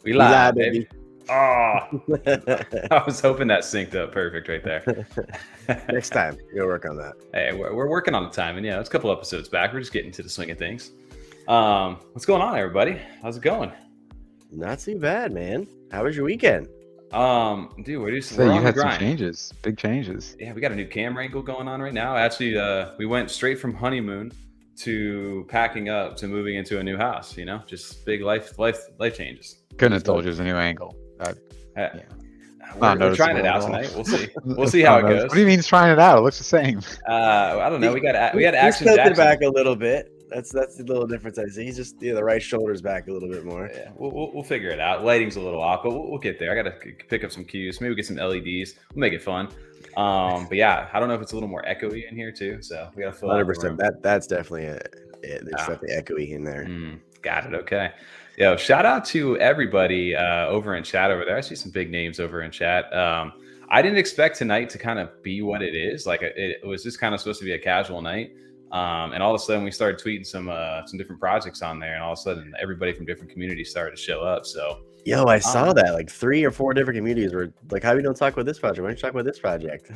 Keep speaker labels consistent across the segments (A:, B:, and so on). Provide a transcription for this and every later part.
A: We live, baby. Oh, I was hoping that synced up perfect right there.
B: Next time, we'll work on that.
A: Hey, we're working on the time, and yeah, it's a couple episodes back. We're just getting to the swing of things. What's going on, everybody? How's it going?
B: Not too bad, man. How was your weekend?
A: Dude, we're just
C: you had some changes, big changes.
A: Yeah, we got a new camera angle going on right now. Actually, we went straight from honeymoon to packing up to moving into a new house. You know, just big life changes.
C: Couldn't have told you it was a new angle.
A: Yeah. We're trying it out tonight. We'll see. We'll see how it goes.
C: What do you mean trying it out? It looks the same.
A: I don't know. We got Action
B: Jackson.
A: Jackson
B: back a little bit. That's the little difference I see. He's just the right shoulder's back a little bit more.
A: Yeah, we'll figure it out. Lighting's a little off, but we'll get there. I got to pick up some cues. Maybe get some LEDs. We'll make it fun. But yeah, I don't know if it's a little more echoey in here too. So we got to fill
B: 100%. That's definitely it. There's definitely echoey in there.
A: Got it. Okay. Yo, shout out to everybody over in chat over there. I see some big names over in chat. I didn't expect tonight to kind of be what it is. Like it was just kind of supposed to be a casual night. And all of a sudden we started tweeting some different projects on there, and all of a sudden everybody from different communities started to show up. So
B: yo, I saw that like 3 or 4 different communities were like, how we don't talk about this project? Why don't you talk about this project?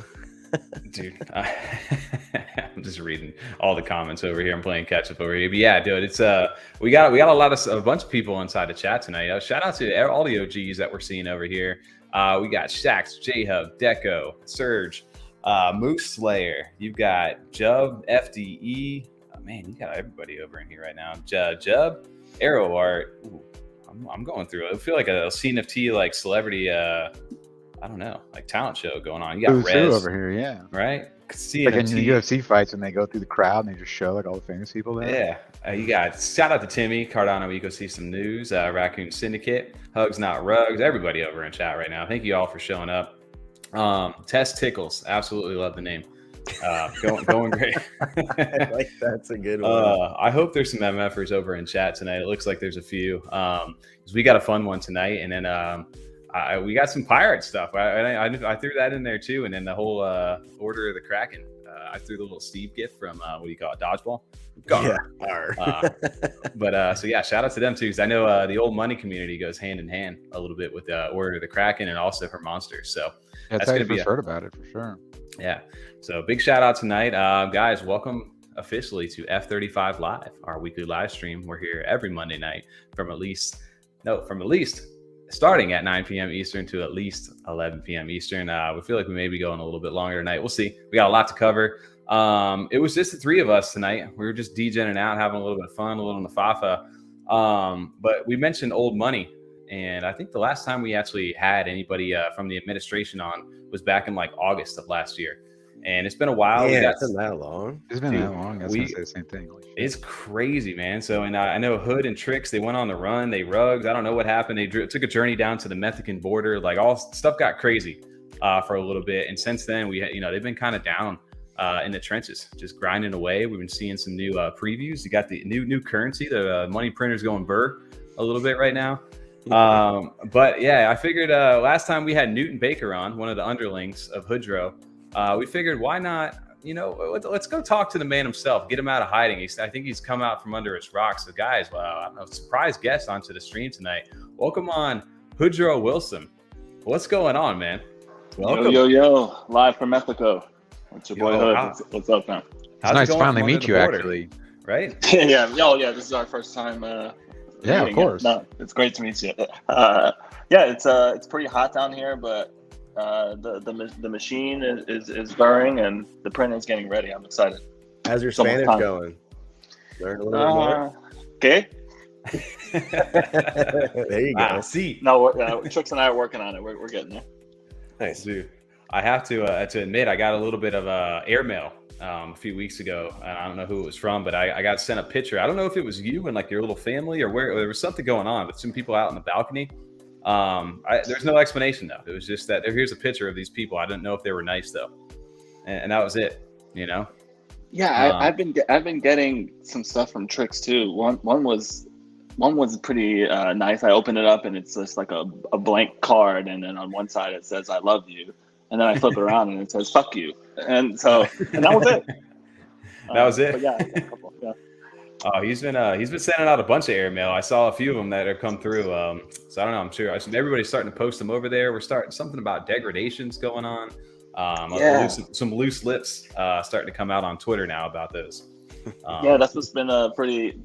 A: Dude, I'm just reading all the comments over here. I'm playing catch up over here. But yeah, dude, it's we got a bunch of people inside the chat tonight. Shout out to all the OGs that we're seeing over here. We got Shax, J-Hub, Deco, Surge, Moose Slayer. You've got Jub, FDE. Oh, man, you got everybody over in here right now. Jub, Arrow Art. Ooh, I'm going through it. I feel like a CNFT like celebrity. I don't know, like talent show going on. You got Rez
C: over here, yeah.
A: Right? CNFT.
C: Like in the UFC fights when they go through the crowd and they just show like all the famous people there.
A: Yeah. You got shout out to Timmy, Cardano Ecosystem News, Raccoon Syndicate, Hugs Not Rugs, everybody over in chat right now. Thank you all for showing up. Test Tickles, absolutely love the name. Going great.
B: I like that's a good one.
A: I hope there's some MFers over in chat tonight. It looks like there's a few. 'Cause we got a fun one tonight, and then we got some pirate stuff. I threw that in there too, and then the whole Order of the Kraken. I threw the little Steve gift from what do you call it, Dodgeball?
B: Yeah.
A: So yeah, shout out to them too, because I know the old money community goes hand in hand a little bit with Order of the Kraken and also her monsters. So
C: yeah, that's going to be heard about it for sure.
A: Yeah. So big shout out tonight, guys. Welcome officially to F35 Live, our weekly live stream. We're here every Monday night from at least starting at 9 p.m. Eastern to at least 11 p.m. Eastern. We feel like we may be going a little bit longer tonight. We'll see. We got a lot to cover. It was just the 3 of us tonight. We were just DJing out, having a little bit of fun, a little nafafa. But we mentioned old money. And I think the last time we actually had anybody from the administration on was back in like August of last year. And it's been a while.
B: Yeah, it's been that long.
C: It's been that long. I was going to say the same thing.
A: It's crazy, man. So, and I know Hood and Tricks, they went on the run. They rugged. I don't know what happened. They took a journey down to the Mexican border. Like all stuff got crazy for a little bit. And since then, they've been kind of down in the trenches, just grinding away. We've been seeing some new previews. You got the new currency. The money printer's going burr a little bit right now. But yeah, I figured last time we had Newton Baker on, one of the underlings of Hoodro. We figured why not, let's go talk to the man himself, get him out of hiding. I think he's come out from under his rock. So guys, I'm a surprise guest onto the stream tonight. Welcome on HoodRuggedUs Wilson. What's going on, man?
D: Welcome. Yo, live from Mexico. It's your boy Hood. What's up, man?
C: It's nice to finally meet you, actually.
A: Right?
D: Yeah. This is our first time.
C: Yeah, of course.
D: No, it's great to meet you. It's pretty hot down here, but the machine is burning and the printer's getting ready. I'm excited.
B: How's your Spanish going? Learn a little bit more.
D: Okay.
B: There you go.
A: See,
D: no, Trix and I are working on it. We're getting there.
B: Nice,
A: dude. I have to admit, I got a little bit of airmail a few weeks ago, and I don't know who it was from, but I got sent a picture. I don't know if it was you and like your little family or where there was something going on, but some people out on the balcony. There's no explanation though. It was just that here's a picture of these people. I didn't know if they were nice though, and that was it.
D: Yeah, I've been getting some stuff from Trix too. One was pretty nice. I opened it up and it's just like a blank card, and then on one side it says "I love you," and then I flip it around and it says "fuck you," and that was it.
A: That was it.
D: But yeah, a couple, yeah.
A: He's been sending out a bunch of airmail. I saw a few of them that have come through. So I don't know. I'm sure everybody's starting to post them over there. We're starting something about degradations going on. Some loose lips starting to come out on Twitter now about those.
D: Yeah, that's what's been pretty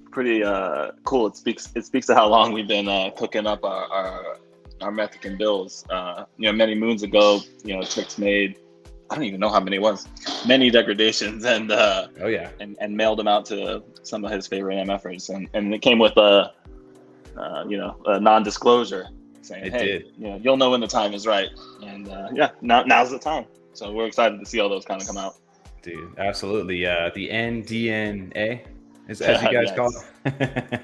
D: cool. It speaks to how long we've been cooking up our Mexican bills. Many moons ago, Trix made, I don't even know how many it was, many degradations, and and mailed them out to some of his favorite MFers, and it came with a non-disclosure saying, you'll know when the time is right, and now's the time. So we're excited to see all those kind of come out.
A: Dude, absolutely. The NDNA, as you guys call it.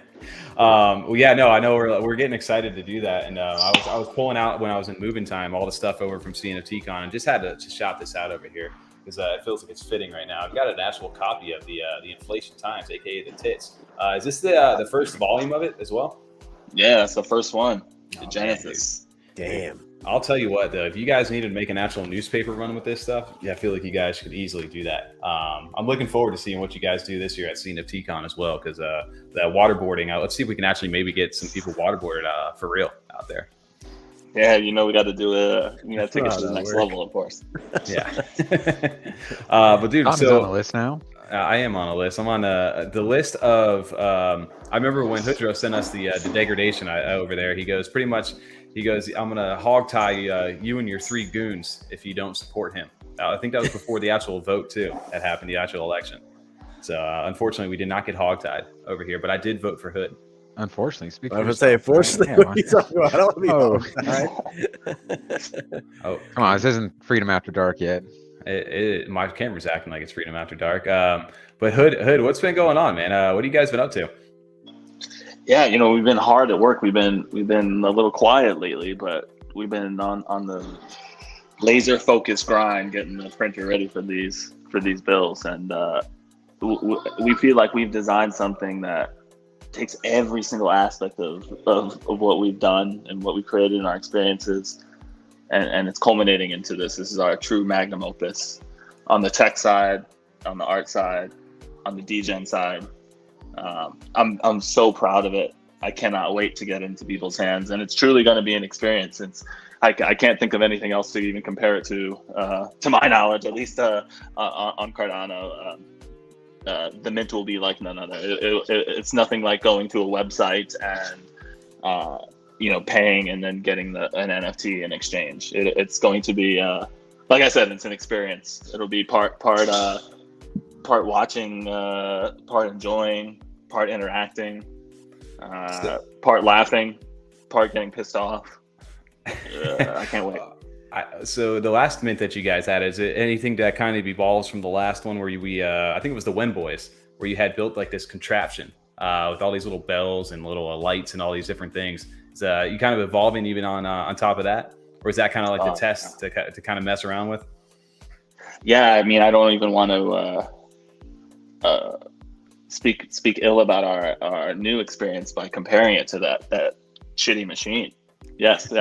A: I know we're getting excited to do that, and I was pulling out when I was in moving time all the stuff over from cNFTcon, and just had to shout this out over here because it feels like it's fitting right now. I've got an actual copy of the Inflation Times, aka the Tits. Is this the first volume of it as well?
D: Yeah, that's the first one. The Genesis.
B: Damn.
A: I'll tell you what, though, if you guys needed to make an actual newspaper run with this stuff, I feel like you guys could easily do that. I'm looking forward to seeing what you guys do this year at cNFTcon as well, because that waterboarding, let's see if we can actually maybe get some people waterboarded for real out there.
D: Yeah, we got to do take it to the next level, of course.
A: Yeah. But dude,
C: Tommy's on the list now.
A: I am on a list. I'm on the list of. I remember when Hoodro sent us the degradation over there. He goes, I'm gonna hog tie you and your 3 goons if you don't support him. I think that was before the actual vote too that happened, the actual election. So unfortunately, we did not get hog tied over here, but I did vote for Hood.
C: Unfortunately,
B: I was say, fortunately, what are you talking about? I don't want to be
A: Oh,
C: come on, this isn't Freedom After Dark yet.
A: My camera's acting like it's Freedom After Dark. But Hood, what's been going on, man? What have you guys been up to?
D: Yeah, we've been hard at work. We've been a little quiet lately, but we've been on the laser focused grind, getting the printer ready for these bills, and we feel like we've designed something that takes every single aspect of what we've done and what we created in our experiences, and it's culminating into this. This is our true magnum opus on the tech side, on the art side, on the degen side. I'm so proud of it. I cannot wait to get into people's hands, and it's truly going to be an experience. I can't think of anything else to even compare it to my knowledge, at least on Cardano. The mint will be like none other. It's nothing like going to a website and paying and then getting an NFT in exchange. It's going to be like I said, it's an experience. It'll be part watching, part enjoying, part interacting, part laughing, part getting pissed off. I can't wait.
A: So the last mint that you guys had, is it anything that kind of evolves from the last one where I think it was the Wen Boys, where you had built like this contraption with all these little bells and little lights and all these different things? Is you kind of evolving even on top of that? Or is that kind of like the test to kind of mess around with?
D: Yeah, I mean, I don't even want to speak ill about our new experience by comparing it to that shitty machine. Yes.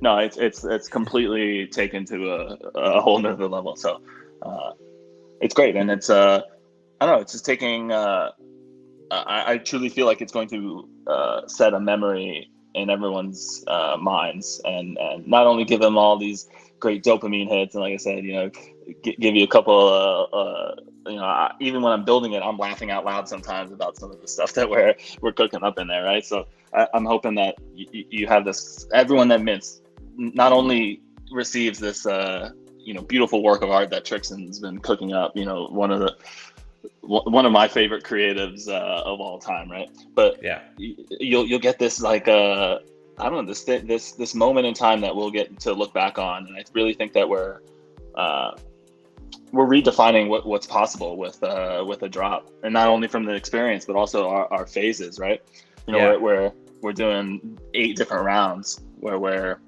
D: No, it's completely taken to a whole nother level. So it's great, and it's I don't know. It's just taking. I truly feel like it's going to set a memory in everyone's minds, and not only give them all these great dopamine hits, and like I said, give you a couple. Even when I'm building it, I'm laughing out loud sometimes about some of the stuff that we're cooking up in there, right? So I'm hoping that you have this. Everyone that mints not only receives this, beautiful work of art that Trixon's been cooking up. One of my favorite creatives of all time, right? But yeah, you'll get this like I don't know, this moment in time that we'll get to look back on, and I really think that we're redefining what's possible with a drop, and not only from the experience, but also our phases, right? Where we're doing 8 different rounds, where we're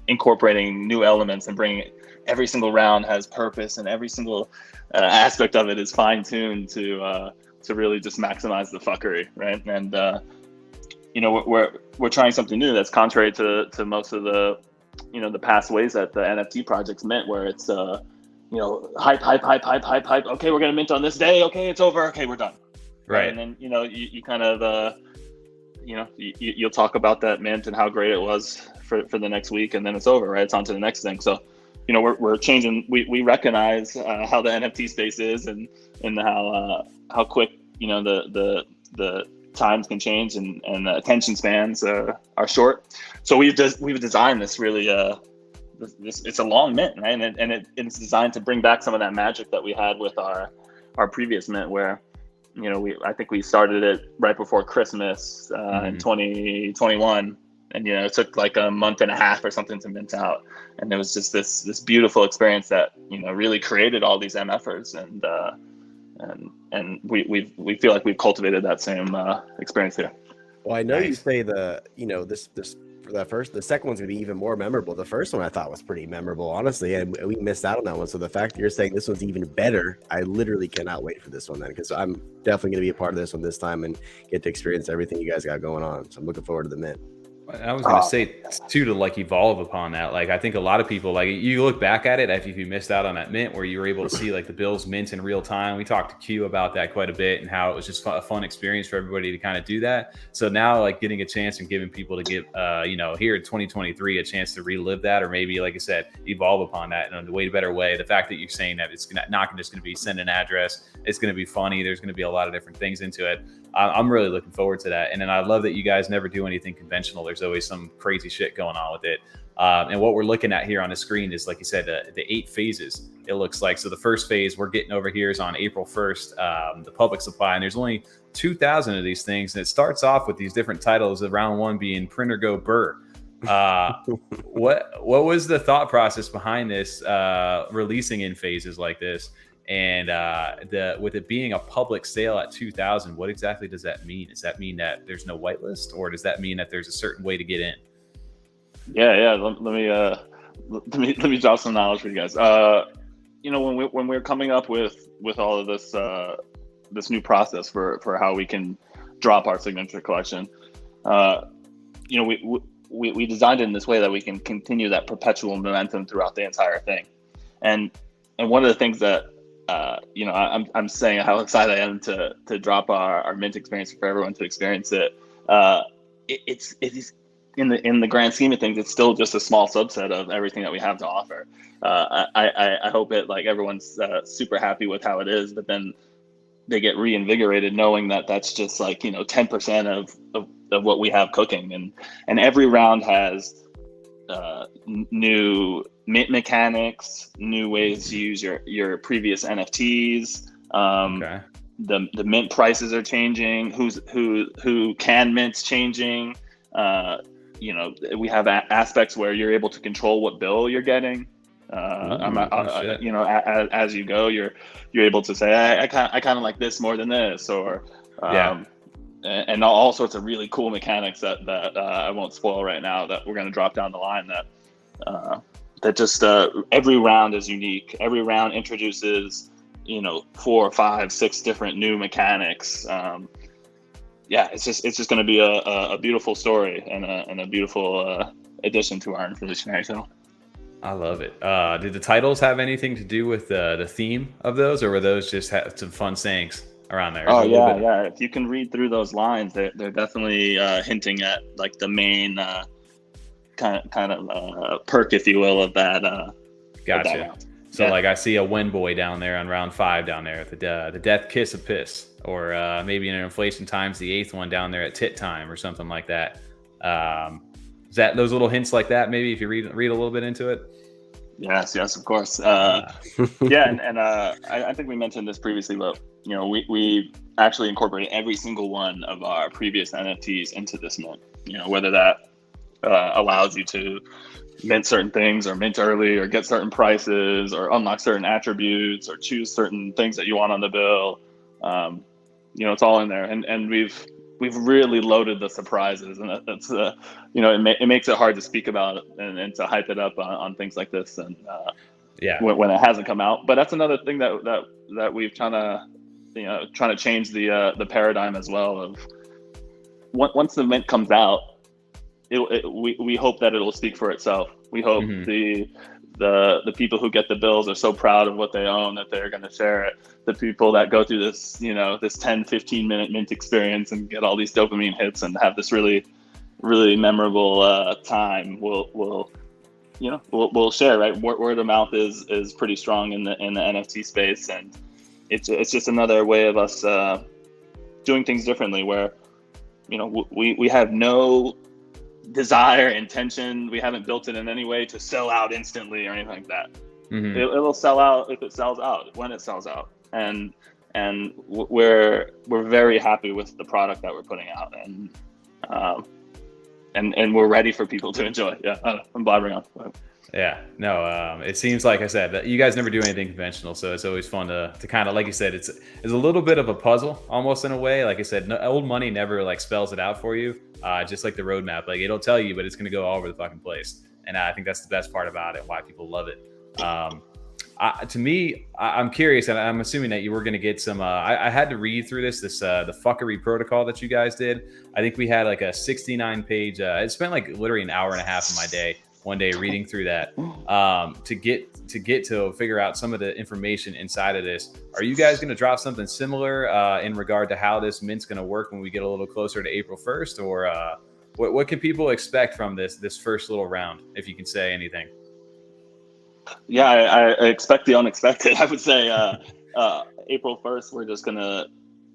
D: incorporating new elements and bringing every single round has purpose, and every single aspect of it is fine tuned to really just maximize the fuckery, right? And we're trying something new that's contrary to most of the the past ways that the NFT projects mint, where it's hype. Okay, we're gonna mint on this day. Okay, it's over. Okay, we're done.
A: Right.
D: And then you kind of you'll talk about that mint and how great it was for the next week, and then it's over, right? It's on to the next thing. So we're changing. We recognize how the NFT space is, and how quick the times can change, and the attention spans are short. So we've designed this really it's a long mint, right? And it's designed to bring back some of that magic that we had with our previous mint, where I think we started it right before Christmas in 2021, and it took like a month and a half or something to mint out, and it was just this beautiful experience that really created all these MFers, and we feel like we've cultivated that same experience here.
B: Well, I know you
A: Nice.
B: say the the second one's gonna be even more memorable. The first one I thought was pretty memorable, honestly, and we missed out on that one. So the fact that you're saying this one's even better, I literally cannot wait for this one then, because I'm definitely gonna be a part of this one this time and get to experience everything you guys got going on. So I'm looking forward to the mint.
A: I was going to say too, to like evolve upon that. Like, I think a lot of people, like, you look back at it, if you missed out on that mint where you were able to see like the Bills mint in real time. We talked to Q about that quite a bit, and how it was just a fun experience for everybody to kind of do that. So now, like, getting a chance and giving people to get, here in 2023, a chance to relive that, or maybe, like I said, evolve upon that in a way better way. The fact that you're saying that it's not just going to be send an address, it's going to be funny. There's going to be a lot of different things into it. I'm really looking forward to that. And then I love that you guys never do anything conventional. There's always some crazy shit going on with it. And what we're looking at here on the screen is, like you said, the 8 phases, it looks like. So the first phase we're getting over here is on April 1st, the public supply. And there's only 2,000 of these things. And it starts off with these different titles, of round 1 being Printer Go Burr. What was the thought process behind this, releasing in phases like this? And with it being a public sale at 2,000, what exactly does that mean? Does that mean that there's no whitelist, or does that mean that there's a certain way to get in?
D: Yeah. Let me drop some knowledge for you guys. When we're coming up with all of this new process for how we can drop our signature collection, we designed it in this way that we can continue that perpetual momentum throughout the entire thing. And one of the things that I'm saying how excited I am to drop our mint experience for everyone to experience it. It is in the grand scheme of things, it's still just a small subset of everything that we have to offer. I hope everyone's super happy with how it is, but then they get reinvigorated knowing that that's just 10% of what we have cooking, and every round has new mint mechanics, new ways to use your previous NFTs.
A: Okay.
D: The mint prices are changing. Who can mint's changing. We have aspects where you're able to control what bill you're getting. As you go, you're able to say, I kind of like this more than this, or and all sorts of really cool mechanics that I won't spoil right now, that we're going to drop down the line, that just every round is unique. Every round introduces 4, 5, 6 different new mechanics. It's just going to be a beautiful story and a beautiful addition to our inflationary tale.
A: I love it. Did the titles have anything to do with the theme of those, or were those just some fun sayings around there?
D: Oh yeah. If you can read through those lines, they're definitely hinting at like the main kind of perk, if you will, of that.
A: Gotcha.
D: Of that round.
A: So like I see a win boy down there on round 5 down there at the death kiss of piss, or maybe in inflation times the 8th one down there at tit time or something like that. Is that those little hints like that? Maybe if you read a little bit into it.
D: Yes, of course. I think we mentioned this previously, but we actually incorporate every single one of our previous NFTs into this mint. Whether that allows you to mint certain things, or mint early, or get certain prices, or unlock certain attributes, or choose certain things that you want on the bill. It's all in there, and we've really loaded the surprises, and that's it makes it hard to speak about and to hype it up on things like this, and when it hasn't come out. But that's another thing that we've trying to change the paradigm as well. Of once the mint comes out, we hope that it'll speak for itself. We hope The people who get the bills are so proud of what they own that they're going to share it. The people that go through this, this 10-15 minute mint experience and get all these dopamine hits and have this really, really memorable time will share, right? Word of mouth is pretty strong in the NFT space, and it's just another way of us doing things differently, where we have no desire, intention, we haven't built it in any way to sell out instantly or anything like that. Mm-hmm. It'll sell out if it sells out, when it sells out, and we're very happy with the product that we're putting out, and we're ready for people to enjoy. Yeah, I'm blabbering on.
A: Yeah, no, it seems like I said that you guys never do anything conventional, so it's always fun to kind of, like you said, it's a little bit of a puzzle almost in a way. Like I said, old money never like spells it out for you, just like the roadmap. Like it'll tell you, but it's going to go all over the fucking place, and I think that's the best part about it, why people love it. To me, I'm curious, and I'm assuming that you were going to get some. I had to read through the fuckery protocol that you guys did. I think we had like a 69-page. It spent like literally an hour and a half of my day one day reading through that to get to figure out some of the information inside of this. Are you guys going to drop something similar in regard to how this mint's going to work when we get a little closer to April 1st, or what can people expect from this first little round, if you can say anything?
D: Yeah, I expect the unexpected. I would say April 1st, we're just going to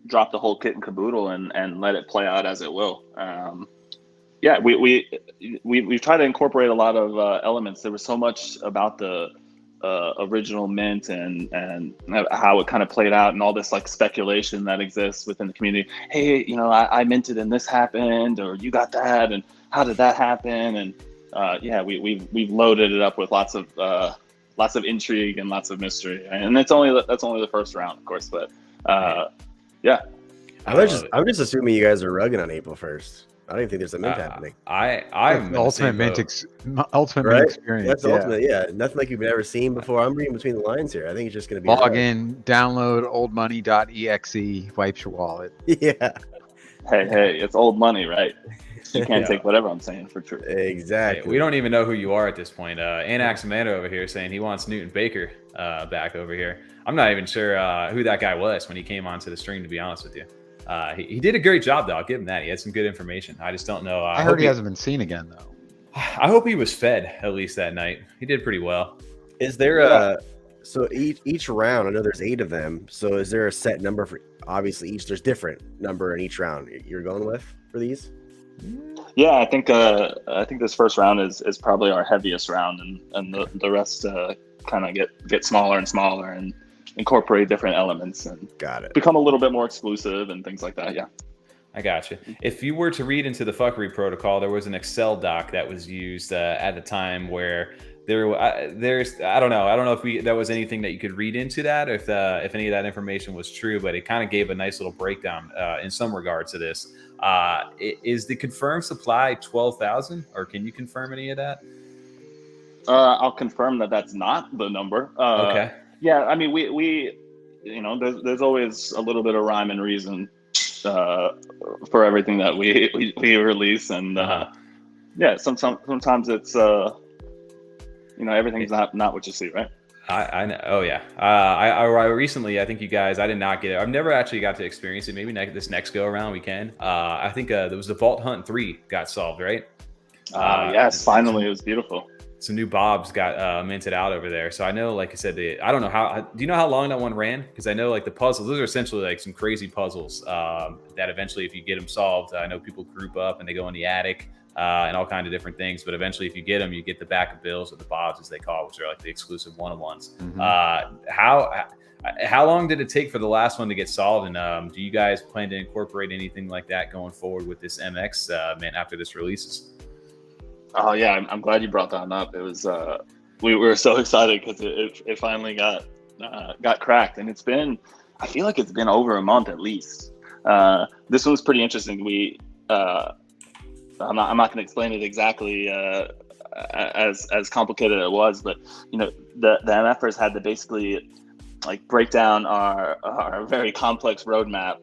D: drop the whole kit and caboodle and let it play out as it will. Yeah, we've tried to incorporate a lot of elements. There was so much about the original mint and how it kind of played out, and all this like speculation that exists within the community. Hey, I minted and this happened, or you got that, and how did that happen? And yeah, we've loaded it up with lots of intrigue and lots of mystery. And that's only the first round, of course. But yeah,
B: I'm just assuming you guys are rugging on April 1st. I don't even think there's a mint happening.
A: I'm
C: ultimate mint ultimate
B: right?
C: mint experience.
B: That's ultimate, yeah. Nothing like you've never seen before. I'm reading between the lines here. I think it's just going to be
C: log in, download oldmoney.exe, wipes your wallet.
B: Yeah.
D: Hey, it's old money, right? You can't take whatever I'm saying for true.
B: Exactly.
A: Hey, we don't even know who you are at this point. Anax Amanda over here saying he wants Newton Baker back over here. I'm not even sure who that guy was when he came onto the stream, to be honest with you. He did a great job, though. I'll give him that. He had some good information. I just don't know.
C: I heard he hasn't been seen again, though.
A: I hope he was fed at least that night. He did pretty well.
B: Is there so each round? I know there's 8 of them. So is there a set number for? Obviously, there's different number in each round. You're going with for these?
D: Yeah, I think this first round is probably our heaviest round, and the rest kind of get smaller and smaller and incorporate different elements and become a little bit more exclusive and things like that. Yeah,
A: I got you. If you were to read into the fuckery protocol, there was an Excel doc that was used at the time where there's I don't know if that was anything that you could read into that, if any of that information was true, but it kind of gave a nice little breakdown in some regards to this. Is the confirmed supply 12,000, or can you confirm any of that?
D: I'll confirm that that's not the number.
A: Okay.
D: Yeah, I mean, we there's always a little bit of rhyme and reason for everything that we release, and yeah, sometimes it's everything's not what you see, right?
A: I know. Oh yeah. I recently, I think you guys, I did not get it. I've never actually got to experience it. Maybe this next go around we can. I think there was the Vault Hunt 3 got solved, right?
D: Yes, finally, it was beautiful.
A: Some new bobs got minted out over there. So I know, like I said, I don't know how. Do you know how long that one ran? Because I know like the puzzles, those are essentially like some crazy puzzles that eventually, if you get them solved, I know people group up and they go in the attic and all kinds of different things. But eventually, if you get them, you get the back of bills or the bobs, as they call it, which are like the exclusive one-on-ones. Mm-hmm. How long did it take for the last one to get solved? And do you guys plan to incorporate anything like that going forward with this MX mint after this releases?
D: Oh yeah, I'm glad you brought that up. It was we were so excited because it finally got cracked, and I feel like it's been over a month at least. This one was pretty interesting. I'm not going to explain it exactly as complicated as it was, but the Mfers had to basically like break down our very complex roadmap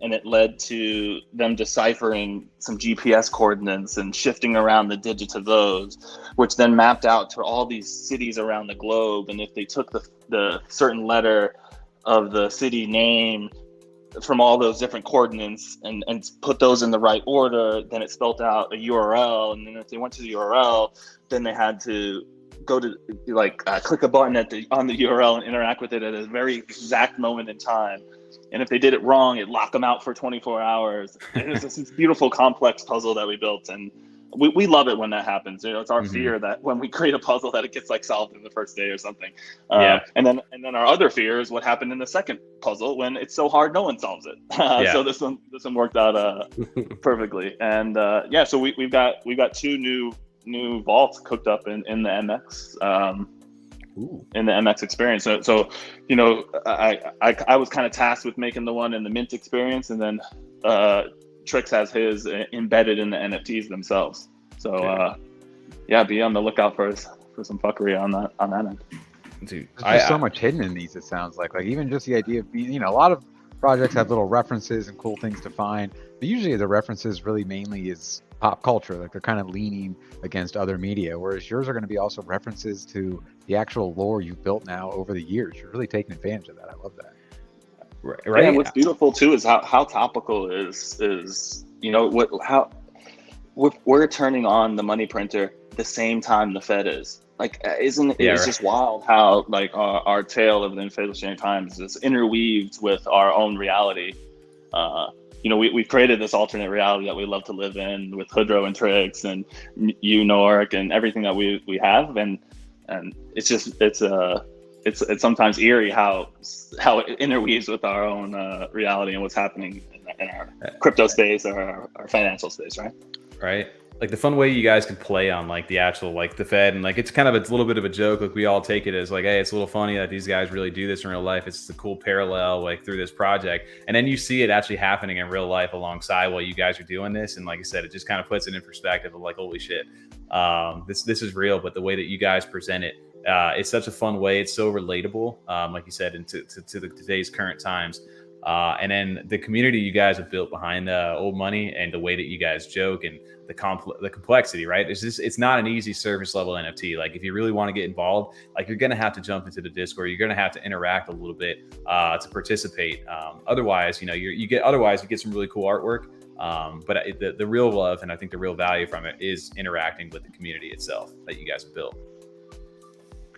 D: and it led to them deciphering some GPS coordinates and shifting around the digits of those, which then mapped out to all these cities around the globe. And if they took the certain letter of the city name from all those different coordinates and put those in the right order, then it spelled out a URL. And then if they went to the URL, then they had to go to click a button on the URL and interact with it at a very exact moment in time. And if they did it wrong, it locked them out for 24 hours. And it's this beautiful, complex puzzle that we built. And we love it when that happens. It's our fear that when we create a puzzle that it gets solved in the first day or something. And then our other fear is what happened in the second puzzle when it's so hard no one solves it. So this one worked out perfectly. And so we've got two new vaults cooked up in the MX. In the MX experience. So I was kind of tasked with making the one in the Mint experience, and then Trix has his embedded in the NFTs themselves. So be on the lookout for some fuckery on that end.
C: Dude, there's so much hidden in these. It sounds like even just the idea of being, a lot of projects have little references and cool things to find, but usually the references really mainly is pop culture. Like they're kind of leaning against other media, whereas yours are going to be also references to the actual lore you've built now over the years. You're really taking advantage of that. I love that.
D: Right. And what's beautiful too is how topical is we're turning on the money printer the same time the Fed is. It's just wild how our tale of the inflationary times is interweaved with our own reality. We've created this alternate reality that we love to live in with Hoodro and Trix and Nork and everything that we have, and it's sometimes eerie how it interweaves with our own reality and what's happening in our crypto space or our financial space, right?
A: Right. Like the fun way you guys can play on the actual the Fed, and it's kind of a little bit of a joke. We all take it as hey, it's a little funny that these guys really do this in real life. It's the cool parallel through this project, and then you see it actually happening in real life alongside while you guys are doing this. And like I said, it just kind of puts it in perspective of holy shit, this is real. But the way that you guys present it, it's such a fun way. It's so relatable, like you said, into today's current times. And then the community you guys have built behind Old Money and the way that you guys joke and the complexity, right? It's not an easy surface level NFT. If you really want to get involved, you're going to have to jump into the Discord. You're going to have to interact a little bit to participate. Otherwise, you get some really cool artwork. But the real love, and I think the real value from it, is interacting with the community itself that you guys have built.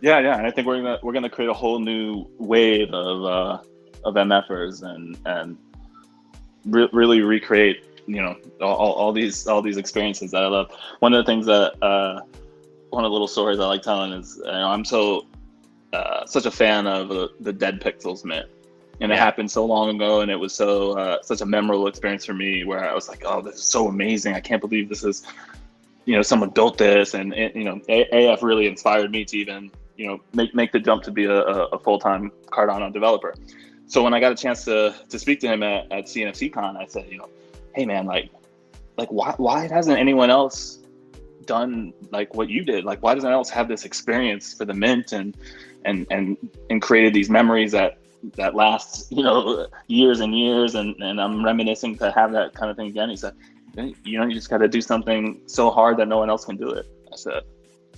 D: Yeah, and I think we're gonna create a whole new wave of MFers and really recreate all these experiences that I love. One of the things that one of the little stories I like telling is I'm so such a fan of the DEADPXLZ Mint, and it happened so long ago, and it was such a memorable experience for me where I was like, oh, this is so amazing, I can't believe this is someone built this, and AF really inspired me to even make the jump to be a full-time Cardano developer. So when I got a chance to speak to him at cNFTcon, I said, hey man, why hasn't anyone else done what you did? Why doesn't anyone else have this experience for the Mint and created these memories that last years and years, and I'm reminiscing to have that kind of thing again. He said, you just got to do something so hard that no one else can do it. I said,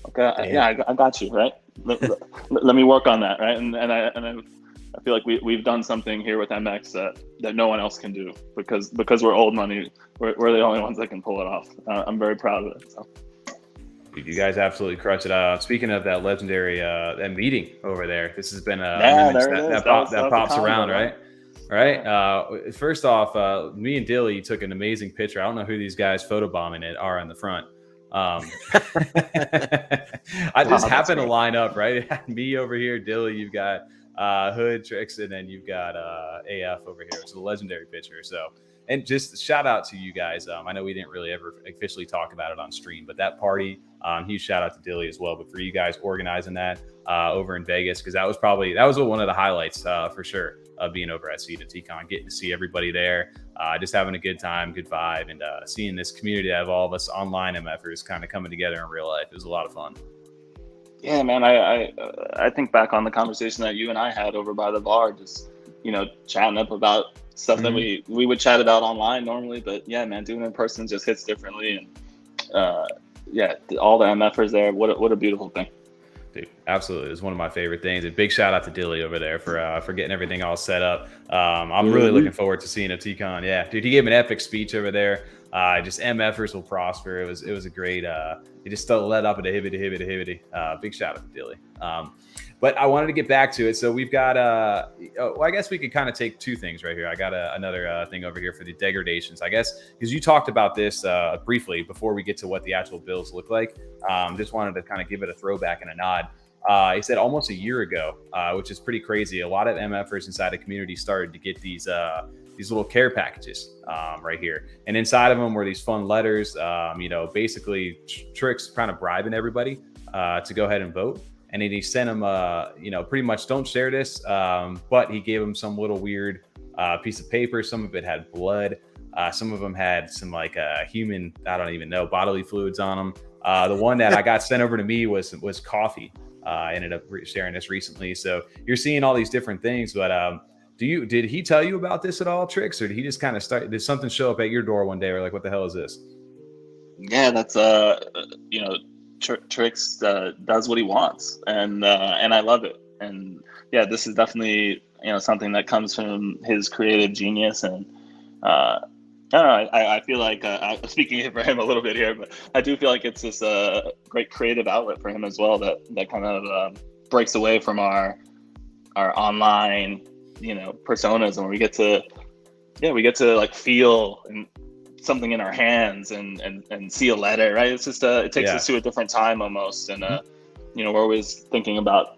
D: okay, I got you, right? Let me work on that, right? And I feel like we've done something here with MX that no one else can do because we're Old Money. We're the only ones that can pull it off. I'm very proud of it. So.
A: You guys absolutely crushed it. Speaking of that legendary that meeting over there, this has been that pops around, right? Right. First off, me and Dilly took an amazing picture. I don't know who these guys photobombing it are on the front. I just happened to line up, right? It had me over here, Dilly, you've got Hood, Trix, and then you've got AF over here. It's a legendary picture. So, and just shout out to you guys. I know we didn't really ever officially talk about it on stream, but that party, huge shout out to Dilly as well. But for you guys organizing that over in Vegas, because that was one of the highlights for sure of being over at cNFTcon, getting to see everybody there, just having a good time, good vibe, and seeing this community of all of us online MFers kind of coming together in real life. It was a lot of fun.
D: Yeah, man, I think back on the conversation that you and I had over by the bar, just chatting up about stuff that we would chat about online normally. But yeah, man, doing it in person just hits differently. And yeah, all the MFers there, what a beautiful thing.
A: Dude, absolutely. It's one of my favorite things. And big shout out to Dilly over there for getting everything all set up. I'm really looking forward to seeing CNFTcon. Yeah, dude, he gave an epic speech over there. Just MFers will prosper. It was a great, he just let up at a hibbity. Big shout out to Dilly. But I wanted to get back to it. So we've got, well, I guess we could kind of take two things right here. I got another thing over here for the degradations, I guess, because you talked about this briefly before we get to what the actual bills look like. Just wanted to kind of give it a throwback and a nod. He said almost a year ago, which is pretty crazy. A lot of MFers inside the community started to get these little care packages right here. And inside of them were these fun letters, basically tricks kind of bribing everybody to go ahead and vote. And then he sent him, pretty much don't share this, but he gave him some little weird piece of paper. Some of it had blood. Some of them had some like human, I don't even know, bodily fluids on them. The one that I got sent over to me was coffee. I ended up sharing this recently. So you're seeing all these different things, but did he tell you about this at all, Tricks, or did he just kind of did something show up at your door one day or like, what the hell is this?
D: Yeah, that's, Tricks does what he wants, and I love it. And yeah, this is definitely something that comes from his creative genius. And I don't know, I feel like I'm speaking for him a little bit here, but I do feel like it's this great creative outlet for him as well that kind of breaks away from our online personas, and we get to like feel and something in our hands and see a letter, right? It's just it takes us to a different time almost. And we're always thinking about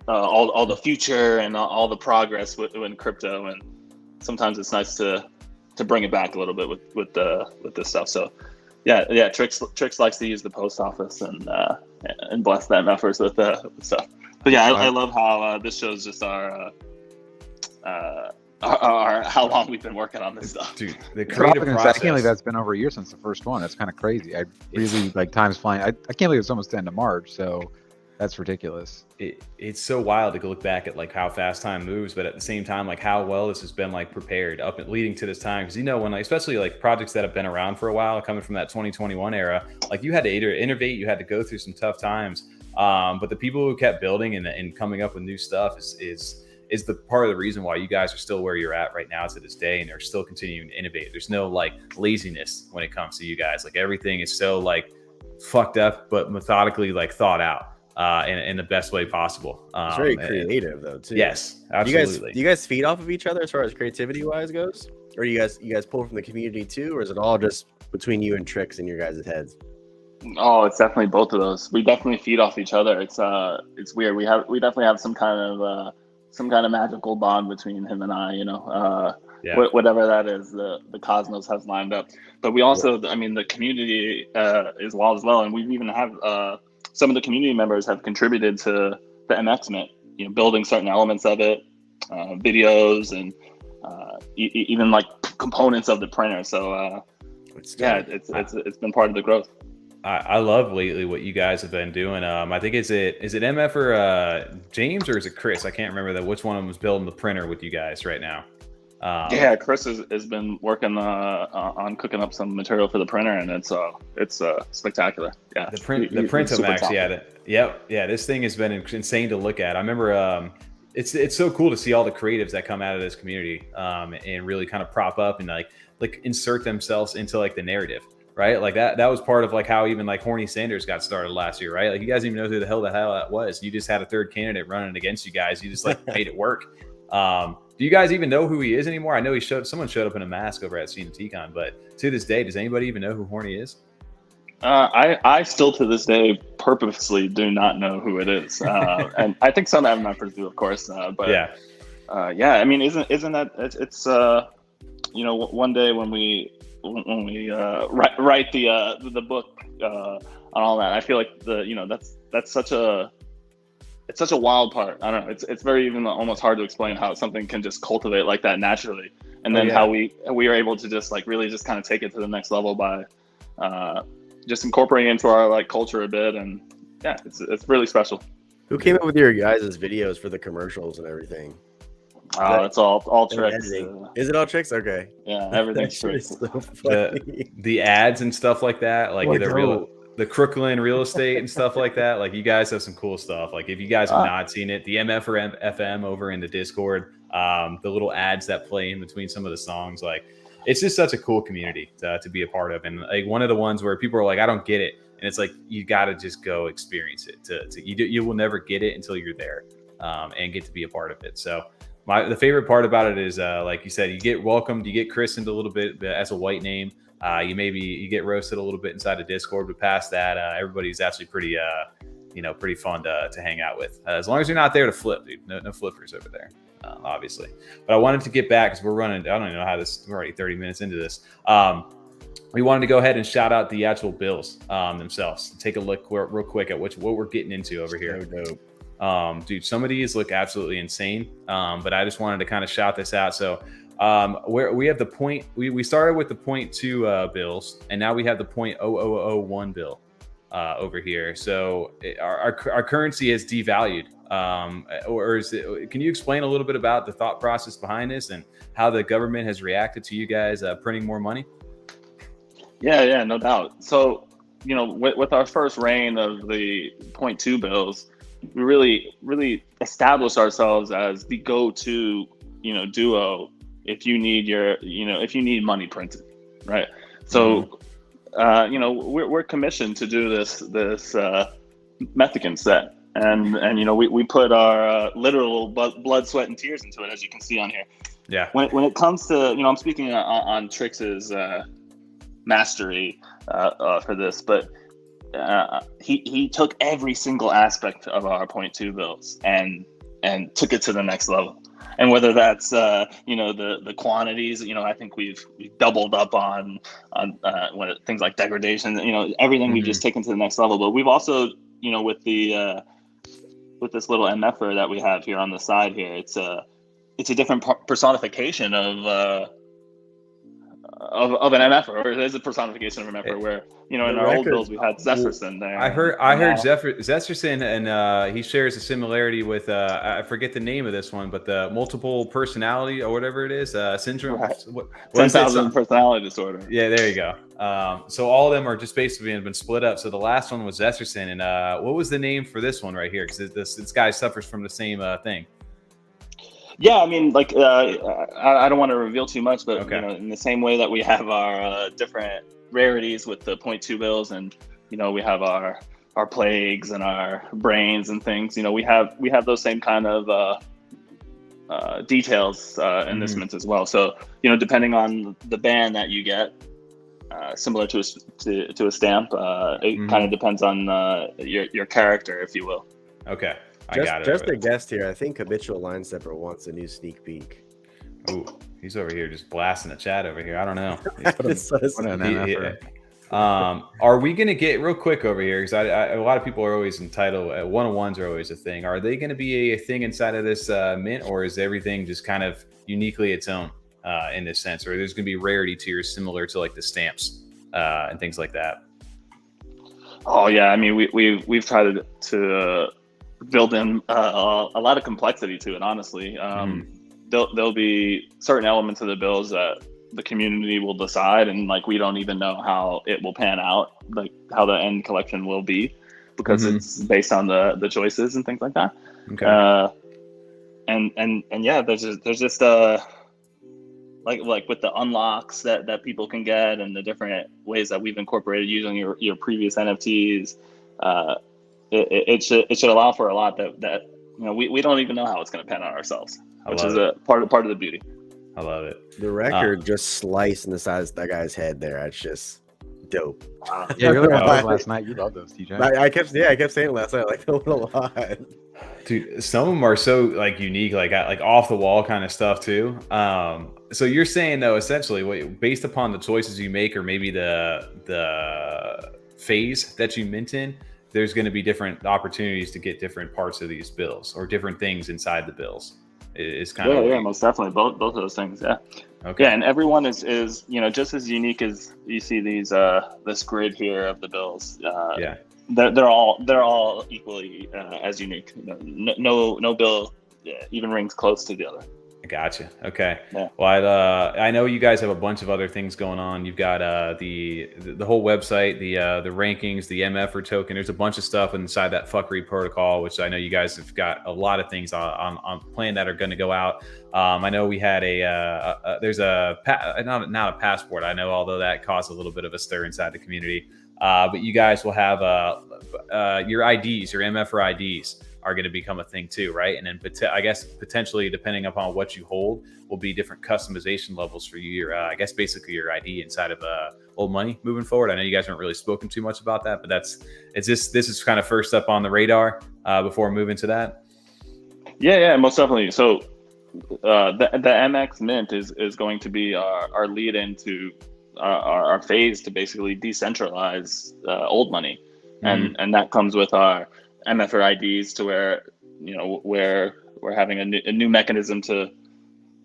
D: all the future and all the progress in crypto, and sometimes it's nice to bring it back a little bit with this stuff. So yeah, Tricks likes to use the post office and bless them efforts with stuff. But yeah, I love how this shows just our how long we've been working on this stuff. Dude,
A: the creative process.
C: I can't believe that's been over a year since the first one. That's kind of crazy. I really like time's flying. I can't believe it's almost the end of March. So that's ridiculous.
A: It's so wild to look back at like how fast time moves, but at the same time, like how well this has been like prepared up and leading to this time. Because when especially like projects that have been around for a while, coming from that 2021 era, like you had to either innovate, you had to go through some tough times. But the people who kept building and coming up with new stuff is the part of the reason why you guys are still where you're at right now to this day, and are still continuing to innovate. There's no like laziness when it comes to you guys. Like everything is so like fucked up, but methodically like thought out in the best way possible.
B: It's very creative though too.
A: Yes, absolutely.
B: Do you guys feed off of each other as far as creativity wise goes? Or do you guys pull from the community too? Or is it all just between you and Tricks in your guys' heads?
D: Oh, it's definitely both of those. We definitely feed off each other. It's weird. We definitely have some kind of magical bond between him and I, whatever that is, the cosmos has lined up. But we also, the community is wild as well. And we've even have some of the community members have contributed to the MX Mint, building certain elements of it, videos, and even like components of the printer. So it's been part of the growth.
A: I love lately what you guys have been doing. I think is it MF or James, or is it Chris? I can't remember which one of them was building the printer with you guys right now.
D: Chris has been working on cooking up some material for the printer, and it's spectacular. Yeah,
A: the Printamax. This thing has been insane to look at. I remember it's so cool to see all the creatives that come out of this community and really kind of prop up and like insert themselves into like the narrative. Right, like that was part of like how even like Horny Sanders got started last year, right? Like you guys even know who the hell that was. You just had a third candidate running against you guys. You just like made it work. Do you guys even know who he is anymore? I know someone showed up in a mask over at CNFTcon, but to this day, does anybody even know who Horny is?
D: I still to this day purposely do not know who it is, and I think some MFers do, of course. But I mean, isn't that it's one day when we write the book on all that, I feel like that's such a wild part. I don't know. It's very even almost hard to explain how something can just cultivate like that naturally, and then how we are able to just like really just kind of take it to the next level by just incorporating it into our like culture a bit, and it's really special.
B: Who came up with your guys' videos for the commercials and everything?
D: It's all tricks.
B: Is it all tricks? Okay.
D: Yeah, everything's tricks.
B: So funny.
A: The ads and stuff like that, like the Crooklyn real estate and stuff like that. Like you guys have some cool stuff. Like if you guys have not seen it, the Mfer FM over in the Discord, the little ads that play in between some of the songs, like it's just such a cool community to be a part of. And like one of the ones where people are like, I don't get it. And it's like, you got to just go experience it. You will never get it until you're there and get to be a part of it. So the favorite part about it is, like you said, you get welcomed, you get christened a little bit as a white name. You get roasted a little bit inside of Discord, but past that, everybody's actually pretty fun to hang out with. As long as you're not there to flip, dude. No flippers over there, obviously. But I wanted to get back because we're running. I don't even know how we're already 30 minutes into this. We wanted to go ahead and shout out the actual bills themselves. Take a look real quick at what we're getting into over here.
B: So dope.
A: Dude, some of these look absolutely insane. But I just wanted to kind of shout this out. So we have the point. We started with the 0.2 bills, and now we have the 0.0001 bill over here. So our currency has devalued. Or is it? Can you explain a little bit about the thought process behind this and how the government has reacted to you guys printing more money?
D: Yeah, no doubt. So, with our first reign of the 0.2 bills, we really established ourselves as the go-to, duo if you need money printed, right? So, we're commissioned to do this MEEQ set, and we put our literal blood, sweat, and tears into it, as you can see on here.
A: Yeah.
D: When it comes to, I'm speaking on Trix's mastery for this, but he took every single aspect of our 0.2 bills and took it to the next level. And whether that's the quantities, I think we've doubled up on things like degradation, everything we've just taken to the next level. But we've also, with with this little Mfer that we have here on the side here, it's a different personification of an MF, or it is a personification of an MF, where in our old bills we had Zesterson there.
A: I heard Zesterson, and he shares a similarity with I forget the name of this one, but the multiple personality or whatever it is, syndrome.
D: Right. 10,000 personality disorder.
A: Yeah, there you go. So all of them are just basically been split up. So the last one was Zesterson, and what was the name for this one right here? Because this guy suffers from the same thing.
D: Yeah, I mean, like, I don't want to reveal too much, but
A: okay.
D: In the same way that we have our different rarities with the 0.2 bills, and we have our plagues and our brains and things. We have those same kind of details in this mint as well. So depending on the band that you get, similar to a stamp, it kind of depends on your character, if you will.
A: Okay.
B: Just a guest here. I think Habitual Line Stepper wants a new sneak peek.
A: Ooh, he's over here just blasting the chat over here. I don't know. Are we going to get real quick over here? Because a lot of people are always entitled. 101s are always a thing. Are they going to be a thing inside of this mint, or is everything just kind of uniquely its own in this sense? Or there's going to be rarity tiers similar to like the stamps and things like that?
D: Oh yeah, I mean we've tried to build in a lot of complexity to it, honestly. There'll be certain elements of the bills that the community will decide, and like we don't even know how it will pan out, like how the end collection will be, because it's based on the choices and things like that.
A: Okay.
D: And yeah, there's just like with the unlocks that people can get, and the different ways that we've incorporated using your previous NFTs. It should allow for a lot that we don't even know how it's going to pan out ourselves, which is a part of the beauty.
A: I love it.
B: The record just sliced in the size of that guy's head there. It's just dope.
C: Yeah, you really loved last night. You love those, TJ.
B: I kept saying it last night. I like that one a lot.
A: Dude, some of them are so like unique, like off the wall kind of stuff too. So you're saying though, essentially, based upon the choices you make, or maybe the phase that you mint in, there's going to be different opportunities to get different parts of these bills or different things inside the bills. It's kind of
D: most definitely both of those things. Yeah.
A: Okay.
D: Yeah, and everyone is just as unique as you see these this grid here of the bills.
A: Yeah.
D: They're all equally as unique. No bill even rings close to the other.
A: Gotcha. Okay.
D: Yeah.
A: Well, I know you guys have a bunch of other things going on. You've got the whole website, the rankings, the Mfer token. There's a bunch of stuff inside that fuckery protocol, which I know you guys have got a lot of things on plan that are going to go out. I know we had there's not a passport. I know, although that caused a little bit of a stir inside the community. But you guys will have your IDs, your Mfer IDs. Are going to become a thing too, right? And then I guess potentially, depending upon what you hold, will be different customization levels for you. I guess basically your ID inside of Old Money moving forward. I know you guys haven't really spoken too much about that, but this is kind of first up on the radar before moving to that.
D: Yeah, most definitely. So the MX Mint is going to be our lead into our phase to basically decentralize Old Money, and that comes with our Mfer IDs, to where we're having a new mechanism to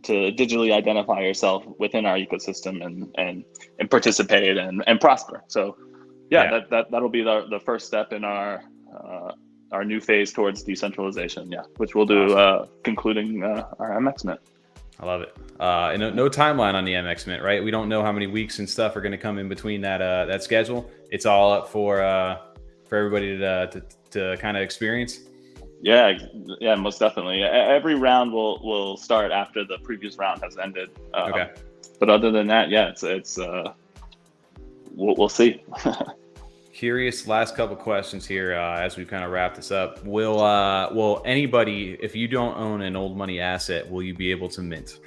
D: digitally identify yourself within our ecosystem and participate and prosper. So that'll be the first step in our new phase towards decentralization. Yeah, which we'll do concluding our MX Mint.
A: I love it. And no timeline on the MX Mint, right? We don't know how many weeks and stuff are going to come in between that schedule. It's all up for everybody to kind of experience. Yeah,
D: most definitely. Every round will start after the previous round has ended.
A: Okay.
D: But other than that, it's we'll see.
A: Curious, last couple questions here as we kind of wrap this up. Will anybody, if you don't own an Old Money asset, will you be able to mint?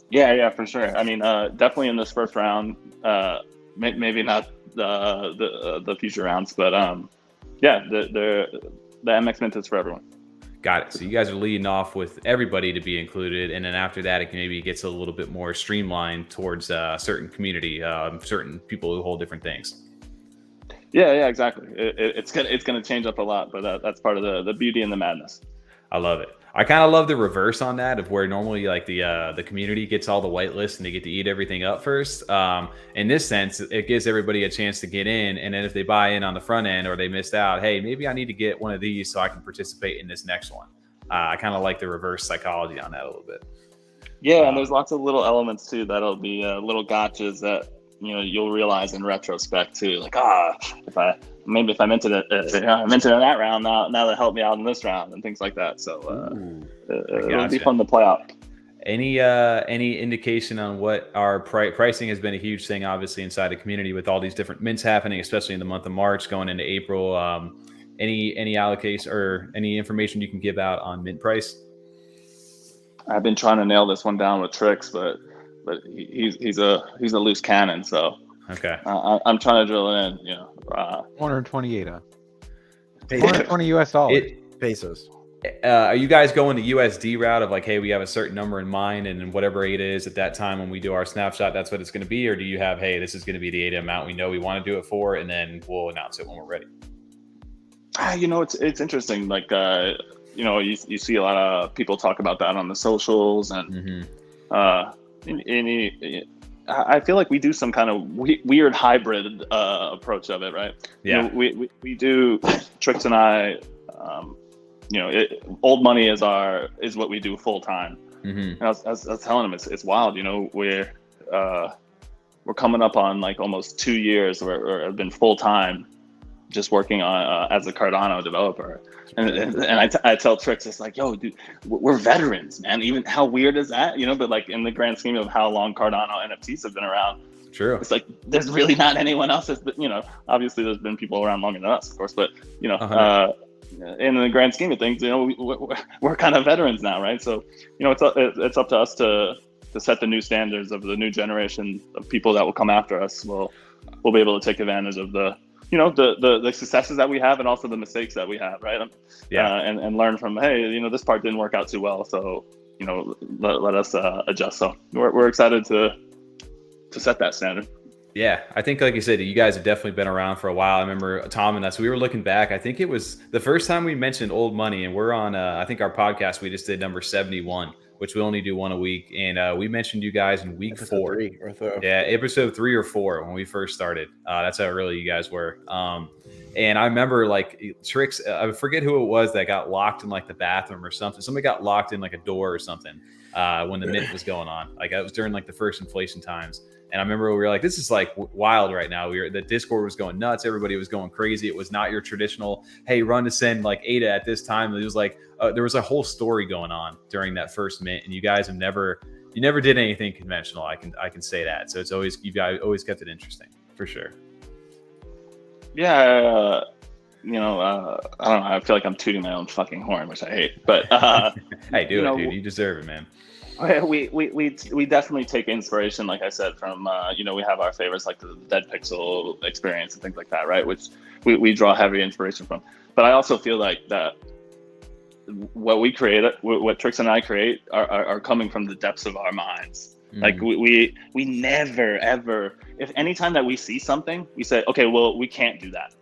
D: Yeah, for sure. I mean, definitely in this first round. Maybe not the future rounds, but the MX Mint is for everyone.
A: Got it. So you guys are leading off with everybody to be included, and then after that, it maybe gets a little bit more streamlined towards a certain community, certain people who hold different things.
D: Yeah, exactly. It's gonna change up a lot, but that's part of the beauty and the madness.
A: I love it. I kind of love the reverse on that, of where normally like the community gets all the whitelist and they get to eat everything up first. In this sense, it gives everybody a chance to get in, and then if they buy in on the front end or they missed out, hey, maybe I need to get one of these so I can participate in this next one. I kind of like the reverse psychology on that a little bit.
D: Yeah, and there's lots of little elements too that'll be little gotchas that you'll realize in retrospect too. Like if I minted it, I minted in that round, now that helped me out in this round and things like that. So it'll be fun to play out.
A: Any indication on what our pricing has been a huge thing, obviously, inside the community with all these different mints happening, especially in the month of March going into April. Any allocation or any information you can give out on mint price?
D: I've been trying to nail this one down with Tricks, but he's a loose cannon. So
A: okay,
D: I'm trying to drill it in.
C: 128. 120 US dollars.
B: Pesos.
A: Are you guys going the USD route of like, hey, we have a certain number in mind, and whatever it is at that time when we do our snapshot, that's what it's going to be? Or do you have, hey, this is going to be the ADA amount we know we want to do it for, and then we'll announce it when we're ready?
D: It's interesting. Like, you see a lot of people talk about that on the socials, and I feel like we do some kind of weird hybrid approach of it, right?
A: Yeah.
D: We do, Tricks and I, Old Money is what we do full time. And I was telling him it's wild. We're coming up on like almost 2 years where I've been full time just working on as a Cardano developer. And I tell Tricks, it's like, yo, dude, we're veterans, man. Even how weird is that? But like in the grand scheme of how long Cardano NFTs have been around,
A: true.
D: It's like there's really not anyone else that's been, obviously there's been people around longer than us, of course, but in the grand scheme of things, we're kind of veterans now, right? So it's up to us to set the new standards of the new generation of people that will come after us. We'll be able to take advantage of the successes that we have and also the mistakes that we have, right? And learn from, hey, this part didn't work out too well, so let us adjust. So we're excited to set that standard.
A: Yeah, I think, like you said, you guys have definitely been around for a while. I remember Tom and us, we were looking back. I think it was the first time we mentioned Old Money, and we're on, I think our podcast, we just did number 71, which we only do one a week. And we mentioned you guys in week
B: episode
A: 4.
B: 3 or 4.
A: Yeah, episode 3 or 4 when we first started. That's how early you guys were. And I remember like Tricks, I forget who it was that got locked in like the bathroom or something. Somebody got locked in like a door or something when the mint was going on. Like it was during like the first inflation times. And I remember we were like, this is like wild right now. The Discord was going nuts. Everybody was going crazy. It was not your traditional, hey, run to send like ADA at this time. It was like, there was a whole story going on during that first mint. And you guys have you never did anything conventional. I can say that. So it's always, you guys always kept it interesting for sure.
D: Yeah. I don't know. I feel like I'm tooting my own fucking horn, which I hate, but,
A: hey, do it, dude. You deserve it, man.
D: We definitely take inspiration, like I said, from we have our favorites like the Dead Pixel experience and things like that, right? Which we draw heavy inspiration from. But I also feel like that what we create, what Tricks and I create, are coming from the depths of our minds. Like we never ever, if anytime that we see something, we say, okay, well, we can't do that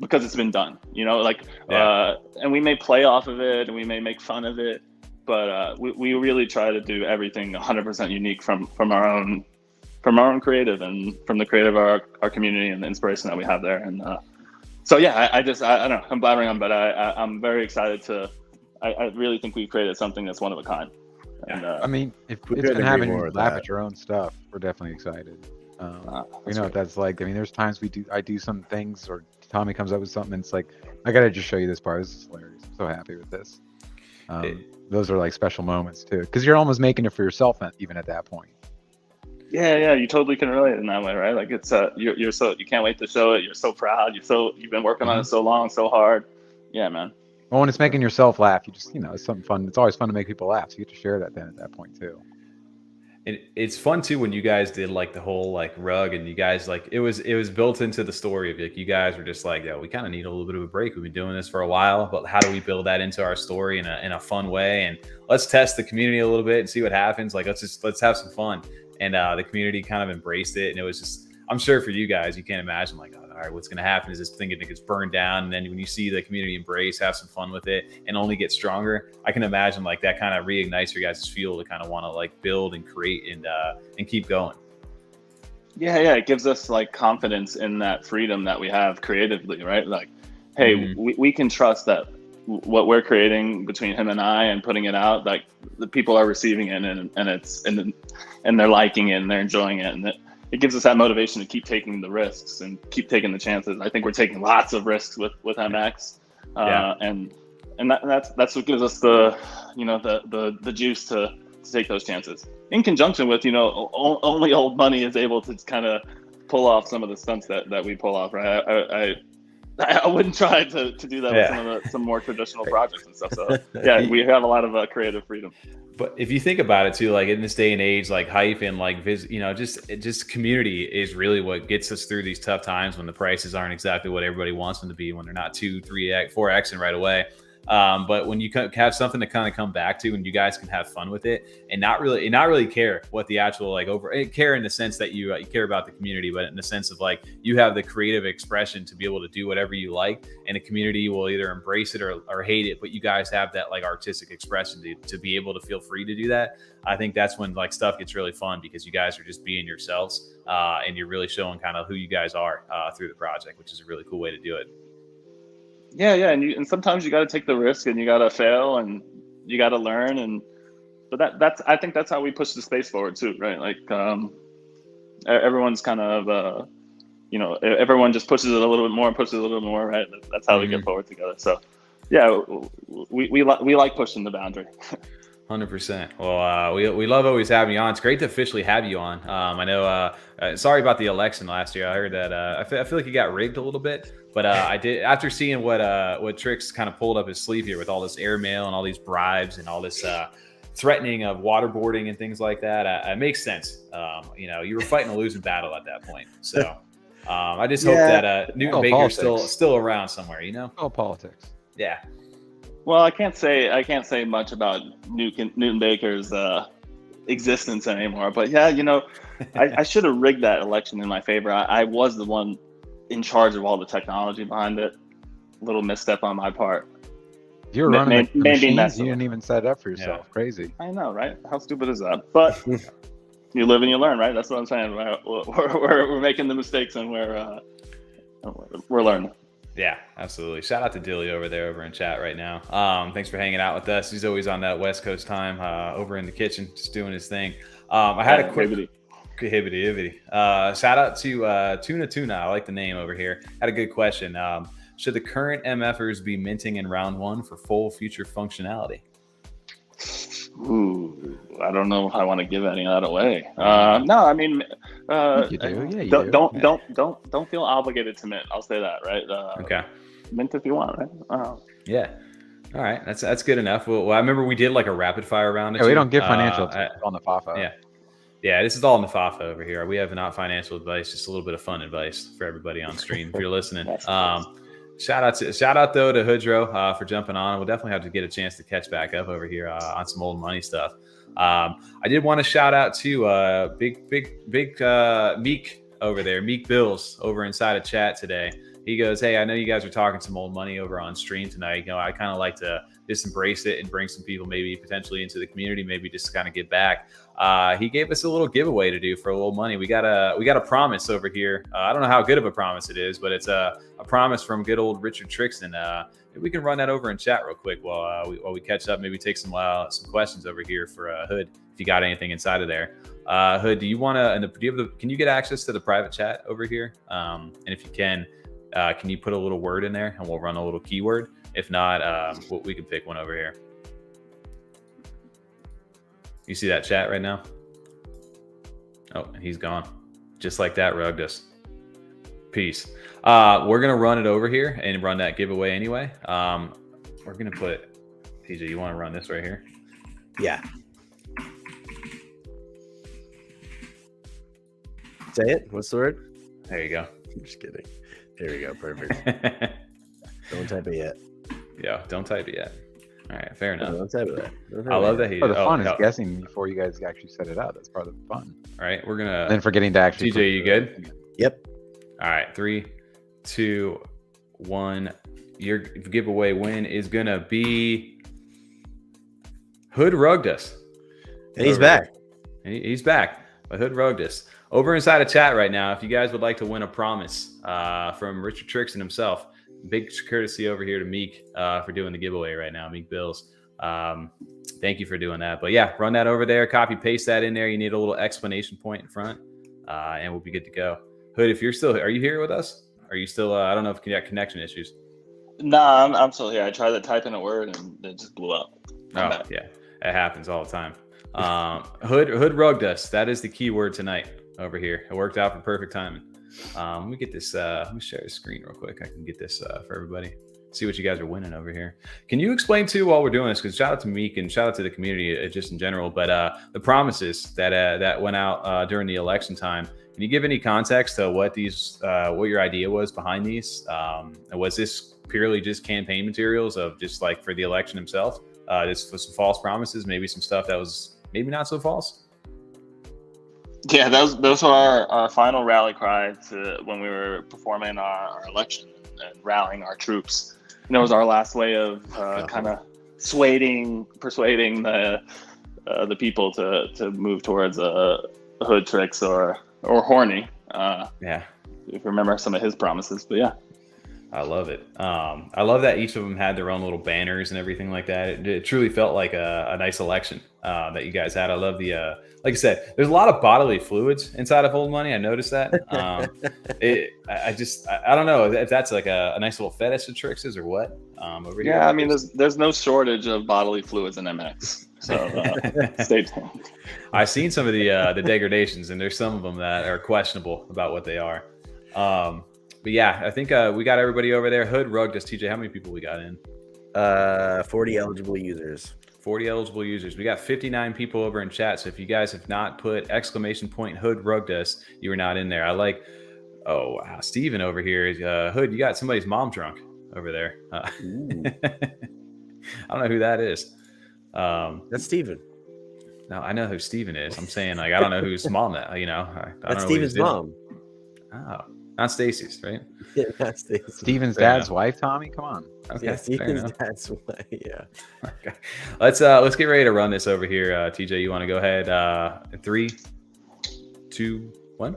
D: because it's been done. And we may play off of it and we may make fun of it. But we really try to do everything 100% unique from our own creative and from the creative of our community and the inspiration that we have there. And so yeah, I don't know, I'm blabbering on, but I'm very excited I really think we've created something that's one of a kind. And
C: I mean, if it's been having you laugh at your own stuff, we're definitely excited. We know what that's like. I mean, there's times I do some things, or Tommy comes up with something, and it's like, I gotta just show you this part. This is hilarious. I'm so happy with this. Those are like special moments too, because you're almost making it for yourself even at that point.
D: Yeah, you totally can relate in that way, right? Like it's you can't wait to show it. You're so proud. You've been working on it so long, so hard. Yeah, man.
C: Well, when it's making yourself laugh, you just it's something fun. It's always fun to make people laugh. So you get to share that then at that point too.
A: It's fun too when you guys did like the whole like rug, and you guys like it was built into the story of like you guys were just like, yeah, we kind of need a little bit of a break. We've been doing this for a while, but how do we build that into our story in a fun way? And let's test the community a little bit and see what happens. Like let's have some fun. And the community kind of embraced it, and it was just, I'm sure for you guys, you can't imagine like, all right, what's going to happen is this thing gets burned down. And then when you see the community embrace, have some fun with it, and only get stronger, I can imagine like that kind of reignites your guys' fuel to kind of want to like build and create and keep going.
D: Yeah. It gives us like confidence in that freedom that we have creatively, right? Like, hey, we can trust that what we're creating between him and I and putting it out, like the people are receiving it and they're liking it and they're enjoying it. And it gives us that motivation to keep taking the risks and keep taking the chances. I think we're taking lots of risks with MX, and that's what gives us the juice to take those chances. In conjunction with only old money is able to kind of pull off some of the stunts that we pull off. Right, I wouldn't try to do that with some more traditional projects and stuff. So yeah, we have a lot of creative freedom.
A: But if you think about it too, like in this day and age, like hype and like just community is really what gets us through these tough times when the prices aren't exactly what everybody wants them to be, when they're not 2, 3x, 4x and right away. But when you have something to kind of come back to, and you guys can have fun with it and not really care what the actual care in the sense that you care about the community, but in the sense of like you have the creative expression to be able to do whatever you like, and the community will either embrace it or hate it, but you guys have that like artistic expression to be able to feel free to do that. I think that's when like stuff gets really fun, because you guys are just being yourselves, and you're really showing kind of who you guys are through the project, which is a really cool way to do it.
D: Yeah, and sometimes you got to take the risk and you got to fail and you got to learn, but I think that's how we push the space forward too, right? Like everyone's kind of everyone just pushes it a little bit more, right? That's how we get forward together. So yeah, we like pushing the boundary.
A: 100%. Well, we love always having you on. It's great to officially have you on. I know. Sorry about the election last year. I heard that. I feel like it got rigged a little bit, but I did, after seeing what Tricks kind of pulled up his sleeve here with all this airmail and all these bribes and all this threatening of waterboarding and things like that. It makes sense. You were fighting a losing battle at that point. So I just hope that Newton Baker's still around somewhere.
C: All politics.
A: Yeah.
D: Well, I can't say much about Newton Baker's existence anymore, but yeah, I should have rigged that election in my favor. I was the one in charge of all the technology behind it. Little misstep on my part.
C: You're running the machines, you didn't even set it up for yourself. Yeah. Crazy.
D: I know, right? How stupid is that? But you live and you learn, right? That's what I'm saying. We're making the mistakes and we're learning.
A: Yeah, absolutely. Shout out to Dilly over there over in chat right now. Thanks for hanging out with us. He's always on that West Coast time, over in the kitchen, just doing his thing. I had a quick hibbity. Shout out to Tuna. I like the name over here. Had a good question. Should the current MFers be minting in round 1 for full future functionality?
D: Ooh, I don't know if I want to give any of that away. No, I mean,
C: you do. Yeah, you
D: don't feel obligated to mint. I'll say that, right?
A: Okay.
D: Mint if you want, right?
A: Yeah. All right, that's good enough. Well, I remember we did like a rapid fire round.
C: Yeah, we don't give financial advice on the FAFA.
A: Yeah, this is all in the FAFA over here. We have not financial advice, just a little bit of fun advice for everybody on stream if you're listening. Shout out though to Hoodro for jumping on. We'll definitely have to get a chance to catch back up over here on some old money stuff. I did want to shout out to big MEEQ over there, MEEQ Bills over inside of chat today. He goes, hey, I know you guys are talking some old money over on stream tonight. You know, I kind of like to just embrace it and bring some people maybe potentially into the community, maybe just kind of get back. He gave us a little giveaway to do for a little money. We got a promise over here. I don't know how good of a promise it is, but it's a promise from good old Richard Trixton. We can run that over in chat real quick while we catch up. Maybe take some questions over here for Hood if you got anything inside of there. Hood, do you want to? Can you get access to the private chat over here? And if you can you put a little word in there and we'll run a little keyword? If not, we can pick one over here. You see that chat right now? Oh, he's gone. Just like that, RuggedUs. Peace. We're going to run it over here and run that giveaway anyway. We're going to put, TJ, you want to run this right here?
B: Yeah. Say it. What's the word?
A: There you go.
B: I'm just kidding. There we go. Perfect. Don't type it yet.
A: Yeah, don't type it yet. All right, fair enough.
B: Don't type it yet.
A: I love that he.
C: The fun is guessing before you guys actually set it out. That's part of the fun.
A: All right, we're gonna.
C: Then forgetting to actually.
A: TJ, you good?
B: Yep.
A: All right, 3, 2, 1. Your giveaway win is gonna be HoodRuggedUs.
B: And he's back.
A: He's back. HoodRuggedUs. Over inside of chat right now, if you guys would like to win a promise from Richard Trixton himself, big courtesy over here to MEEQ for doing the giveaway right now, MEEQ Bills. Thank you for doing that. But yeah, run that over there, copy, paste that in there. You need a little explanation point in front, and we'll be good to go. Hood, if you're still, are you here with us? Are you still, I don't know if you got connection issues.
D: Nah, I'm still here. I tried to type in a word and it just blew up.
A: Yeah, it happens all the time. HoodRuggedUs, that is the keyword tonight over here. It worked out for perfect timing. Let me get this, let me share the screen real quick. I can get this for everybody. See what you guys are winning over here. Can you explain too while we're doing this? Because shout out to MEEQ and shout out to the community just in general. But the promises that went out during the election time. Can you give any context to what these, what your idea was behind these? Was this purely just campaign materials of just like for the election himself? This was some false promises, maybe some stuff that was maybe not so false.
D: Yeah, those were our final rally cry to when we were performing our election and rallying our troops. And it was our last way of kind of persuading the people to move towards a Hood Tricks or Horny.
A: Yeah,
D: if you remember some of his promises, but yeah.
A: I love it. I love that each of them had their own little banners and everything like that. It truly felt like a nice election that you guys had. I love the, like I said, there's a lot of bodily fluids inside of Old Money. I noticed that. I don't know if that's like a nice little fetish of Trix's or what. Over here.
D: Yeah, I mean, there's no shortage of bodily fluids in MX. So stay tuned.
A: I've seen some of the degradations, and there's some of them that are questionable about what they are. But yeah, I think we got everybody over there. HoodRuggedUs, TJ, how many people we got in?
B: 40 eligible users.
A: 40 eligible users. We got 59 people over in chat. So if you guys have not put ¡HoodRuggedUs, you were not in there. I like, oh, wow. Steven over here is Hood. You got somebody's mom drunk over there. I don't know who that is.
B: That's Steven.
A: No, I know who Steven is. I'm saying like, I don't know whose mom that, you know.
B: That's Steven's mom.
A: Oh. Not Stacy's, right?
B: Yeah, not Stacy.
C: Steven's dad's wife, Tommy. Come on.
A: Okay,
B: yeah, Steven's dad's wife. Yeah.
A: Okay. Let's get ready to run this over here. TJ, you want to go ahead? 3, 2, 1.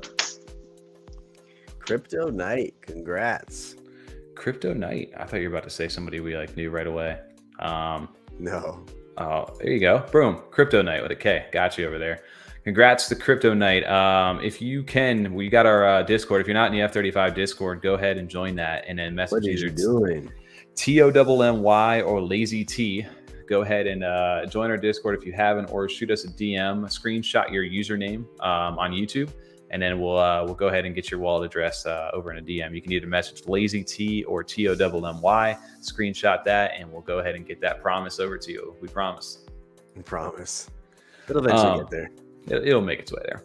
B: Crypto Night. Congrats.
A: Crypto Knight. I thought you were about to say somebody we like knew right away.
B: No.
A: Oh, there you go. Boom. Crypto Knight with a K. Got you over there. Congrats to Crypto Knight. If you can, we got our Discord. If you're not in the F35 Discord, go ahead and join that, and then message either
B: doing?
A: TOMMY or Lazy T. Go ahead and join our Discord if you haven't, or shoot us a DM, screenshot your username on YouTube, and then we'll go ahead and get your wallet address over in a DM. You can either message Lazy T or TOMMY, screenshot that, and we'll go ahead and get that promise over to you. We promise.
B: We promise. It'll eventually get there.
A: It'll make its way there.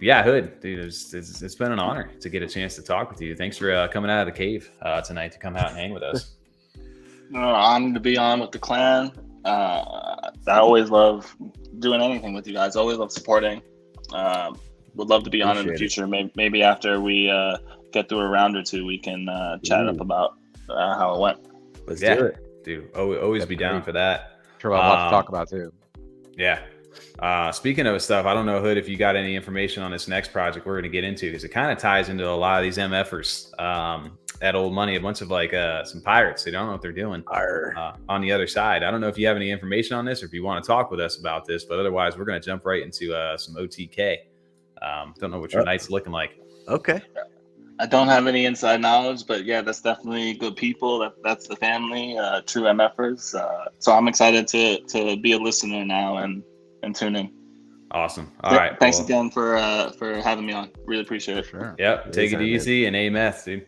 A: Yeah, Hood, dude, it's been an honor to get a chance to talk with you. Thanks for coming out of the cave tonight to come out and hang with us.
D: Honored to be on with the clan. I always love doing anything with you guys. Always love supporting. Would love to be on in the future. Maybe after we get through a round or two, we can chat up about how it went.
B: Let's do it,
A: dude. Always be down for that.
C: Sure, we'll have a lot to talk about too.
A: Yeah. Speaking of stuff, I don't know, Hood, if you got any information on this next project we're going to get into, because it kind of ties into a lot of these MFers at Old Money, a bunch of like some pirates. They don't know what they're doing on the other side. I don't know if you have any information on this or if you want to talk with us about this, but otherwise we're going to jump right into some OTK. Don't know what your night's looking like.
B: Okay.
D: I don't have any inside knowledge, but yeah, that's definitely good people. That's the family, true MFers. So I'm excited to be a listener now and tune in.
A: Awesome. All right.
D: Thanks again for having me on. Really appreciate it.
C: Sure.
A: Yep. Take it easy and amen, dude.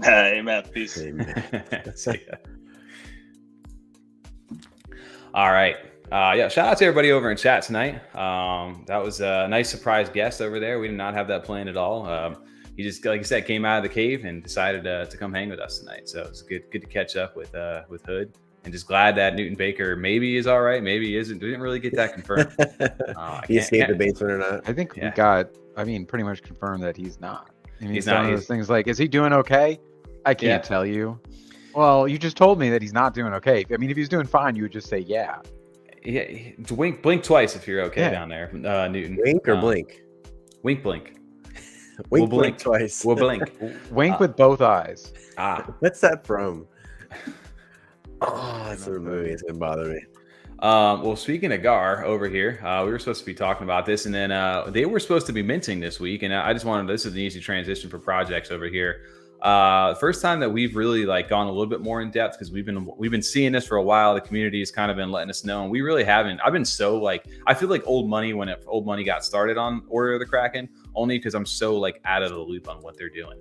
D: Amen. Peace.
A: See ya. All right. Yeah. Shout out to everybody over in chat tonight. That was a nice surprise guest over there. We did not have that planned at all. He just, like I said, came out of the cave and decided to come hang with us tonight. So it's good to catch up with Hood. And just glad that Newton Baker maybe is all right, maybe he isn't. We didn't really get that confirmed.
B: He escaped the basement or not?
C: I think we got, pretty much confirmed that he's not. I mean,
A: he's not.
C: One of those things like, is he doing okay? I can't tell you. Well, you just told me that he's not doing okay. I mean, if he's doing fine, you would just say, yeah.
A: Yeah. Blink twice if you're okay down there, Newton.
B: Wink or blink?
A: Wink, blink.
B: We'll blink twice.
A: We'll blink.
C: Wink with both eyes.
B: What's that from? Oh, that's a movie. It's gonna bother me.
A: Well, speaking of Gar over here, we were supposed to be talking about this, and then they were supposed to be minting this week, and I just wanted, this is an easy transition for projects over here. First time that we've really like gone a little bit more in depth, because we've been seeing this for a while. The community has kind of been letting us know, and we really haven't. I've been so like, I feel like Old Money when Old Money got started on Order of the Kraken, only because I'm so like out of the loop on what they're doing.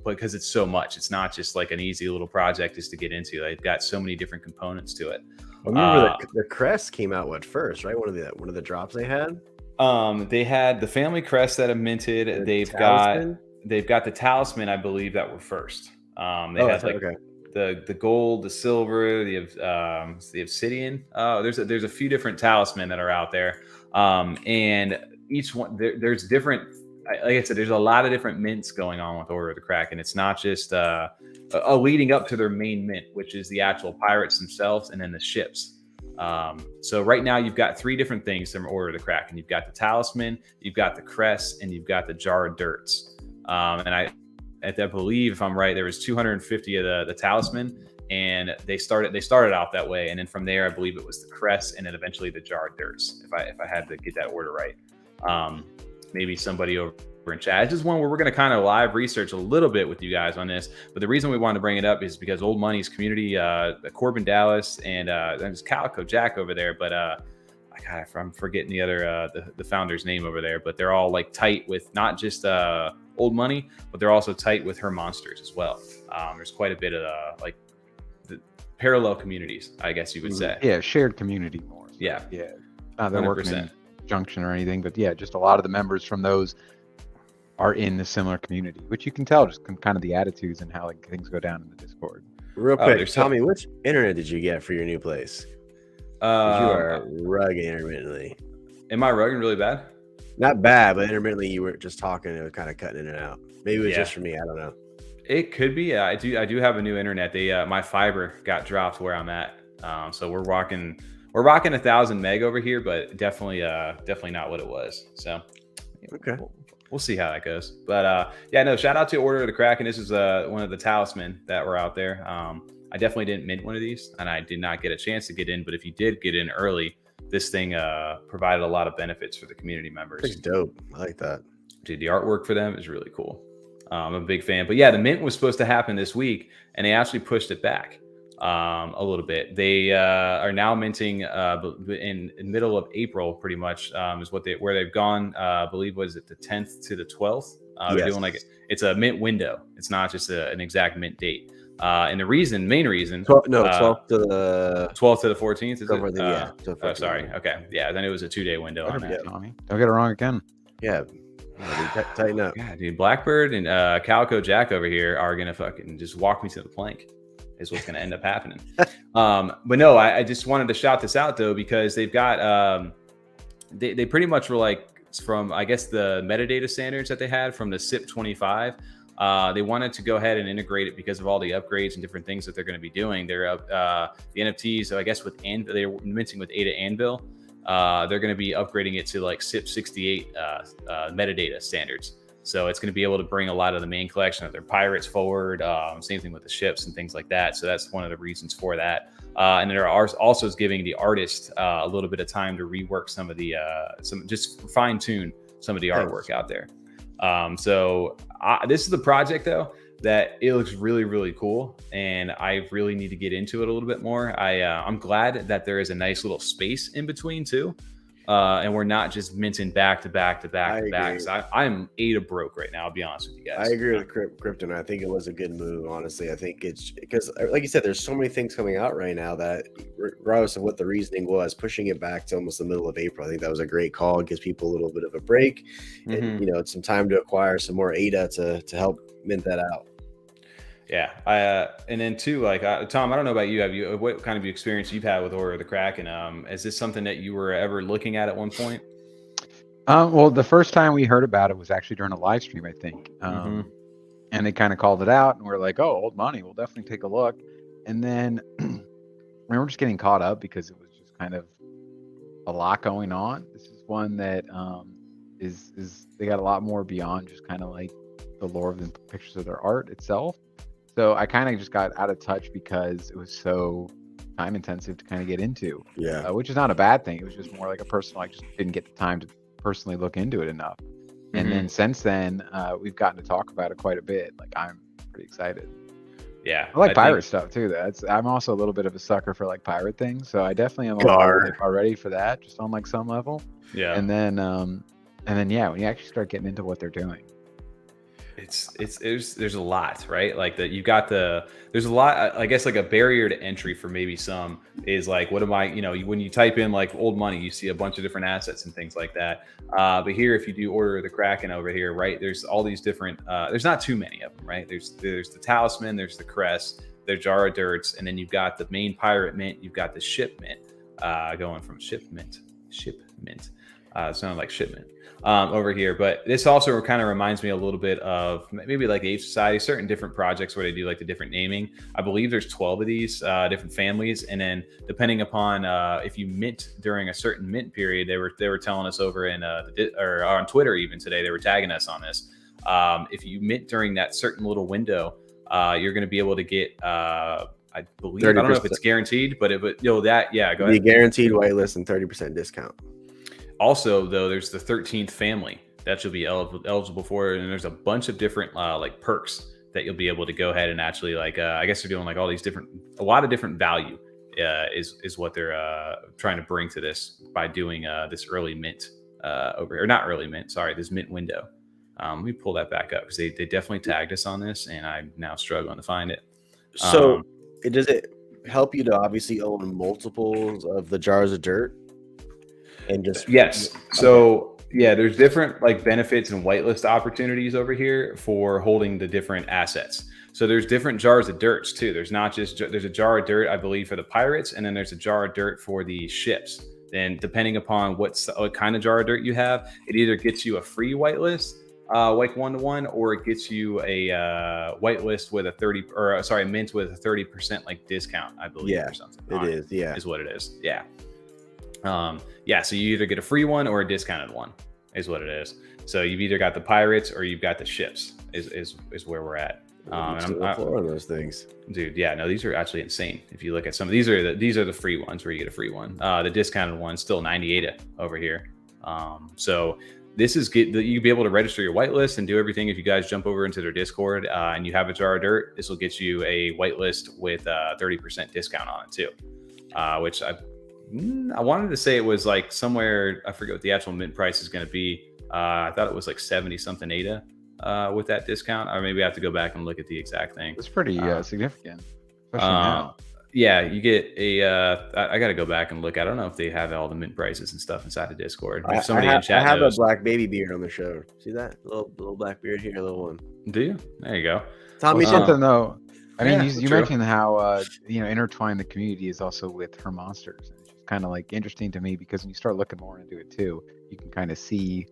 A: Because it's so much. It's not just like an easy little project just to get into. They've got so many different components to it.
B: I remember the crest came out first, right? One of the drops they had.
A: They had the family crest that have minted. They've got the talisman, I believe, that were first. They had like the gold, the silver, the obsidian. There's a few different talisman that are out there, and each one there's different. Like I said, there's a lot of different mints going on with Order of the Kraken. It's not just leading up to their main mint, which is the actual pirates themselves and then the ships. So right now you've got three different things from Order of the Kraken. You've got the talisman, you've got the crest, and you've got the jar of dirts. And I believe, if I'm right, there was 250 of the talisman, and they started out that way, and then from there I believe it was the crest, and then eventually the jar of dirts. If I had to get that order right. Maybe somebody over in chat. It's just one where we're going to kind of live research a little bit with you guys on this. But the reason we wanted to bring it up is because Old Money's community, Corbin Dallas, and there's Calico Jack over there. But I'm forgetting the other the founder's name over there. But they're all like tight with not just Old Money, but they're also tight with her monsters as well. There's quite a bit of like the parallel communities, I guess you would say.
C: Yeah, shared community more.
A: Yeah.
C: Not that working in junction or anything, but yeah, just a lot of the members from those are in the similar community, which you can tell just kind of the attitudes and how like things go down in the Discord.
B: Real quick, tell me, which internet did you get for your new place? You are rugging intermittently.
A: Am I rugging really bad?
B: Not bad, but intermittently you were just talking and kind of cutting in and out. Maybe it was just for me. I don't know.
A: It could be. I do have a new internet. My fiber got dropped where I'm at, so we're rocking 1,000 meg over here, but definitely not what it was. So
B: okay,
A: we'll see how that goes. But yeah, no, shout out to Order of the Kraken. This is one of the talisman that were out there. I definitely didn't mint one of these, and I did not get a chance to get in. But if you did get in early, this thing provided a lot of benefits for the community members.
B: It's dope. I like that.
A: Dude, the artwork for them is really cool. I'm a big fan. But yeah, the mint was supposed to happen this week, and they actually pushed it back a little bit. They are now minting in the middle of April, pretty much, is where they've gone. I believe was it the 10th to the 12th. They're doing like it's a mint window. It's not just an exact mint date. And the main reason,
B: 12th to the
A: 12th to the 14th. Is it?
B: Yeah.
A: Oh, sorry. Okay. Yeah. Then it was a 2-day window on that.
C: Tommy. Don't get it wrong again.
B: Yeah. Tighten up.
A: Yeah, dude. Blackbird and Calico Jack over here are gonna fucking just walk me to the plank. Is what's gonna end up happening. But no, I just wanted to shout this out though, because they've got they pretty much were like from, I guess, the metadata standards that they had from the SIP 25. They wanted to go ahead and integrate it because of all the upgrades and different things that they're going to be doing. They're the NFTs, so I guess with Anvil, they're minting with Ada Anvil. They're going to be upgrading it to like SIP 68 metadata standards. So it's going to be able to bring a lot of the main collection of their pirates forward. Same thing with the ships and things like that. So that's one of the reasons for that. And there are also is giving the artist a little bit of time to rework some of the just fine tune some of the artwork out there. So this is the project though that it looks really, really cool, and I really need to get into it a little bit more. I'm glad that there is a nice little space in between too, and we're not just minting back to back to back to back. So I'm ADA broke right now. I'll be honest with you guys.
B: I agree with Krypton. I think it was a good move, honestly. I think it's because, like you said, there's so many things coming out right now that, regardless of what the reasoning was, pushing it back to almost the middle of April, I think that was a great call. It gives people a little bit of a break, and it's some time to acquire some more ADA to help mint that out.
A: Yeah, and then too, like Tom, I don't know about you. What kind of experience you've had with Order of the Kraken? Is this something that you were ever looking at one point?
C: Well, the first time we heard about it was actually during a live stream, I think. And they kind of called it out, and we're like, "Oh, old money. We'll definitely take a look." And then we were just getting caught up because it was just kind of a lot going on. This is one that is they got a lot more beyond just kind of like the lore of the pictures of their art itself. So I kind of just got out of touch because it was so time intensive to kind of get into.
B: Yeah.
C: Which is not a bad thing. It was just more like a personal, I just didn't get the time to personally look into it enough. And then since then, we've gotten to talk about it quite a bit. Like, I'm pretty excited.
A: Yeah.
C: I like pirate stuff too. I'm also a little bit of a sucker for like pirate things. So I definitely am already for that, just on like some level.
A: Yeah.
C: And then yeah, when you actually start getting into what they're doing,
A: there's a lot, right? Like there's a lot, I guess, like a barrier to entry for maybe some is like, what am I, when you type in like old money, you see a bunch of different assets and things like that. But here, if you do Order of the Kraken over here, right, there's all these different, there's not too many of them, right? There's the talisman, there's the crest, there's jar of dirts, and then you've got the main pirate mint, you've got the ship mint, going from shipment, sounded like shipment. Over here, but this also kind of reminds me a little bit of maybe like Ape Society, certain different projects where they do like the different naming. I believe there's 12 of these different families, and then depending upon if you mint during a certain mint period, they were telling us over in or on Twitter even today, they were tagging us on this. If you mint during that certain little window, you're going to be able to get I believe 30%. I don't know if it's guaranteed, but go ahead.
B: The guaranteed whitelist and 30% discount.
A: Also, though, there's the 13th family that you'll be eligible for, and there's a bunch of different like perks that you'll be able to go ahead and actually like I guess they're doing like all these a lot of different value is what they're trying to bring to this by doing this early mint over here, or not early mint, sorry, this mint window. Let me pull that back up because they definitely tagged us on this, and I'm now struggling to find it.
B: So does it help you to obviously own multiples of the jars of dirt? And just
A: yes. So yeah, there's different like benefits and whitelist opportunities over here for holding the different assets. So there's different jars of dirts too. There's not just there's a jar of dirt, I believe, for the pirates, and then there's a jar of dirt for the ships. Then depending upon what kind of jar of dirt you have, it either gets you a free whitelist, like 1-to-1, or it gets you a whitelist with a mint with a 30% like discount, I believe, or something. Is what it is. Yeah. So you either get a free one or a discounted one is what it is. So you've either got the pirates or you've got the ships is where we're at.
B: And I'm on those things,
A: dude. Yeah, no, these are actually insane. If you look at some of these are the free ones where you get a free one. The discounted one's still 98 over here. So this is you'll be able to register your whitelist and do everything. If you guys jump over into their Discord and you have a jar of dirt, this will get you a whitelist with a 30% discount on it too. Which I wanted to say it was like somewhere, I forget what the actual mint price is going to be. I thought it was like 70 something ADA with that discount, or maybe I have to go back and look at the exact thing.
C: It's pretty significant. Especially now.
A: Yeah, you get a. I got to go back and look. I don't know if they have all the mint prices and stuff inside the Discord. If somebody in chat
B: have
A: knows.
B: a black baby beard on the show. See that little black beard here, little one.
A: Do you? There you go.
B: Tommy,
C: something though. I mean,
B: Yeah,
C: you mentioned how intertwined the community is also with her monsters. It's just kind of like interesting to me because when you start looking more into it too, you can kind of see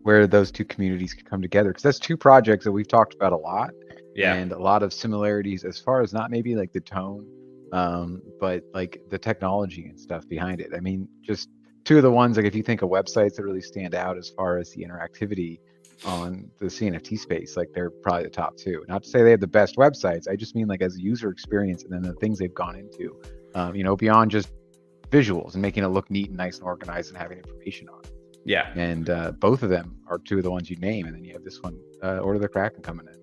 C: where those two communities could come together. Because that's two projects that we've talked about a lot.
A: Yeah.
C: And a lot of similarities as far as not maybe like the tone, but like the technology and stuff behind it. I mean, just two of the ones, like if you think of websites that really stand out as far as the interactivity on the CNFT space, like they're probably the top two. Not to say they have the best websites, I just mean like as a user experience and then the things they've gone into, beyond just visuals and making it look neat and nice and organized and having information on it.
A: Yeah.
C: And both of them are two of the ones you name, and then you have this one, Order the Kraken, coming in.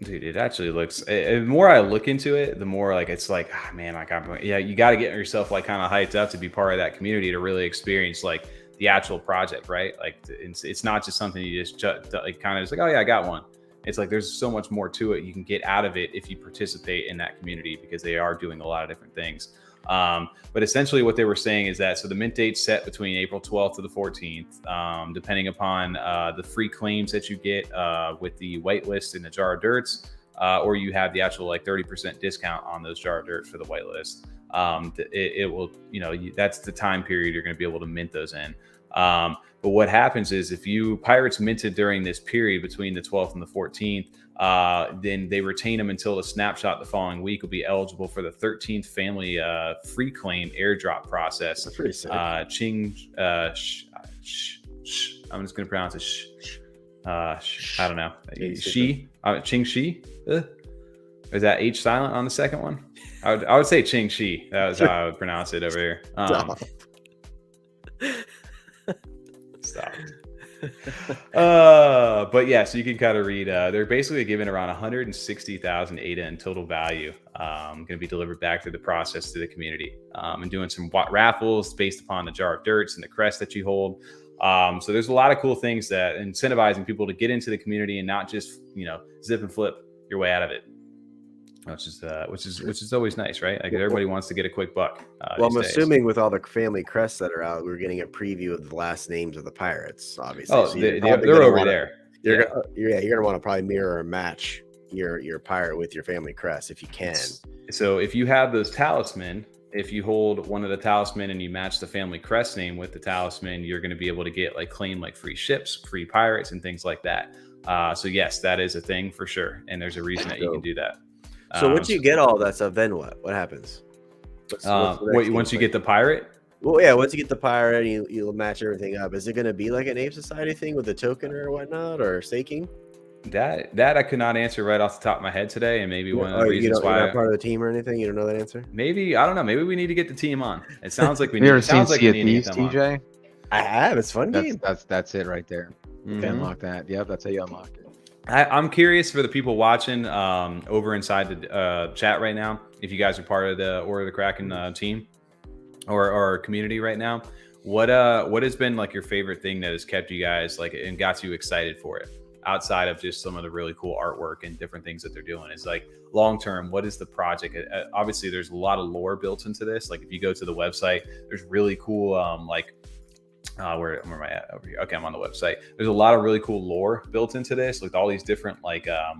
A: Dude, it actually looks. The more I look into it, the more like it's like, man, like you got to get yourself like kind of hyped up to be part of that community to really experience like the actual project, right? Like it's not just something you just like kind of just like, oh yeah, I got one. It's like there's so much more to it you can get out of it if you participate in that community because they are doing a lot of different things. But essentially what they were saying is that, so the mint date's set between April 12th to the 14th, depending upon the free claims that you get with the whitelist and the jar of dirts, or you have the actual like 30% discount on those jar of dirt for the whitelist. It will, that's the time period you're going to be able to mint those in. But what happens is if you pirates minted during this period between the 12th and the 14th, then they retain them until the snapshot the following week will be eligible for the 13th family free claim airdrop process.
B: That's pretty sick.
A: I'm just going to pronounce it I don't know. Ching Shi? Is that H silent on the second one? I would say Ching Shi. That was how I would pronounce it over here. Stop. But yeah, so you can kind of read. They're basically giving around 160,000 ADA in total value. Going to be delivered back through the process to the community, and doing some raffles based upon the jar of dirts and the crest that you hold. So there's a lot of cool things that incentivizing people to get into the community and not just zip and flip your way out of it. Which is always nice, right? Like everybody wants to get a quick buck.
B: Well, I'm assuming with all the family crests that are out, we're getting a preview of the last names of the pirates, obviously.
A: Oh,
B: so
A: they're over there.
B: You're gonna want to probably mirror or match your pirate with your family crest if you can.
A: So if you have those talisman, if you hold one of the talisman and you match the family crest name with the talisman, you're going to be able to get claim free ships, free pirates, and things like that. So yes, that is a thing for sure, and there's a reason that you can do that.
B: So once you get all that stuff, then what happens?
A: Once you get the pirate?
B: Well, yeah, once you get the pirate, you'll match everything up. Is it going to be like an Ape Society thing with the token or whatnot, or staking?
A: That I could not answer right off the top of my head today, and maybe one of the reasons why
B: you're not part of the team or anything. You don't know that answer?
A: Maybe I don't know. Maybe we need to get the team on. It sounds like we
C: need. You ever seen Sea of Thieves, TJ?
B: I have. It's fun game.
C: That's it right there. Mm-hmm. Unlock that. Yep, that's how you unlock it.
A: I'm curious for the people watching over inside the chat right now, if you guys are part of the Order the Kraken team or community right now, what has been your favorite thing that has kept you guys and got you excited for it, outside of just some of the really cool artwork and different things that they're doing? Is long term, what is the project? Obviously there's a lot of lore built into this. If you go to the website, there's really cool where am I at over here? Okay, I'm on the website. There's a lot of really cool lore built into this, with all these different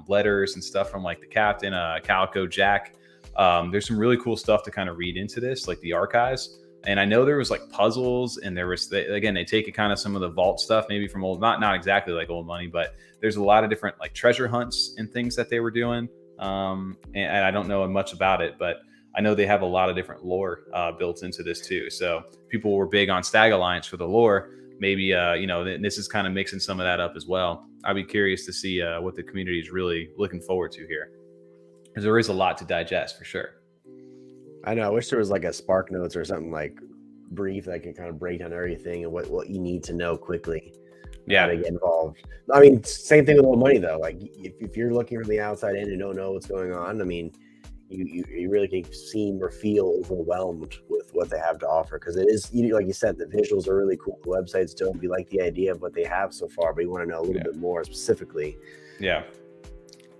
A: letters and stuff from the captain, Calico Jack. There's some really cool stuff to kind of read into this, the archives. And I know there was puzzles, and there was they take kind of some of the vault stuff, maybe from old, not exactly like old money, but there's a lot of different treasure hunts and things that they were doing. And I don't know much about it, but I know they have a lot of different lore built into this too. So people were big on Stag Alliance for the lore. maybe this is kind of mixing some of that up as well. I'd be curious to see what the community is really looking forward to here, because there is a lot to digest for sure.
B: I know. I wish there was like a Spark Notes or something like brief that can kind of break down everything and what you need to know quickly.
A: Yeah,
B: to get involved. I mean, same thing with old money though. Like if you're looking from the outside in and don't know what's going on, I mean, you really can seem or feel overwhelmed with what they have to offer, because it is, like you said, the visuals are really cool. The websites don't. We like the idea of what they have so far, but you want to know a little bit more specifically.
A: Yeah.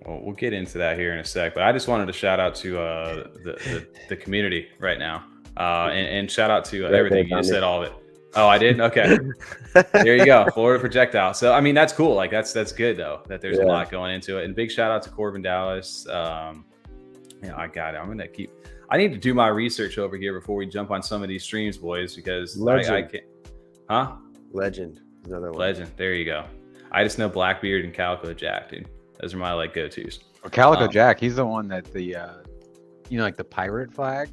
A: Well, we'll get into that here in a sec, but I just wanted to shout out to the community right now, and shout out to everything. You just said all of it. Oh, I did? Okay. There you go. Florida projectile. So, I mean, that's cool. Like that's good though, that there's a lot going into it. And big shout out to Corbin Dallas. I got it. I need to do my research over here before we jump on some of these streams, boys, because I can't. Huh?
B: Legend. Another one.
A: Legend. There you go. I just know Blackbeard and Calico Jack, dude. Those are my like go-tos.
C: Well, Calico Jack, he's the one that the like the pirate flag.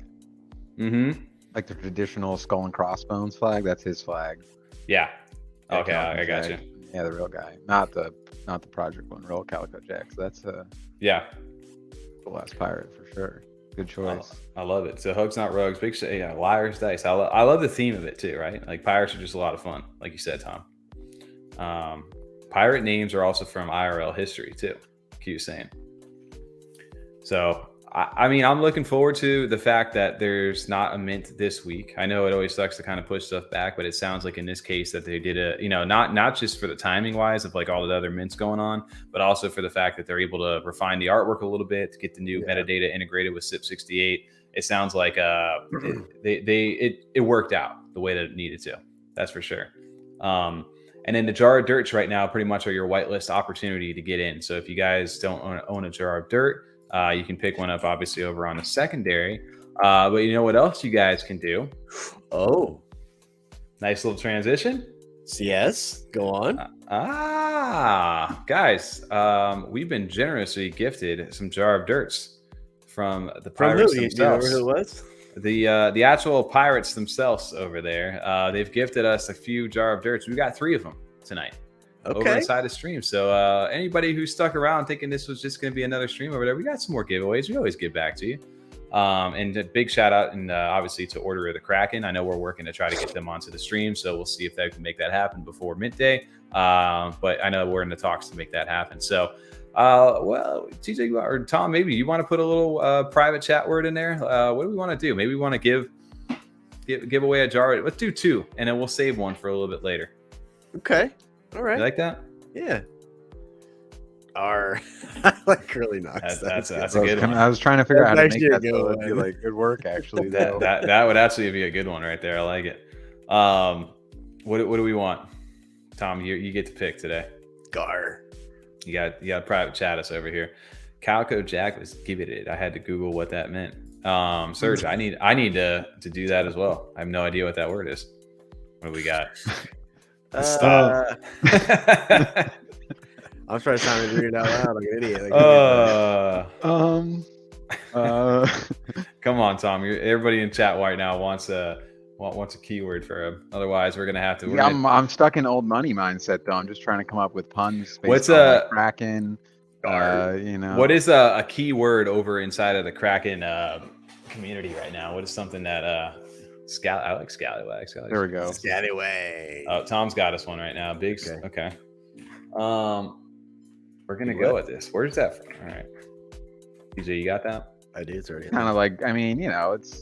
A: Mm-hmm.
C: Like the traditional skull and crossbones flag, that's his flag.
A: Yeah. Okay, I got you.
C: Yeah, the real guy, not the project one, real Calico Jack. So that's
A: yeah,
C: the last pirate for sure. Good choice.
A: I love it. So Hugs Not Rugs, big Liar's Dice. I love the theme of it too, right? Like pirates are just a lot of fun, like you said, Tom. Pirate names are also from IRL history too. Q saying. So I mean, I'm looking forward to the fact that there's not a mint this week. I know it always sucks to kind of push stuff back, but it sounds like in this case that they did not just for the timing wise of like all the other mints going on, but also for the fact that they're able to refine the artwork a little bit to get the new metadata integrated with SIP68. It sounds like it worked out the way that it needed to. That's for sure. And then the jar of dirts right now pretty much are your whitelist opportunity to get in. So if you guys don't own a jar of dirt, you can pick one up obviously over on the secondary. But you know what else you guys can do?
B: Oh,
A: nice little transition.
B: Yes, go on.
A: Guys, we've been generously gifted some jar of dirts from the pirates themselves.
B: Do you remember who it was?
A: The actual pirates themselves over there. They've gifted us a few jar of dirts. We got 3 of them tonight. Over inside the stream. So anybody who stuck around thinking this was just going to be another stream over there, we got some more giveaways. We always give back to you. And a big shout out and obviously to Order of the Kraken. I know we're working to try to get them onto the stream, so we'll see if they can make that happen before mint day. But I know we're in the talks to make that happen. So well, TJ or Tom, maybe you want to put a little private chat word in there. What do we want to do? Maybe we want to give away a jar. Let's do 2, and then we'll save one for a little bit later.
B: Okay. All right.
A: You like that?
B: Yeah. I like curly knocks.
A: That's a good one.
C: I was trying to figure out how to make that so it'd be like good work actually.
A: that would actually be a good one right there. I like it. What do we want? Tom, you get to pick today.
B: Gar.
A: You got private chat us over here. Calico Jack was gifted. I had to Google what that meant. Serge, I need to do that as well. I have no idea what that word is. What do we got?
B: I'm trying to sound read it out loud like an
A: idiot. Come on, Tom. Everybody in chat right now wants a keyword for him. Otherwise, we're gonna have to.
C: Yeah, I'm stuck in old money mindset though. I'm just trying to come up with puns.
A: What's
C: like Kraken?
A: What is a keyword over inside of the Kraken community right now? What is something that I like Scallywag.
C: There we go.
B: Scallywag.
A: Oh, Tom's got us one right now. Big. Okay. We're gonna go with this. Where's that from? All right. DJ, you got that?
B: I do. It's already
C: kind of like. I mean, it's.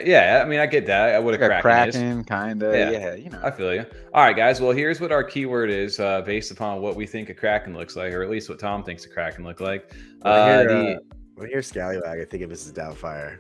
A: Yeah, I mean, I get that. I would have
C: Kraken, kind of. Yeah,
A: I feel you. All right, guys. Well, here's what our keyword is based upon what we think a Kraken looks like, or at least what Tom thinks a Kraken look like.
B: When I hear Scallywag, I think of Mrs. Doubtfire.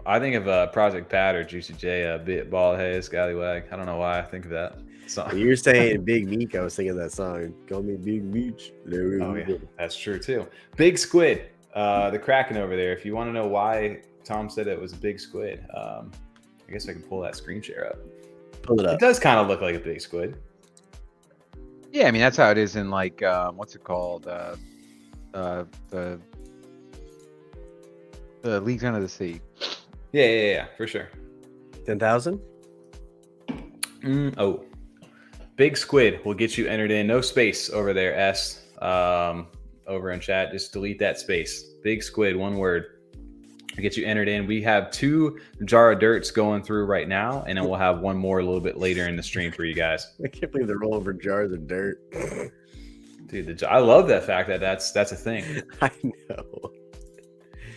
A: I think of Project Pat or Juicy J, Bit Bald Head, Scallywag. I don't know why I think of that song.
B: When you're saying Big MEEQ, I was thinking of that song. Call me Big Beach.
A: Oh, yeah. That's true, too. Big Squid, the Kraken over there. If you want to know why Tom said it was a big squid, I guess I can pull that screen share up.
B: Pull it up.
A: It does kind of look like a big squid.
C: Yeah, I mean, that's how it is in, like, what's it called? The Leagues Under the Sea.
A: Yeah, for sure.
B: 10,000?
A: Oh, Big Squid will get you entered in. No space over there, S. Over in chat. Just delete that space. Big Squid, one word. Get you entered in. We have 2 jar of dirts going through right now, and then we'll have one more a little bit later in the stream for you guys.
B: I can't believe they're rolling for jars of dirt.
A: Dude, I love that fact that that's a thing.
B: I know.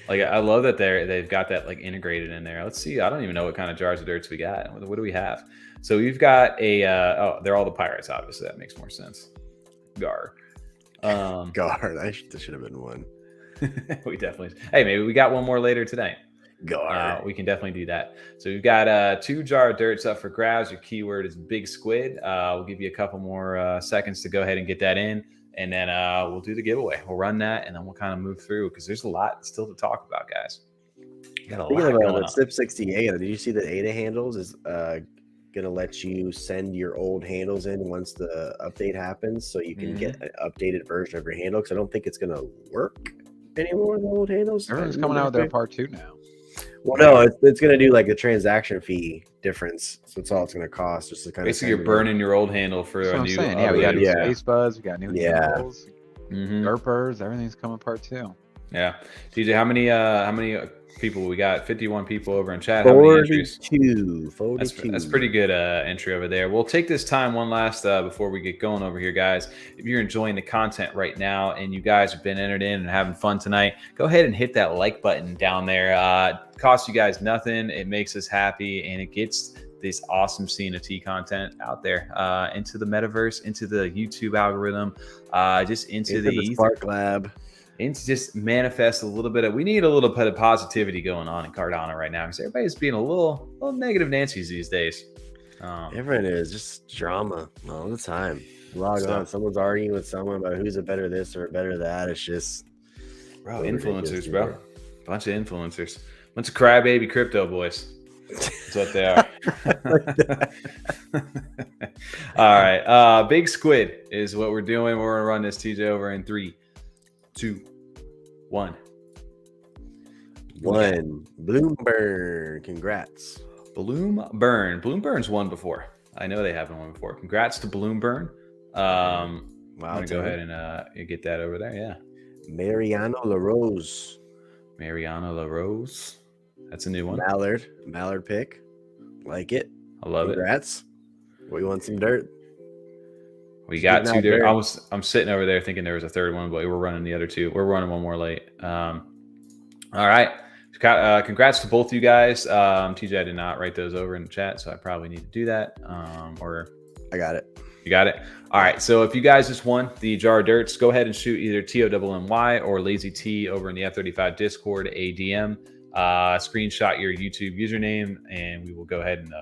A: Like, I love that they've got that like integrated in there. Let's see. I don't even know what kind of jars of dirts we got. What do we have? So we've got a oh, they're all the pirates. Obviously, that makes more sense. Gar.
B: That should have been one.
A: We definitely. Hey, maybe we got one more later today. We can definitely do that. So we've got 2 jar of dirts up for grabs. Your keyword is Big Squid. We'll give you a couple more seconds to go ahead and get that in, and then we'll do the giveaway. We'll run that, and then we'll kind of move through because there's a lot still to talk about, guys.
B: Got a lot going on. Slip 68. Did you see that ADA handles is gonna let you send your old handles in once the update happens, so you can get an updated version of your handle? Because I don't think it's gonna work anymore. The old handles.
C: Everyone's coming out with their part 2 now.
B: Well, no, it's going to do like a transaction fee difference. So that's all it's going to cost. Just to kind
A: basically, you're burning your old handle for a new.
C: Yeah, we got new space buds, we got new handles,
A: Mm-hmm.
C: Derpers, everything's coming part 2.
A: Yeah, TJ, how many people we got? 51 people over in chat. How many entries?
B: 42.
A: That's pretty good entry over there. We'll take this time one last before we get going over here, guys. If you're enjoying the content right now and you guys have been entered in and having fun tonight, go ahead and hit that like button down there. It costs you guys nothing. It makes us happy, and it gets this awesome CNFT content out there into the metaverse, into the YouTube algorithm, just into the
B: Spark Lab.
A: And to just manifest a little bit of, we need a little bit of positivity going on in Cardano right now, because everybody's being a little negative Nancy's these days.
B: Everyone is just drama all the time. Log on, someone's arguing with someone about who's a better this or a better that. It's just,
A: bro, influencers, bro. Bunch of influencers, bunch of crybaby crypto boys. That's what they are. All right, Big Squid is what we're doing. We're gonna run this TJ over in 3, 2, 1.
B: Bloomberg. Congrats.
A: Bloomberg's won before. I know they haven't won before. Congrats to Bloomberg. I'm gonna go ahead and get that over there. Yeah.
B: Mariano LaRose.
A: That's a new one.
B: Mallard pick. Like it.
A: I love it.
B: Congrats. We want some dirt.
A: We got 2 dirt. I'm sitting over there thinking there was a third one, but we're running the other 2. We're running one more late. All right. Congrats to both you guys. TJ, I did not write those over in the chat, so I probably need to do that. Or
B: I got it.
A: You got it? All right. So if you guys just won the jar of dirts, go ahead and shoot either TOMMY or Lazy T over in the F35 Discord ADM. Screenshot your YouTube username, and we will go ahead and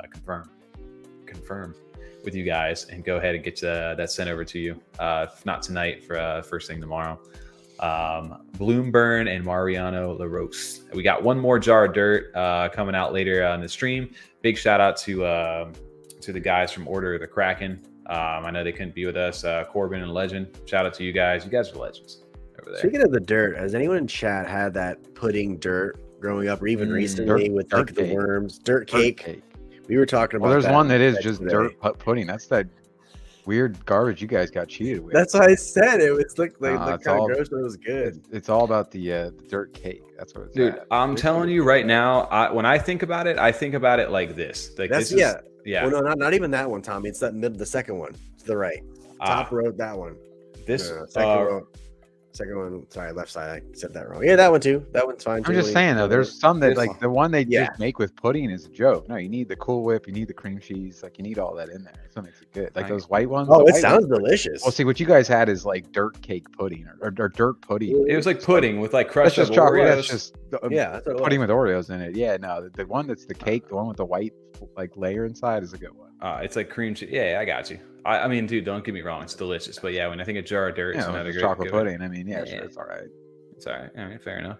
A: confirm with you guys and go ahead and get that sent over to you. If not tonight, for first thing tomorrow. Bloomberg and Mariano LaRose. We got one more jar of dirt coming out later on the stream. Big shout out to the guys from Order of the Kraken. I know they couldn't be with us. Corbin and Legend. Shout out to you guys. You guys are legends over there.
B: Speaking of the dirt, has anyone in chat had that pudding dirt growing up, or even recently with like the worms? Dirt cake. We were talking about.
C: Well, there's one that is just today. Dirt pudding. That's that weird garbage you guys got cheated with.
B: That's what I said. It was like kind of gross, but it was good.
C: It's all about the dirt cake. That's what it's.
A: Dude, I'm telling you right now, when I think about it like this. Like
B: that's
A: this
B: yeah. Well, no, not even that one, Tommy. It's the second one to the right, top row. That one. Second one. Sorry, left side. I said that wrong. Yeah, that one too. That one's fine.
C: I'm just saying though, there's some that like the one they just make with pudding is a joke. No, you need the Cool Whip, you need the cream cheese, like you need all that in there. That's what makes it good. Like those white ones.
B: Oh, it sounds delicious.
C: Well, see, what you guys had is like dirt cake pudding or dirt pudding.
A: It was like pudding with like crushed
C: up chocolate.
A: Oreos.
C: That's just pudding with Oreos in it. Yeah, no, the one that's the cake, the one with the white like layer inside is a good one.
A: It's like cream cheese. Yeah, I got you. I mean, dude, don't get me wrong, it's delicious. But yeah, when I think of jar of dirt, it's another great
C: chocolate pudding. I mean, sure, it's all right.
A: It's all right. I mean, fair enough.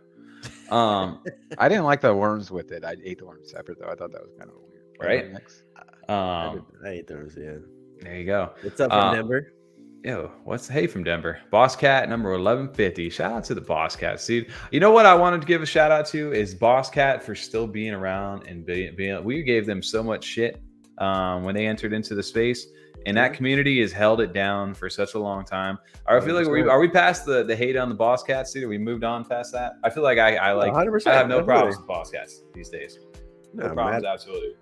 C: I didn't like the worms with it. I ate the worms separate though. I thought that was kind of weird.
A: Right?
B: I ate those. Yeah.
A: There you go.
B: What's up from Denver?
A: Yo, what's hey from Denver? Boss Cat number 1150. Shout out to the Boss Cats, dude. You know what I wanted to give a shout out to is Boss Cat for still being around and being. We gave them so much shit when they entered into the space. And that community has held it down for such a long time. I feel like are we past the hate on the boss cats, dude? Are we moved on past that? I feel like I have no problems with boss cats these days. No problems, absolutely.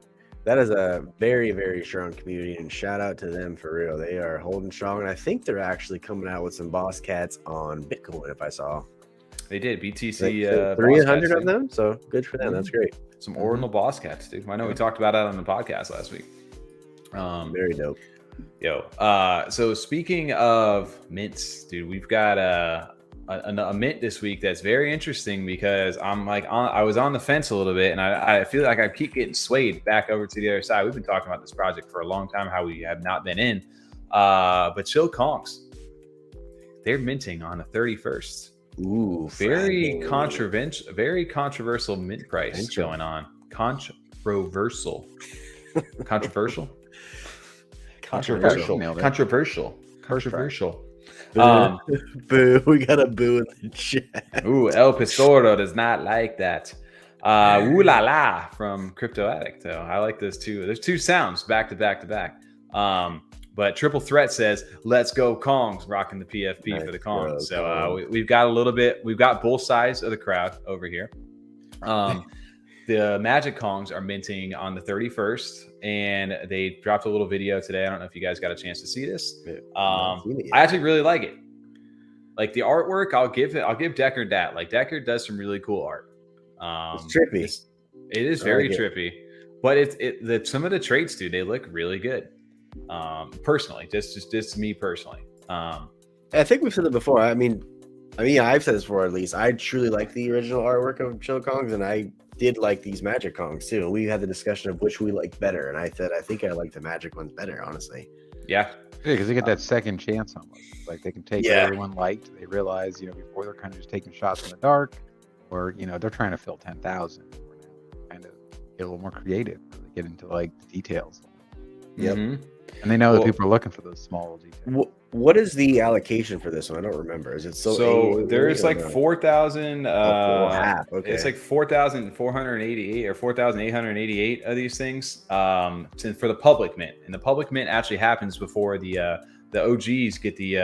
B: That is a very, very strong community, and shout out to them for real. They are holding strong, and I think they're actually coming out with some boss cats on Bitcoin. If I saw,
A: they did BTC
B: 300 of them. So good for them. That's great.
A: Some ordinal boss cats, dude. I know we talked about that on the podcast last week.
B: Very dope.
A: Yo, so speaking of mints, dude, we've got a mint this week that's very interesting because I was on the fence a little bit, and I feel like I keep getting swayed back over to the other side. We've been talking about this project for a long time, how we have not been in, but Chill Kongs, they're minting on the 31st.
B: Ooh,
A: very controversial mint price going on. Controversial.
B: Boo, we got a boo in the chat.
A: Ooh, El Pistoro does not like that. Ooh la la from Crypto Addict. So I like those two. There's two sounds back to back to back. But Triple Threat says, let's go Kongs, rocking the PFP for the Kongs. So we've got a little bit, we've got both sides of the crowd over here. The Magic Kongs are minting on the 31st, and they dropped a little video today. I don't know if you guys got a chance to see this. I actually really like it. Like the artwork, I'll give Deckard that. Like Deckard does some really cool art.
B: It's trippy.
A: It is very trippy, but some of the traits, dude, they look really good. Personally, just me personally.
B: I think we've said it before. I mean, I've said this before at least. I truly like the original artwork of Chill Kongs, and I did like these Magic Kongs too. We had the discussion of which we like better, and I said I think I like the Magic ones better, honestly.
A: Yeah,
C: because they get that second chance almost. Like they can take what everyone liked. They realize, before they're kind of just taking shots in the dark, or they're trying to fill 10,000. Kind of get a little more creative, really get into like the details.
B: Yep.
A: Mm-hmm.
C: And they know that people are looking for those small details.
B: What is the allocation for this one? I don't remember. Is it
A: so there's like 4,000
B: okay.
A: It's like 4,488 or 4,888 of these things for the public mint. And the public mint actually happens before the OGs get the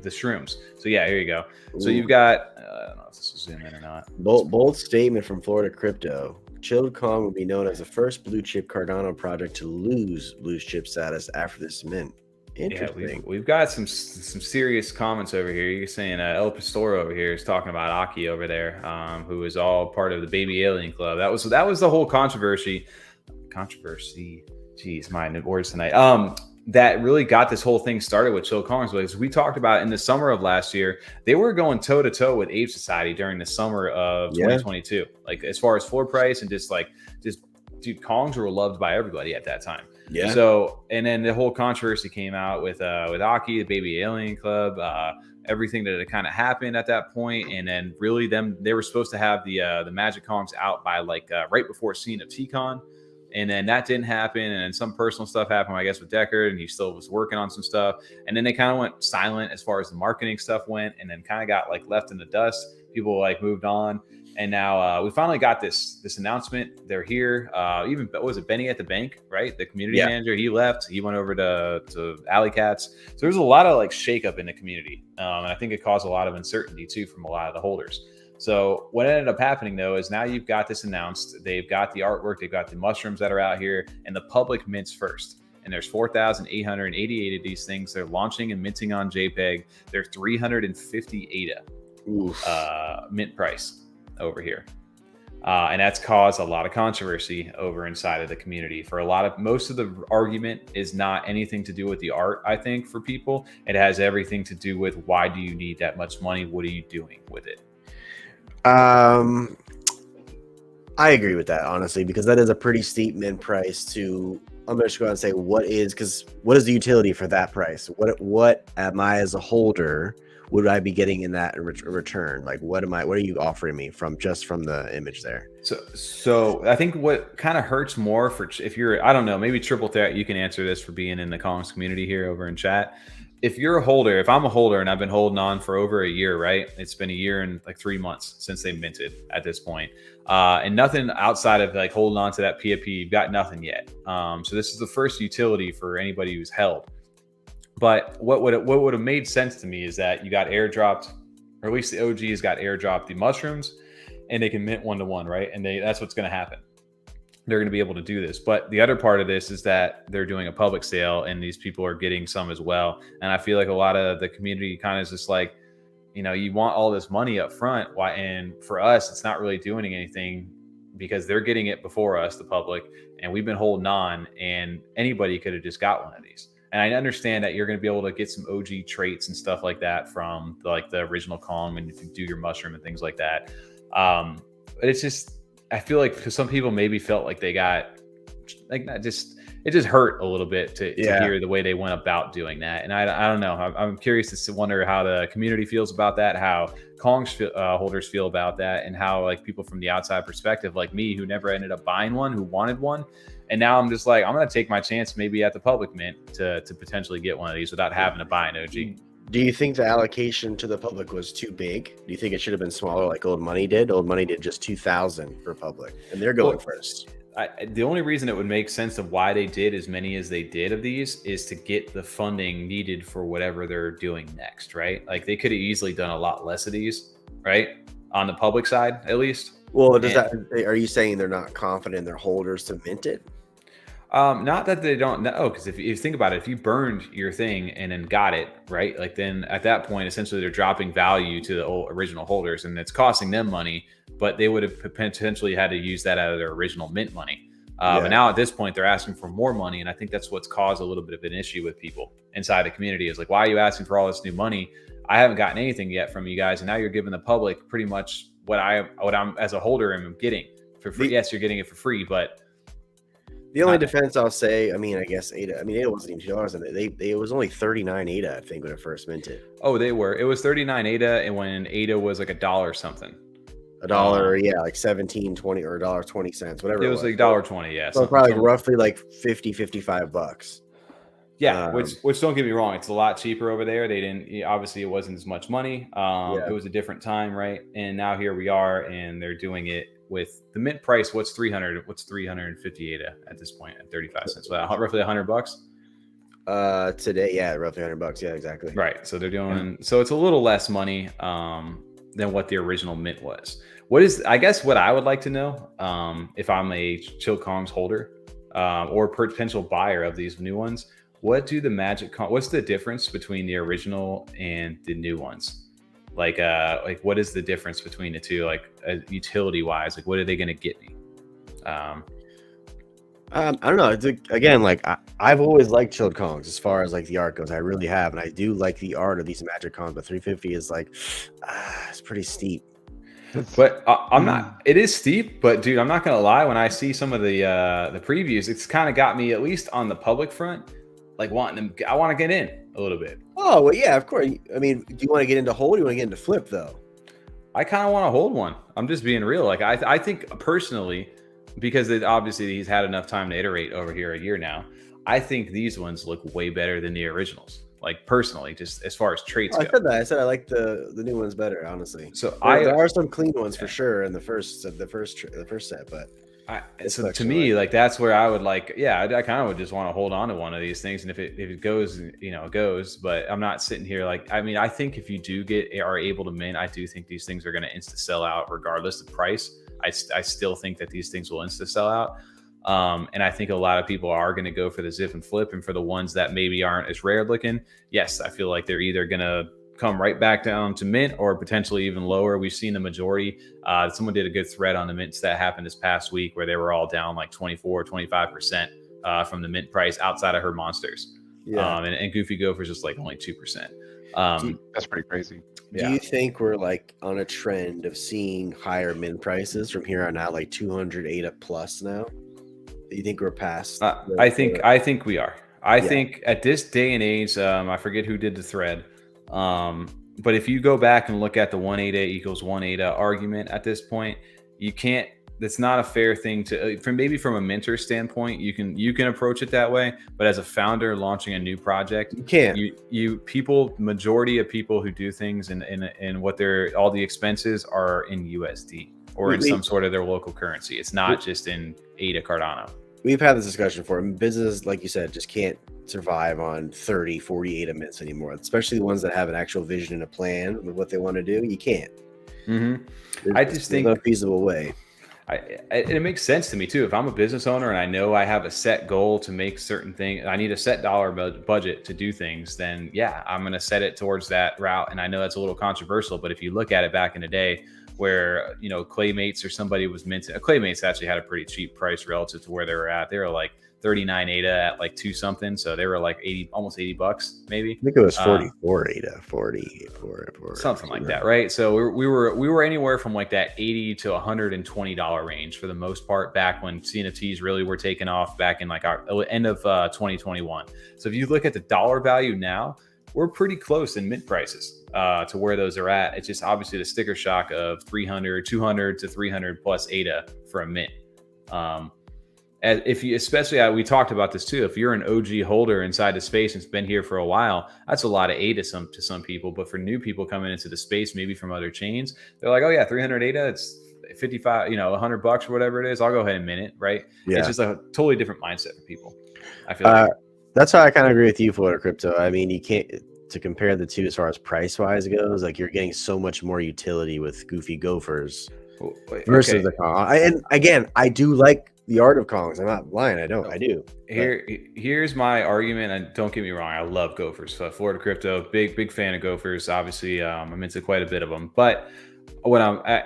A: shrooms. So yeah, here you go. So you've got I don't know if this will zoom in or not.
B: Bold statement from Florida Crypto. Chilled Kong will be known as the first blue chip Cardano project to lose blue chip status after this mint. Interesting.
A: Yeah, we've got some serious comments over here. You're saying El Pistoro over here is talking about Aki over there, who is all part of the Baby Alien Club. That was the whole controversy. Jeez, my words tonight. That really got this whole thing started with Chill Kongs, because we talked about in the summer of last year, they were going toe to toe with Ape Society during the summer of 2022. Like as far as floor price and just dude, Kongs were loved by everybody at that time.
B: Yeah.
A: So, and then the whole controversy came out with Aki, the Baby Alien Club, everything that had kind of happened at that point, and then really they were supposed to have the Magic Kongs out by right before CNFTcon. And then that didn't happen. And then some personal stuff happened, I guess, with Deckard, and he still was working on some stuff. And then they kind of went silent as far as the marketing stuff went, and then kind of got left in the dust. People moved on. And now we finally got this announcement. They're here. Even, what was it, Benny at the bank, right? The community manager, he left. He went over to Alley Cats. So there's a lot of shakeup in the community. And I think it caused a lot of uncertainty too from a lot of the holders. So what ended up happening though is now you've got this announced. They've got the artwork, they've got the mushrooms that are out here, and the public mints first. And there's 4,888 of these things. They're launching and minting on JPEG. They're 350 ADA mint price over here. And that's caused a lot of controversy over inside of the community. For most of the argument is not anything to do with the art, I think, for people. It has everything to do with, why do you need that much money? What are you doing with it?
B: I agree with that, honestly, because that is a pretty steep mint price to. I'm just going to say what is the utility for that price? What am I as a holder? Would I be getting in that return? What are you offering me from the image there?
A: So I think what kind of hurts more if you're, I don't know, maybe Triple Threat, you can answer this for being in the Kongs community here over in chat, if you're a holder, if I'm a holder and I've been holding on for over a year, right? It's been a year and like 3 months since they minted at this point. And nothing outside of like holding on to that PFP, you've got nothing yet. So this is the first utility for anybody who's held. But what would have made sense to me is that you got airdropped, or at least the OGs got airdropped the mushrooms, and they can mint 1-to-1, right? And that's what's going to happen. They're going to be able to do this. But the other part of this is that they're doing a public sale and these people are getting some as well. And I feel like a lot of the community kind of is just like, you know, you want all this money up front. Why? And for us, it's not really doing anything because they're getting it before us, the public, and we've been holding on, and anybody could have just got one of these. And I understand that you're going to be able to get some OG traits and stuff like that from the original Kong and do your mushroom and things like that. But it's just, I feel like some people maybe felt like they got like it just hurt a little bit to hear the way they went about doing that. And I don't know. I'm curious to wonder how the community feels about that, how Kong's holders feel about that, and how like people from the outside perspective, like me, who never ended up buying one, who wanted one. And now I'm just like, I'm going to take my chance maybe at the public mint to potentially get one of these without having to buy an OG.
B: Do you think the allocation to the public was too big? Do you think it should have been smaller like Old Money did? Old Money did just 2,000 for public, and they're going first.
A: The only reason it would make sense of why they did as many as they did of these is to get the funding needed for whatever they're doing next, right? Like they could have easily done a lot less of these, right? On the public side, at least.
B: Well, are you saying they're not confident in their holders to mint it?
A: Not that they don't know, because if you think about it, if you burned your thing and then got it, right, like then at that point, essentially they're dropping value to the original holders, and it's costing them money, but they would have potentially had to use that out of their original mint money. But now at this point, they're asking for more money, and I think that's what's caused a little bit of an issue with people inside the community. Is like, why are you asking for all this new money? I haven't gotten anything yet from you guys, and now you're giving the public pretty much what I'm as a holder am getting for free. Yes, you're getting it for free, but
B: the only defense I'll say, I mean, I guess ADA. I mean, ADA wasn't even $2, and it was only 39 ADA, I think, when it first minted.
A: Oh, they were. It was 39 ADA, and when ADA was like $1 something.
B: $1, yeah, like 17.20 or $1.20, whatever.
A: It was like $1.20, yeah.
B: So probably roughly like $50-$55.
A: Yeah, which don't get me wrong, it's a lot cheaper over there. They didn't, obviously it wasn't as much money. It was a different time, right? And now here we are, and they're doing it with the mint price. What's 350 ADA at this point at 35 cents? Well, roughly $100.
B: Today, yeah, roughly $100. Yeah, exactly.
A: Right. So they're doing, so it's a little less money than what the original mint was. I guess what I would like to know, if I'm a Chill Kongs holder or potential buyer of these new ones, what's the difference between the original and the new ones? Like what is the difference between the two? Like utility wise, like what are they going to get me?
B: I don't know. Again, like I've always liked Chilled Kongs as far as like the art goes. I really have, and I do like the art of these Magic Kongs. But 350 is like it's pretty steep.
A: But I'm not. It is steep, but dude, I'm not gonna lie. When I see some of the previews, it's kind of got me, at least on the public front, like wanting them. I want to get in a little bit.
B: Oh well, yeah, of course. I mean, do you want to get into hold? Or do you want to get into flip though?
A: I kind of want to hold one. I'm just being real. Like I think personally, because obviously he's had enough time to iterate over here a year now. I think these ones look way better than the originals. Like personally, just as far as traits go.
B: I said that. I said I like the new ones better, honestly.
A: So
B: there are some clean ones for sure in the first set, but
A: so to me, like that's where I would like, I kind of would just want to hold on to one of these things, and if it goes, it goes. But I'm not sitting here like, I mean, I think if you are able to mint, I do think these things are going to insta sell out regardless of price. I still think that these things will insta sell out. And I think a lot of people are going to go for the zip and flip, and for the ones that maybe aren't as rare looking, yes, I feel like they're either going to come right back down to mint or potentially even lower. We've seen the majority. Someone did a good thread on the mints that happened this past week where they were all down like 24-25% from the mint price outside of her monsters. And Goofy Gophers is like only 2%.
C: That's pretty crazy.
B: Do you think we're like on a trend of seeing higher mint prices from here on out, like 200 ADA plus now? Do you think we're past?
A: I think we are. I think at this day and age, I forget who did the thread. But if you go back and look at the 1 ADA equals 1 ADA argument at this point, you can't that's not a fair thing to from a mentor standpoint. You can approach it that way, but as a founder launching a new project,
B: you can't.
A: Majority of people who do things in what all the expenses are in USD or in some sort of their local currency. It's not just in ADA Cardano.
B: We've had this discussion before. Business, like you said, just can't survive on 30, 40 ADA mints anymore, especially the ones that have an actual vision and a plan with what they want to do. You can't.
A: I just think
B: no feasible way.
A: It makes sense to me too. If I'm a business owner and I know I have a set goal to make certain things, I need a set dollar budget to do things, then yeah, I'm going to set it towards that route. And I know that's a little controversial, but if you look at it back in the day where, Claymates or somebody was minting, Claymates actually had a pretty cheap price relative to where they were at. They were like 39 ADA at like 2 something. So they were like almost $80 maybe.
B: I think it was 44 ADA, 44,
A: something like that, right? So we were anywhere from like that $80 to $120 range for the most part back when CNFTs really were taking off back in like our end of 2021. So if you look at the dollar value now, we're pretty close in mint prices to where those are at. It's just obviously the sticker shock of 200 to 300 plus ADA for a mint. If you, especially we talked about this too, if you're an OG holder inside the space and it's been here for a while, that's a lot of ADA to some people. But for new people coming into the space, maybe from other chains, they're like, oh yeah, 300 ADA, it's 55, $100 or whatever it is. I'll go ahead and mint it, right? Yeah. It's just a totally different mindset for people. I feel like.
B: That's how I kind of agree with you, Florida Crypto. I mean, you can't, to compare the two as far as price wise goes, like you're getting so much more utility with Goofy Gophers versus the Kong. And again, I do like the art of Kongs. I'm not lying. I do.
A: Here's my argument. And don't get me wrong. I love Gophers. Florida Crypto, big fan of Gophers. Obviously, I'm into quite a bit of them. But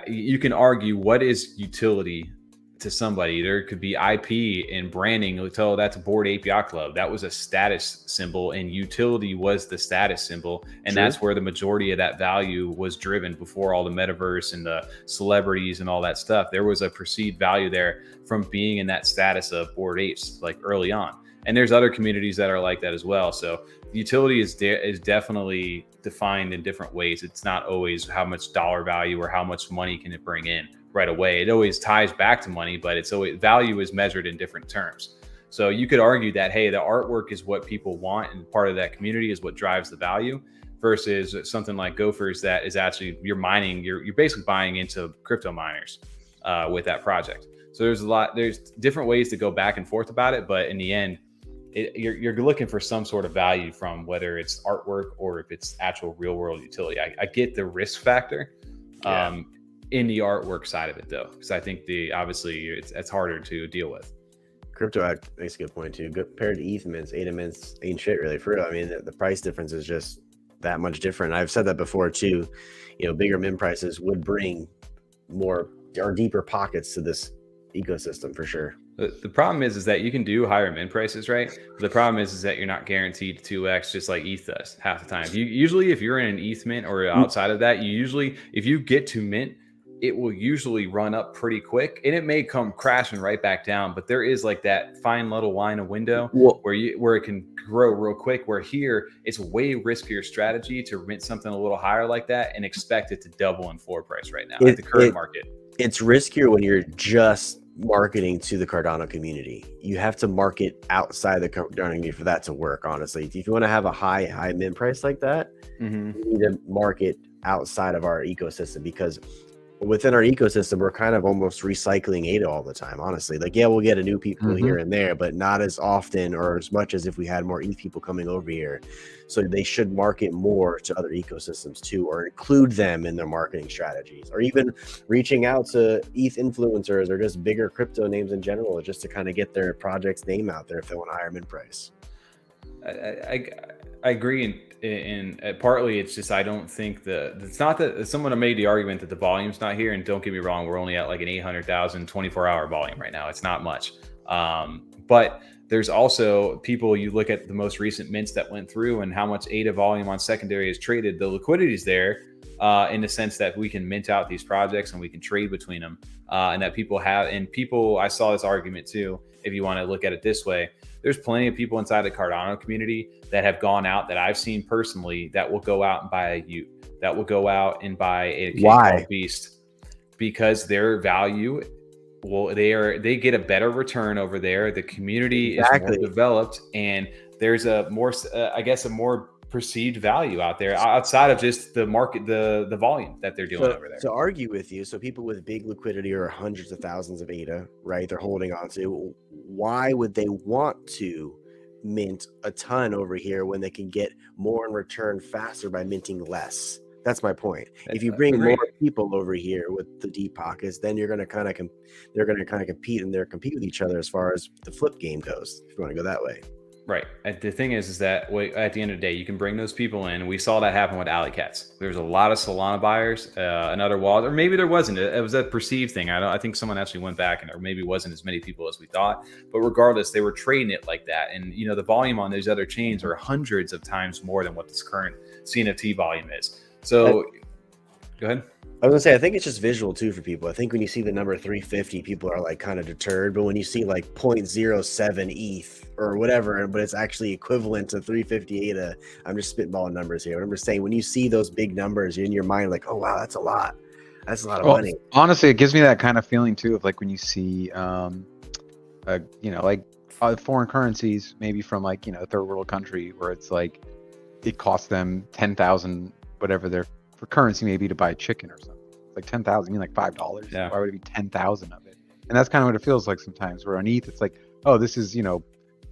A: you can argue what is utility to somebody. There could be IP and branding. Oh, that's a Bored Ape Yacht Club. That was a status symbol, and utility was the status symbol, and that's where the majority of that value was driven before all the metaverse and the celebrities and all that stuff. There was a perceived value there from being in that status of Bored Apes, like early on. And there's other communities that are like that as well. So utility is definitely defined in different ways. It's not always how much dollar value or how much money can it bring in right away. It always ties back to money, but it's always value is measured in different terms. So you could argue that, hey, the artwork is what people want and part of that community is what drives the value, versus something like Gophers that is actually you're basically buying into crypto miners with that project. So there's different ways to go back and forth about it, but in the end, you're looking for some sort of value from whether it's artwork or if it's actual real world utility. I get the risk factor. In the artwork side of it though, because I think it's harder to deal with.
B: Crypto makes a good point too. Compared to ETH mints, ADA mints ain't shit really for real. I mean, the price difference is just that much different. I've said that before too. Bigger mint prices would bring more or deeper pockets to this ecosystem for sure.
A: The problem is that you can do higher mint prices, right? But the problem is that you're not guaranteed 2x, just like ETH does half the time. Usually, if you're in an ETH mint or outside of that, if you get to mint, it will usually run up pretty quick, and it may come crashing right back down. But there is like that fine little line of window where it can grow real quick. Where here, it's way riskier strategy to mint something a little higher like that and expect it to double in floor price right now at the current market. It's
B: riskier when you're just marketing to the Cardano community. You have to market outside the Cardano community for that to work. Honestly, if you want to have a high mint price like that, you need to market outside of our ecosystem, because within our ecosystem, we're kind of almost recycling ADA all the time, honestly. Like, yeah, we'll get a new people here and there, but not as often or as much as if we had more ETH people coming over here. So they should market more to other ecosystems too, or include them in their marketing strategies, or even reaching out to ETH influencers or just bigger crypto names in general, just to kind of get their project's name out there if they want a higher mint price.
A: I agree. And partly it's just, I don't think it's not that someone made the argument that the volume's not here. And don't get me wrong, we're only at like an 800,000 24-hour volume right now. It's not much. But there's also people, you look at the most recent mints that went through and how much ADA volume on secondary is traded. The liquidity is there in the sense that we can mint out these projects and we can trade between them. And that I saw this argument too, if you want to look at it this way. There's plenty of people inside the Cardano community that have gone out, that I've seen personally, that will go out and buy a Ute, that will go out and buy a King Beast, because their value well, they get a better return over there. The community is more developed, and there's a more, I guess, a more perceived value out there outside of just the market, the volume that they're doing over there.
B: To argue with you, so people with big liquidity or hundreds of thousands of ADA, right? They're holding on to. Why would they want to mint a ton over here when they can get more in return faster by minting less? That's my point. If you bring more people over here with the deep pockets, then you're going to kind of they're going to kind of compete compete with each other as far as the flip game goes, if you want to go that way.
A: Right. The thing is that at the end of the day, you can bring those people in. We saw that happen with Alley Cats. There's a lot of Solana buyers, another wallet, or maybe there wasn't. It was a perceived thing. I think someone actually went back, and there maybe wasn't as many people as we thought. But regardless, they were trading it like that. And, you know, the volume on those other chains are hundreds of times more than what this current CNFT volume is. So go ahead.
B: I was gonna say, I think it's just visual too for people. I think when you see the number 350, people are like kind of deterred. But when you see like 0.07 ETH or whatever, but it's actually equivalent to 350 ADA, I'm just spitballing numbers here. But I'm just saying, when you see those big numbers, you're in your mind like, oh wow, that's a lot. That's a lot of money.
C: Honestly, it gives me that kind of feeling too of like when you see, you know, like foreign currencies, maybe from like, you know, a third world country where it's like it costs them 10,000 whatever their for currency maybe to buy a chicken or something. It's like 10,000, I mean like $5.
A: Yeah.
C: Why would it be 10,000 of it? And that's kind of what it feels like sometimes. Where on ETH, it's like, oh, this is, you know,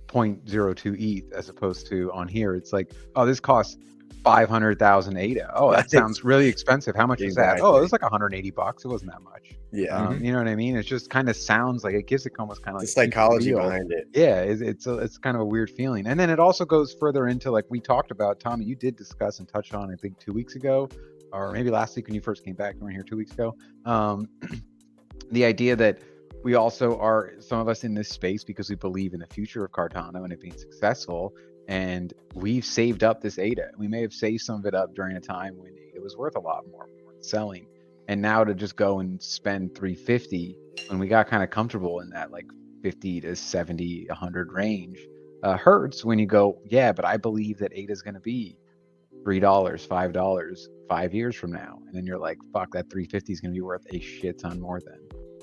C: 0.02 ETH, as opposed to on here, it's like, oh, this costs 500,000 ADA. Oh, that sounds really expensive. How much is that? Oh, it was like $180. It wasn't that much.
B: Yeah.
C: You know what I mean? It just kind of sounds like, it gives it almost kind of like
B: the psychology behind it.
C: Yeah, it's kind of a weird feeling. And then it also goes further into, like we talked about, Tommy, you did discuss and touch on, I think 2 weeks ago, or maybe last week when you first came back. You were here 2 weeks ago. The idea that we also are, some of us in this space, because we believe in the future of Cardano and it being successful, and we've saved up this ADA. We may have saved some of it up during a time when it was worth a lot more selling. And now to just go and spend 350 when we got kind of comfortable in that like 50 to 70, 100 range, hurts when you go, yeah, but I believe that ADA is going to be $3, $5, 5 years from now. And then you're like, fuck, that 350 is going to be worth a shit ton more then.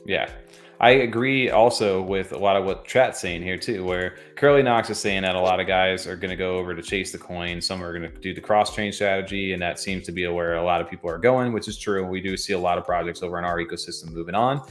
A: Yeah, I agree also with a lot of what chat's saying here too, where Curly Knox is saying that a lot of guys are going to go over to chase the coin. Some are going to do the cross-chain strategy, and that seems to be where a lot of people are going, which is true. We do see a lot of projects over in our ecosystem moving on.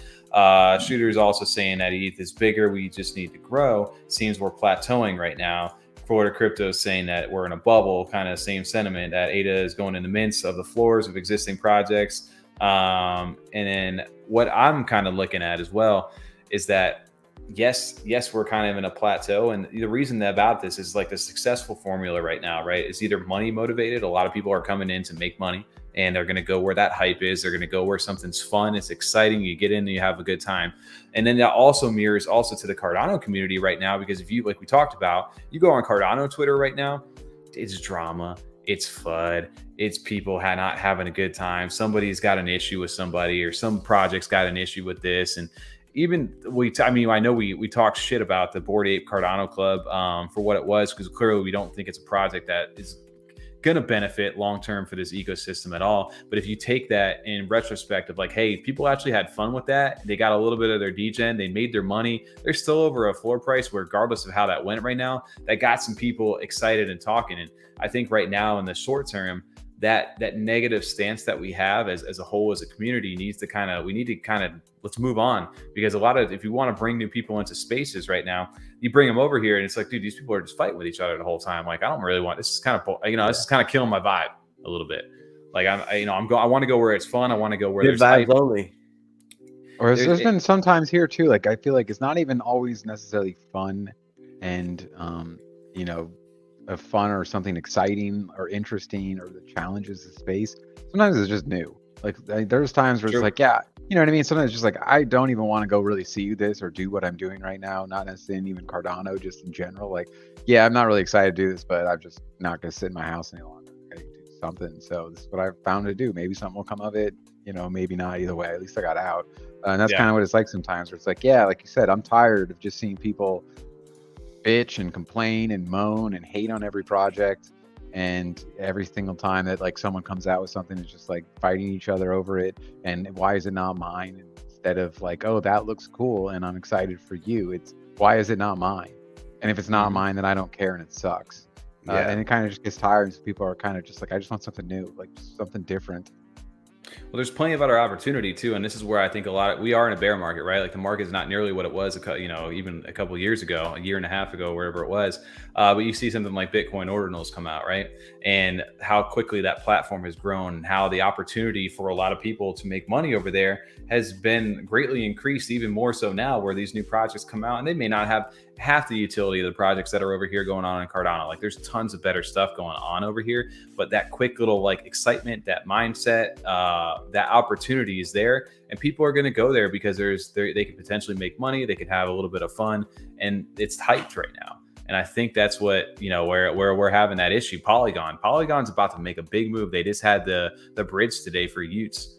A: Shooter is also saying that ETH is bigger. We just need to grow. Seems we're plateauing right now. Florida Crypto is saying that we're in a bubble, kind of same sentiment, that ADA is going in the mints of the floors of existing projects. And then what I'm kind of looking at as well is that yes, we're kind of in a plateau, and the reason about this is like the successful formula right now, right? It's either money motivated. A lot of people are coming in to make money, and they're going to go where that hype is. They're going to go where something's fun, it's exciting, you get in and you have a good time. And then that also mirrors also to the Cardano community right now, because if you, like we talked about, you go on Cardano Twitter right now, it's drama, it's FUD, it's people not having a good time. Somebody's got an issue with somebody, or some project's got an issue with this. And even I know we talked shit about the Bored Ape Cardano Club for what it was, because clearly we don't think it's a project that is going to benefit long term for this ecosystem at all. But if you take that in retrospect of like, hey, people actually had fun with that, they got a little bit of their degen, they made their money, they're still over a floor price regardless of how that went right now, that got some people excited and talking. And I think right now in the short term, that negative stance that we have as a whole, as a community, needs to we need to let's move on. Because if you want to bring new people into spaces right now, you bring them over here and it's like, dude, these people are just fighting with each other the whole time. Like, I don't really want, this is kind of, this is kind of killing my vibe a little bit. Like I want to go where it's fun. I want to go where
B: good
A: there's
B: vibes only.
C: Or there's been sometimes here too, like I feel like it's not even always necessarily fun and of fun or something exciting or interesting, or the challenges of space. Sometimes it's just new. Like there's times where it's like, yeah, you know what I mean? Sometimes it's just like, I don't even want to go really see this or do what I'm doing right now. Not necessarily even Cardano, just in general. Like, yeah, I'm not really excited to do this, but I'm just not going to sit in my house any longer. I need to do something. So this is what I've found to do. Maybe something will come of it, maybe not. Either way, at least I got out. And that's kind of what it's like sometimes, where it's like, yeah, like you said, I'm tired of just seeing people bitch and complain and moan and hate on every project, and every single time that like someone comes out with something, it's just like fighting each other over it, and why is it not mine, and instead of like, oh, that looks cool and I'm excited for you. It's why is it not mine? And if it's not mine, then I don't care and it sucks. And it kind of just gets tired. So people are kind of just like, I just want something new, like something different.
A: Well, there's plenty of other opportunity too, and this is where I think we are in a bear market, right? Like the market is not nearly what it was, even a couple of years ago, a year and a half ago, wherever it was. But you see something like Bitcoin ordinals come out, right? And how quickly that platform has grown, and how the opportunity for a lot of people to make money over there has been greatly increased, even more so now, where these new projects come out, and they may not have half the utility of the projects that are over here going on in Cardano. Like there's tons of better stuff going on over here, but that quick little like excitement, that mindset, that opportunity is there, and people are going to go there because they could potentially make money, they could have a little bit of fun, and it's hyped right now. And I think that's what, where we're having that issue. Polygon's about to make a big move. They just had the bridge today for Utes.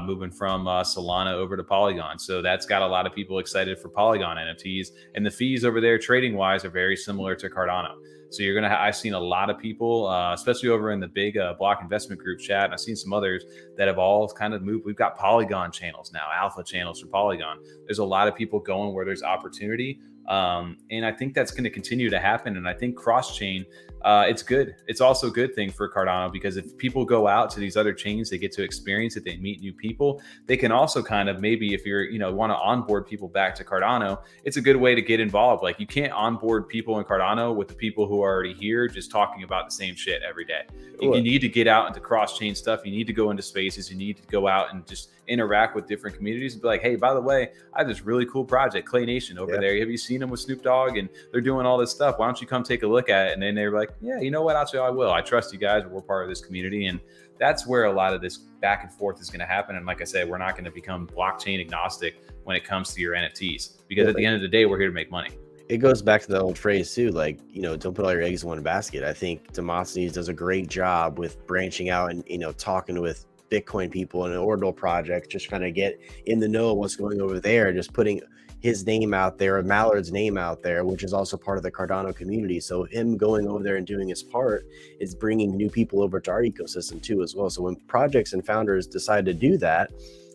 A: Moving from Solana over to Polygon. So that's got a lot of people excited for Polygon NFTs, and the fees over there trading wise are very similar to Cardano. So you're going to, I've seen a lot of people, especially over in the big block investment group chat. And I've seen some others that have all kind of moved. We've got Polygon channels now, alpha channels for Polygon. There's a lot of people going where there's opportunity. And I think that's going to continue to happen. And I think cross-chain, it's good. It's also a good thing for Cardano, because if people go out to these other chains, they get to experience it, they meet new people. They can also kind of, maybe if you're, want to onboard people back to Cardano, it's a good way to get involved. Like you can't onboard people in Cardano with the people who are already here just talking about the same shit every day. You need to get out into cross-chain stuff. You need to go into spaces. You need to go out and just interact with different communities and be like, hey, by the way, I have this really cool project, Clay Nation over there. Have you seen them with Snoop Dogg? And they're doing all this stuff. Why don't you come take a look at it? And then they're like, yeah, you know what? Actually, I will. I trust you guys. We're part of this community. And that's where a lot of this back and forth is going to happen. And like I said, we're not going to become blockchain agnostic when it comes to your NFTs, because at the end of the day, we're here to make money.
B: It goes back to the old phrase too, like, don't put all your eggs in one basket. I think Demosthenes does a great job with branching out and, talking with Bitcoin people and ordinal projects, just kind of get in the know of what's going over there, just putting his name out there, Mallard's name out there, which is also part of the Cardano community. So him going over there and doing his part is bringing new people over to our ecosystem too as well. So when projects and founders decide to do that,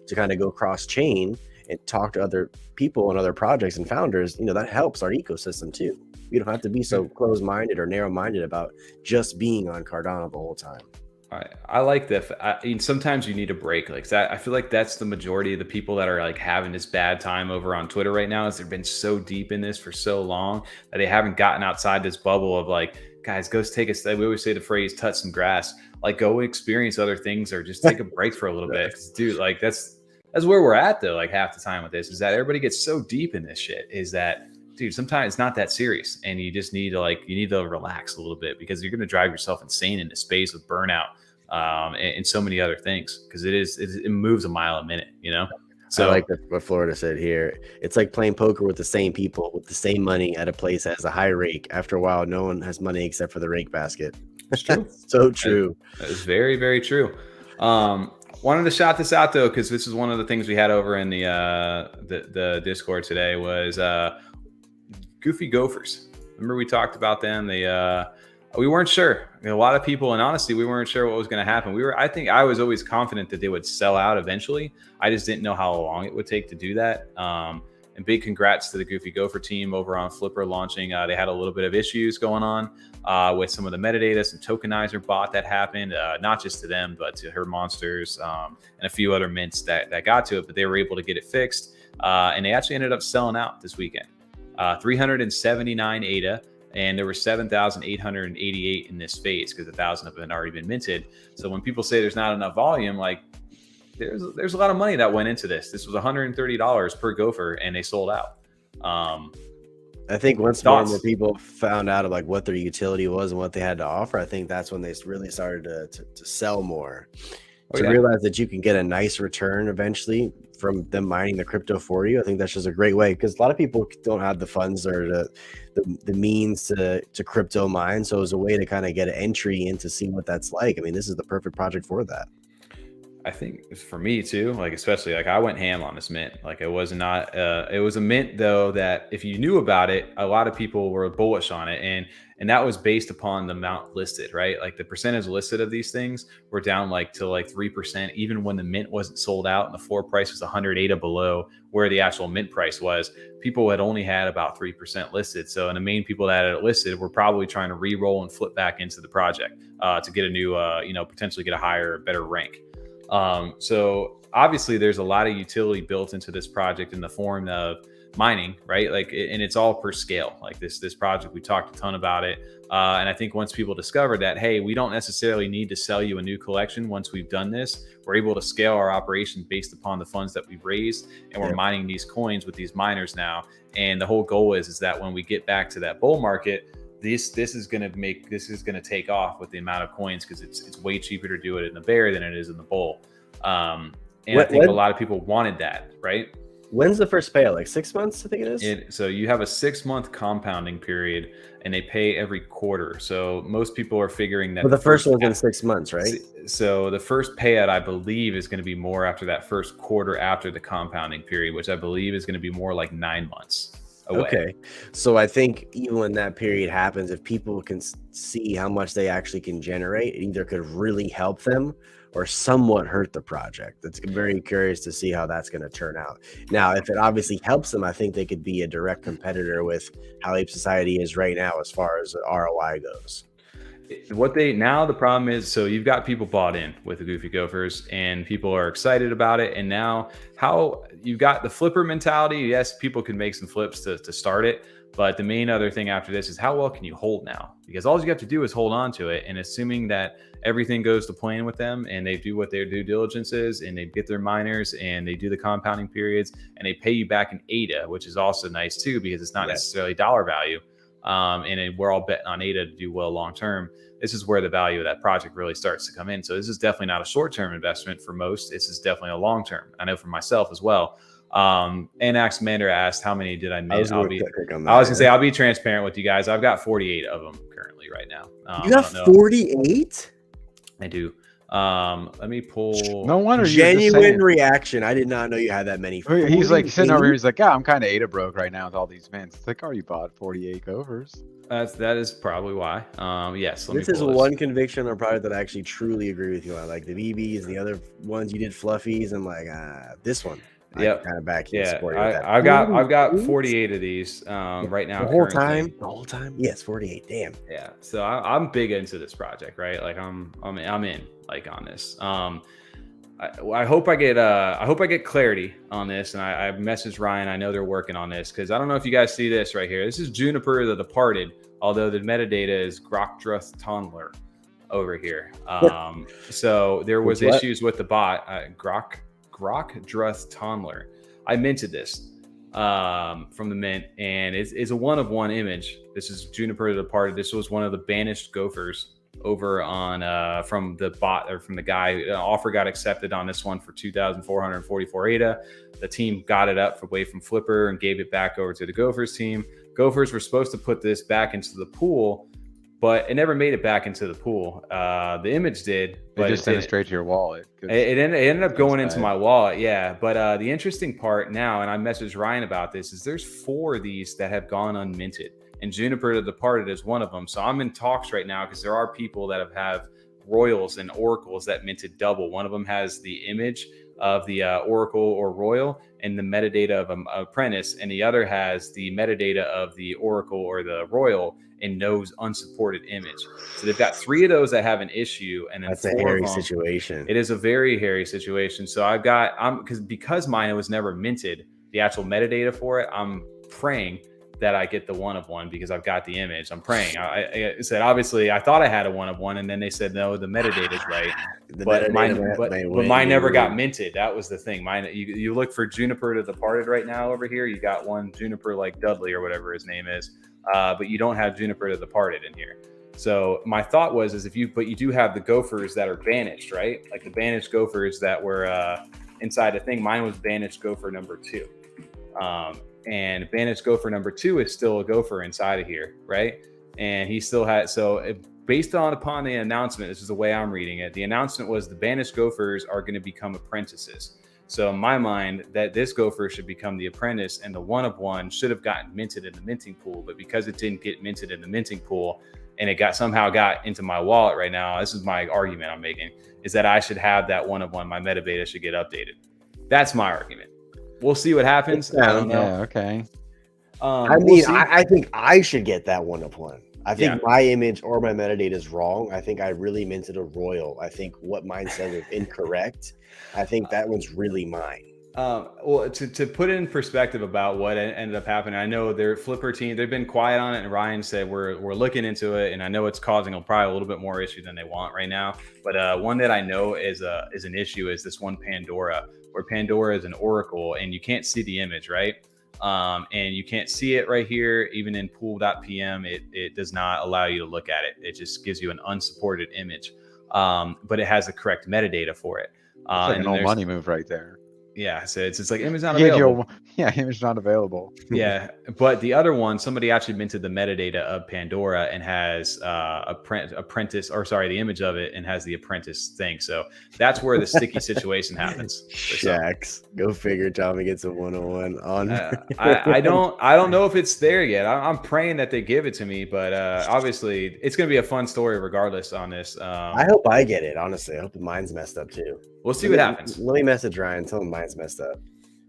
B: to kind of go cross chain and talk to other people and other projects and founders, that helps our ecosystem too. We don't have to be so closed-minded or narrow-minded about just being on Cardano the whole time.
A: I like that. Sometimes you need a break like that. I feel like that's the majority of the people that are like having this bad time over on Twitter right now, is they've been so deep in this for so long that they haven't gotten outside this bubble of like, guys, go take a step. We always say the phrase, touch some grass, like go experience other things or just take a break for a little bit. Dude, like that's where we're at though. Like half the time with this is that everybody gets so deep in this shit, is that, dude, sometimes it's not that serious, and you just need to relax a little bit, because you're going to drive yourself insane into space with burnout and so many other things, because it moves a mile a minute, So
B: I like what Florida said here. It's like playing poker with the same people with the same money at a place that has a high rake. After a while, no one has money except for the rake basket.
A: It's true.
B: So true.
A: That is very, very true. Wanted to shout this out though, because this is one of the things we had over in the Discord today was Goofy Gophers. Remember we talked about them? We weren't sure. A lot of people, and honestly, we weren't sure what was going to happen. I think I was always confident that they would sell out eventually. I just didn't know how long it would take to do that. And big congrats to the Goofy Gopher team over on Flipper launching. They had a little bit of issues going on with some of the metadata, some tokenizer bot that happened, not just to them, but to Her Monsters and a few other mints that got to it, but they were able to get it fixed. And they actually ended up selling out this weekend. 379 ADA. And there were 7,888 in this phase, because 1,000 of them had already been minted. So when people say there's not enough volume, like there's a lot of money that went into this. This was $130 per gopher, and they sold out.
B: I think once more people found out like what their utility was and what they had to offer, I think that's when they really started to sell more. Realize that you can get a nice return eventually from them mining the crypto for you. I think that's just a great way, because a lot of people don't have the funds or the means to crypto mine. So it's a way to kind of get an entry in to see what that's like. I mean, this is the perfect project for that.
A: I think it's for me too, like especially like I went ham on this mint. Like it was not it was a mint though that if you knew about it, a lot of people were bullish on it, and that was based upon the amount listed, right? Like the percentage listed of these things were down like to like 3%, even when the mint wasn't sold out and the floor price was 108 or below where the actual mint price was. People had only had about 3% listed. So, and the main people that had it listed were probably trying to re-roll and flip back into the project to get a new, potentially get a higher, better rank. So obviously there's a lot of utility built into this project in the form of mining, right? Like, and it's all per scale. Like this project, we talked a ton about it. And I think once people discover that, hey, we don't necessarily need to sell you a new collection. Once we've done this, we're able to scale our operation based upon the funds that we've raised, and we're mining these coins with these miners now. And the whole goal is that when we get back to that bull market, this is going to take off with the amount of coins, because it's way cheaper to do it in the bear than it is in the bull. And I think a lot of people wanted that, right?
B: When's the first payout? Like 6 months, I think it is.
A: So you have a 6-month compounding period, and they pay every quarter. So most people are figuring that
B: the first one's in 6 months, right?
A: So the first payout, I believe, is going to be more after that first quarter after the compounding period, which I believe is going to be more like 9 months away.
B: Okay, so I think even when that period happens, if people can see how much they actually can generate, it either could really help them or somewhat hurt the project. It's very curious to see how that's going to turn out. Now, if it obviously helps them, I think they could be a direct competitor with how Ape Society is right now as far as ROI goes.
A: The problem is, so you've got people bought in with the Goofy Gophers, and people are excited about it. And now how you've got the flipper mentality. Yes, people can make some flips to start it. But the main other thing after this is how well can you hold now? Because all you have to do is hold on to it. And assuming that everything goes to plan with them, and they do what their due diligence is, and they get their miners, and they do the compounding periods, and they pay you back in ADA, which is also nice too, because it's not necessarily dollar value. And we're all betting on ADA to do well long term. This is where the value of that project really starts to come in. So this is definitely not a short-term investment for most. This is definitely a long-term. I know for myself as well. Anax Commander asked, how many did I mint? I was gonna say, I'll be transparent with you guys. I've got 48 of them currently right now.
B: You got 48?
A: I do. Let me pull.
C: No wonder.
B: Genuine reaction. I did not know you had that many.
C: He's like sitting over here. He's like, yeah, I'm kind of ADA broke right now with all these mints. It's like, oh, you bought 48 Gophers.
A: That is probably why. Yes.
B: This is one conviction on a product that I actually truly agree with you on. Like the BBs, the other ones you did fluffies. I'm like, this one.
A: Yep.
B: Kind of back.
A: Yeah. I've got 48 of these right now.
B: The whole time. Yes, 48. Damn.
A: Yeah. So I'm big into this project, right? Like I'm in like on this. I hope I get clarity on this, and I messaged Ryan. I know they're working on this, because I don't know if you guys see this right here. This is Juniper the Departed, although the metadata is Grokdruth Tonler over here. So there was issues with the bot, Grokdruth Tonler. I minted this from the mint, and it's a one of one image. This is Juniper the Departed. This was one of the banished Gophers over on from the bot, or from the guy. Offer got accepted on this one for 2,444 ADA. The team got it up away from Flipper and gave it back over to the Gophers team. Gophers were supposed to put this back into the pool, but it never made it back into the pool. The image did, but
C: it just sent it straight to your wallet.
A: It ended up going into my wallet, yeah. But the interesting part now, and I messaged Ryan about this, is there's 4 of these that have gone unminted, and Juniper the Departed is one of them. So I'm in talks right now, because there are people that have Royals and Oracles that minted double. One of them has the image of the Oracle or Royal and the metadata of an apprentice, and the other has the metadata of the Oracle or the Royal and no unsupported image. So they've got 3 of those that have an issue, and then
B: that's a hairy situation.
A: It is a very hairy situation. So because mine was never minted, the actual metadata for it, I'm praying that I get the one of one, because I've got the image. I'm praying. I said, obviously, I thought I had a one of one, and then they said, no, the metadata is right. But mine never got minted. That was the thing. Mine, you look for Juniper the Departed right now over here. You got one Juniper like Dudley or whatever his name is, but you don't have Juniper the Departed in here. So my thought was, but you do have the Gophers that are banished, right? Like the banished Gophers that were inside the thing. Mine was banished Gopher number 2. And banished Gopher number 2 is still a Gopher inside of here, right? And he still had, based upon the announcement, this is the way I'm reading it. The announcement was the banished Gophers are going to become apprentices. So in my mind, that this Gopher should become the apprentice, and the one of one should have gotten minted in the minting pool. But because it didn't get minted in the minting pool, and it somehow got into my wallet right now, this is my argument I'm making, is that I should have that one of one. My metadata should get updated. That's my argument. We'll see what happens. I don't know.
C: Yeah, okay.
B: I mean, I think I should get that one of one. I think my image or my metadata is wrong. I think I really minted a royal. I think what mine said is incorrect. I think that one's really mine.
A: Well, to put it in perspective about what ended up happening, I know their Flipper team, they've been quiet on it, and Ryan said we're looking into it, and I know it's causing probably a little bit more issue than they want right now. But one that I know is an issue is this one Pandora, where Pandora is an oracle, and you can't see the image, right? And you can't see it right here, even in pool.pm, it does not allow you to look at it. It just gives you an unsupported image, but it has the correct metadata for it.
C: It's like an old money move right there.
A: Yeah, so it's like image not available.
C: Image not available.
A: Yeah, but the other one, somebody actually minted the metadata of Pandora and has apprentice, or sorry, the image of it, and has the apprentice thing. So that's where the sticky situation happens.
B: Shacks, go figure. Tommy gets a 101 on.
A: I don't know if it's there yet. I'm praying that they give it to me, but obviously it's going to be a fun story regardless on this.
B: I hope I get it. Honestly, I hope mine's messed up too.
A: We'll see what happens.
B: Let me message Ryan, tell him mine's messed up.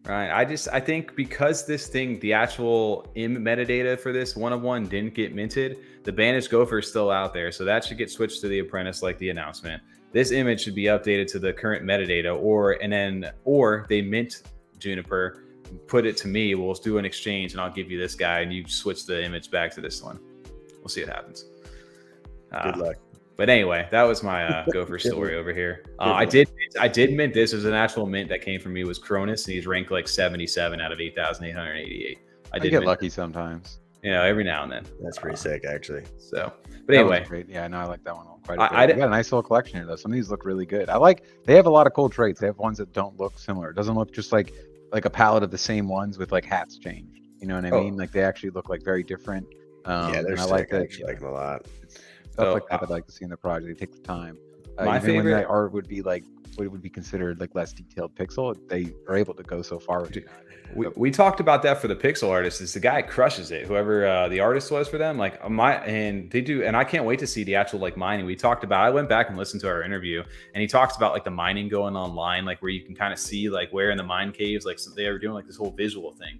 A: Right. I think because this thing, the actual metadata for this one of one didn't get minted, the banished Gopher is still out there. So that should get switched to the apprentice, like the announcement. This image should be updated to the current metadata, or they mint Juniper, put it to me. We'll do an exchange, and I'll give you this guy, and you switch the image back to this one. We'll see what happens.
B: Good luck.
A: But anyway, that was my Gopher story over here. I did mint this. As an actual mint that came from me was Cronus, and he's ranked like 77 out of 8,888. I
C: get lucky sometimes.
A: Every now and then.
B: That's pretty sick, actually.
A: So, but anyway,
C: great. Yeah, no, I like that one quite a bit. They got a nice little collection here, though. Some of these look really good. They have a lot of cool traits. They have ones that don't look similar. It doesn't look just like a palette of the same ones with like hats changed. You know what I mean? Like they actually look like very different.
B: They're sick.
C: Like
B: I actually like them a lot.
C: Stuff like that I'd like to see in the project. They take the time.
A: My favorite
C: when that art would be like what would be considered like less detailed pixel, they are able to go so far with it.
A: We talked about that for the pixel artists. Is the guy crushes it, whoever the artist was for them. Like they do, and I can't wait to see the actual like mining. We talked about. I went back and listened to our interview, and he talks about like the mining going online, like where you can kind of see like where in the mine caves, like they were doing like this whole visual thing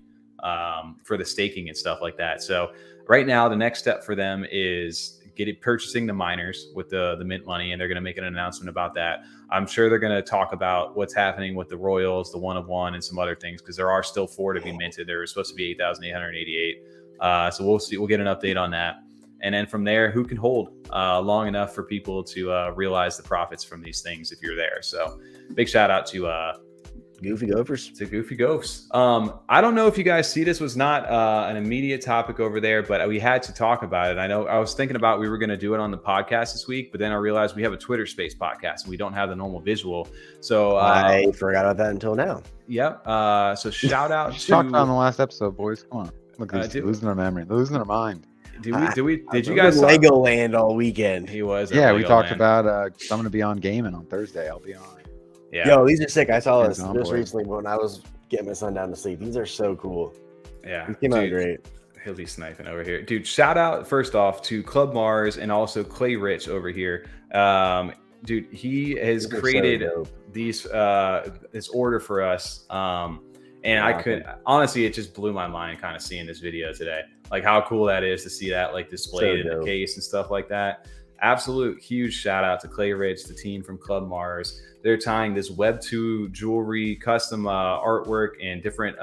A: for the staking and stuff like that. So right now, the next step for them is purchasing the miners with the mint money, and they're going to make an announcement about that. I'm sure they're going to talk about what's happening with the royals, the one of one, and some other things, because there are still 4 to be minted. There was supposed to be 8,888. So we'll see. We'll get an update on that, and then from there, who can hold long enough for people to realize the profits from these things if you're there. So big shout out to
B: Goofy Gophers.
A: To Goofy Gophs. I don't know if you guys see, this was not an immediate topic over there, but we had to talk about it. I know I was thinking about we were going to do it on the podcast this week, but then I realized we have a Twitter Space podcast and we don't have the normal visual. So
B: I forgot about that until now.
A: Yep. So shout out to
C: talked on the last episode, boys. Come on, look at these losing their memory, losing their mind.
A: Did you guys
B: Legoland all weekend?
A: He was.
C: Yeah, we talked about. I'm going to be on gaming on Thursday. I'll be on.
B: Yeah. Yo, these are sick. I saw this recently when I was getting my son down to sleep. These are so cool.
A: Yeah.
B: He came out great.
A: He'll be sniping over here. Dude, shout out first off to Club Mars and also Clay Rich over here. Dude, he has created these this order for us. And I could honestly, it just blew my mind kind of seeing this video today. Like how cool that is to see that like displayed in the case and stuff like that. Absolute huge shout out to Clay Ridge, the team from Club Mars. They're tying this Web2 jewelry, custom artwork, and different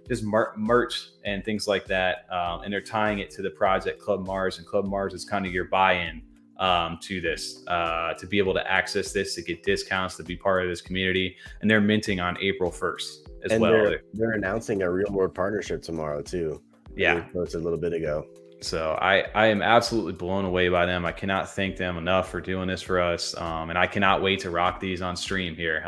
A: just merch and things like that. And they're tying it to the project Club Mars, and Club Mars is kind of your buy-in to this, to be able to access this, to get discounts, to be part of this community. And they're minting on April 1st as well.
B: They're announcing a real world partnership tomorrow too.
A: Yeah,
B: they posted a little bit ago.
A: So I am absolutely blown away by them. I cannot thank them enough for doing this for us. And I cannot wait to rock these on stream here.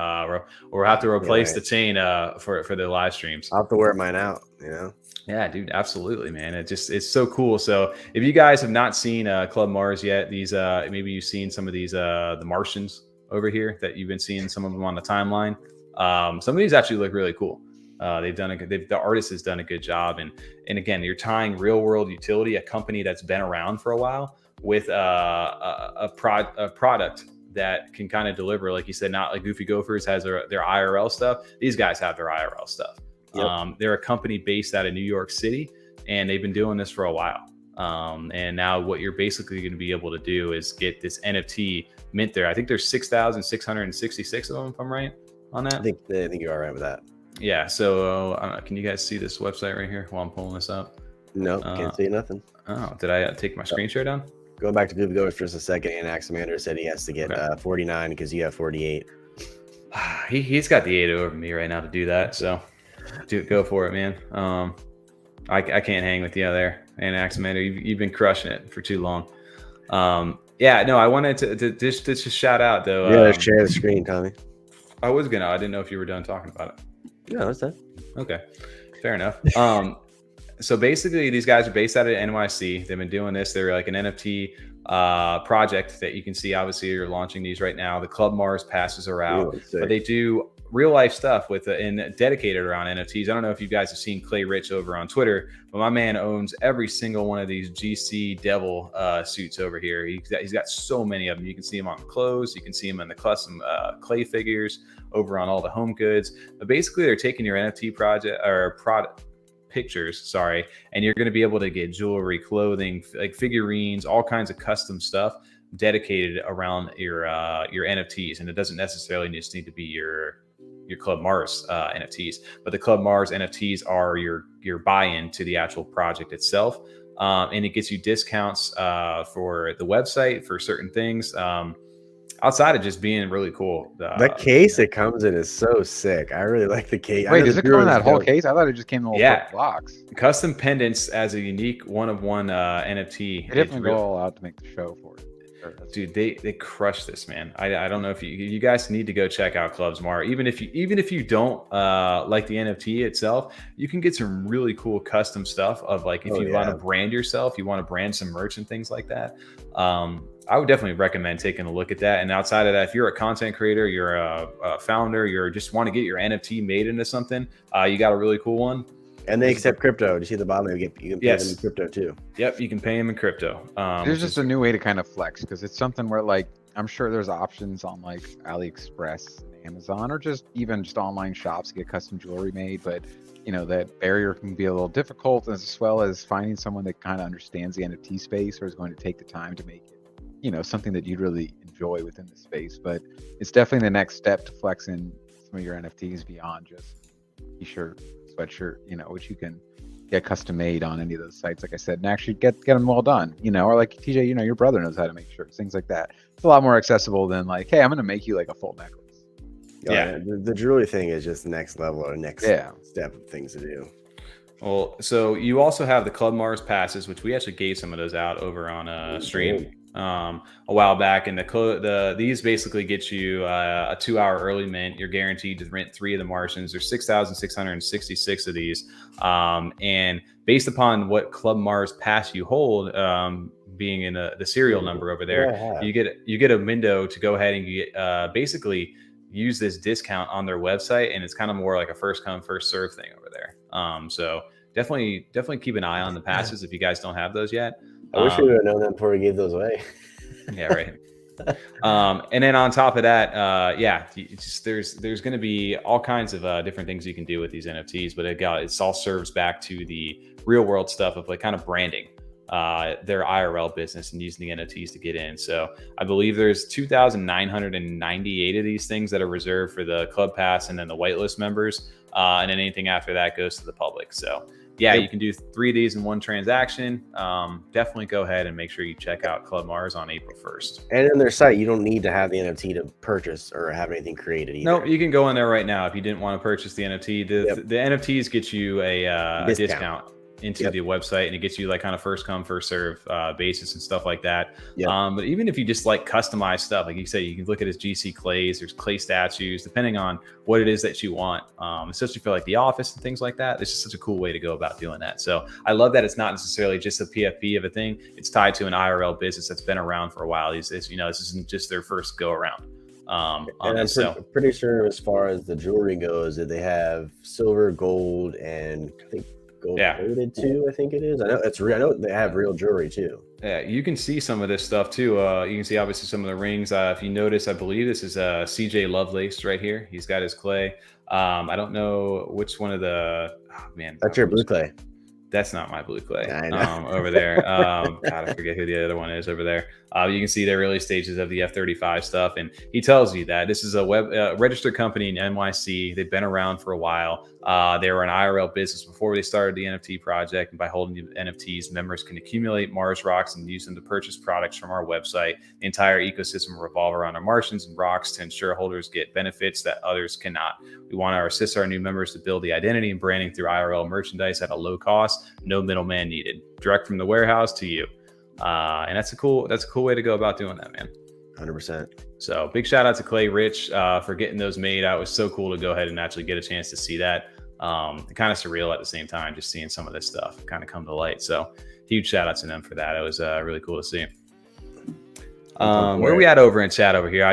A: We'll have to replace the chain for the live streams.
B: I'll have to wear mine out. you know?
A: Yeah, dude, absolutely, man. It's so cool. So if you guys have not seen Club Mars yet, these maybe you've seen some of these the Martians over here that you've been seeing some of them on the timeline. Some of these actually look really cool. The artist has done a good job, and again, you're tying real world utility, a company that's been around for a while, with a product that can kind of deliver, like you said, not like Goofy Gophers has their IRL stuff. These guys have their IRL stuff. Yep. They're a company based out of New York City, and they've been doing this for a while. And now what you're basically going to be able to do is get this NFT mint there. I think there's 6,666 of them, if I'm right on that.
B: I think you're all right with that.
A: Yeah. So can you guys see this website right here while I'm pulling this up?
B: No, can't see nothing.
A: Oh, did I take my screen share down?
B: Going back to Goofy Gophers for just a second, and Axamander said he has to get 49 because you have 48.
A: He's got the 8 over me right now to do that. So go for it, man. I can't hang with you there. And Axamander, you've been crushing it for too long. Yeah, no, I wanted to just shout out though.
B: Yeah, share the screen, Tommy.
A: I didn't know if you were done talking about it.
B: No, that's it.
A: Okay, fair enough. So basically, these guys are based out of NYC. They've been doing this. They're like an NFT project that you can see. Obviously, you're launching these right now. The Club Mars passes are out, but they do real life stuff with and dedicated around NFTs. I don't know if you guys have seen Clay Rich over on Twitter, but my man owns every single one of these GC Devil suits over here. He's got so many of them. You can see him on the clothes. You can see him in the custom clay figures over on all the home goods. But basically, they're taking your NFT product pictures, and you're going to be able to get jewelry, clothing, like figurines, all kinds of custom stuff dedicated around your NFTs. And it doesn't necessarily just need to be your Club Mars NFTs, but the Club Mars NFTs are your buy-in to the actual project itself, and it gets you discounts for the website for certain things. Outside of just being really cool.
B: The case it comes in is so sick. I really like the case.
C: Wait, does it come in that whole case? I thought it just came in a little box.
A: Custom pendants as a unique one-of-one NFT.
C: They definitely go all out to make the show for it.
A: Dude, they crush this, man. I don't know if you guys need to go check out Clubs Mar. Even if you don't like the NFT itself, you can get some really cool custom stuff of like if you want to brand yourself, you want to brand some merch and things like that. I would definitely recommend taking a look at that. And outside of that, if you're a content creator, you're a founder, you just want to get your NFT made into something, you got a really cool one.
B: And they accept crypto. Do you see at the bottom? You can pay them in crypto too.
A: Yep, you can pay them in crypto.
C: There's just a new way to kind of flex because it's something where like I'm sure there's options on like AliExpress and Amazon or just online shops to get custom jewelry made. But you know that barrier can be a little difficult, as well as finding someone that kind of understands the NFT space or is going to take the time to make it, something that you'd really enjoy within the space. But it's definitely the next step to flex in some of your NFTs beyond just t-shirt, sweatshirt, which you can get custom made on any of those sites, like I said, and actually get them well done, or like TJ, your brother knows how to make shirts, things like that. It's a lot more accessible than like, hey, I'm going to make you like a full necklace.
B: Yeah. The jewelry thing is just the next level or next step of things to do.
A: Well, so you also have the Club Mars passes, which we actually gave some of those out over on stream a while back, and these basically get you a 2-hour early mint. You're guaranteed to rent 3 of the Martians. There's 6,666 of these, and based upon what Club Mars pass you hold, being in the serial number over there, you get a window to go ahead and get basically use this discount on their website, and it's kind of more like a first come first serve thing over there. So definitely keep an eye on the passes if you guys don't have those yet.
B: I wish we would have known that before we gave those away.
A: Yeah, right. And then on top of that, there's going to be all kinds of different things you can do with these NFTs, but it all serves back to the real world stuff of like kind of branding their IRL business and using the NFTs to get in. So I believe there's 2,998 of these things that are reserved for the Club Pass and then the whitelist members. And then anything after that goes to the public. So yeah, you can do 3 of these in one transaction. Definitely go ahead and make sure you check out Club Mars on April 1st.
B: And in their site, you don't need to have the NFT to purchase or have anything created either.
A: No, you can go in there right now if you didn't want to purchase the NFT. The NFTs get you a discount. into the website, and it gets you like kind of first come first serve basis and stuff like that.
B: Yep.
A: But even if you just like customize stuff, like you said, you can look at his GC clays, there's clay statues, depending on what it is that you want, especially for like the office and things like that. It's just such a cool way to go about doing that. So I love that it's not necessarily just a PFP of a thing. It's tied to an IRL business that's been around for a while. This isn't just their first go around.
B: And I'm pretty sure as far as the jewelry goes, that they have silver, gold, and I think gold plated too. I think it is. I know it's real. I know they have real jewelry too.
A: Yeah, you can see some of this stuff too. You can see obviously some of the rings. If you notice, I believe this is CJ Lovelace right here. He's got his clay. I don't know which one of the
B: That's your blue clay.
A: That's not my blue clay.
B: I know.
A: Over there. God, I forget who the other one is over there. You can see the early stages of the F35 stuff, and he tells you that this is a registered company in NYC. They've been around for a while. They were an IRL business before they started the NFT project, and by holding NFTs, members can accumulate Mars rocks and use them to purchase products from our website. The entire ecosystem will revolve around our Martians and rocks to ensure holders get benefits that others cannot. We want to assist our new members to build the identity and branding through IRL merchandise at a low cost, no middleman needed, direct from the warehouse to you. And that's a cool way to go about doing that, man.
B: 100%.
A: So big shout out to Clay Rich for getting those made. It was so cool to go ahead and actually get a chance to see that. Kind of surreal at the same time, just seeing some of this stuff kind of come to light. So huge shout out to them for that. It was really cool to see. Where are we at over in chat over here?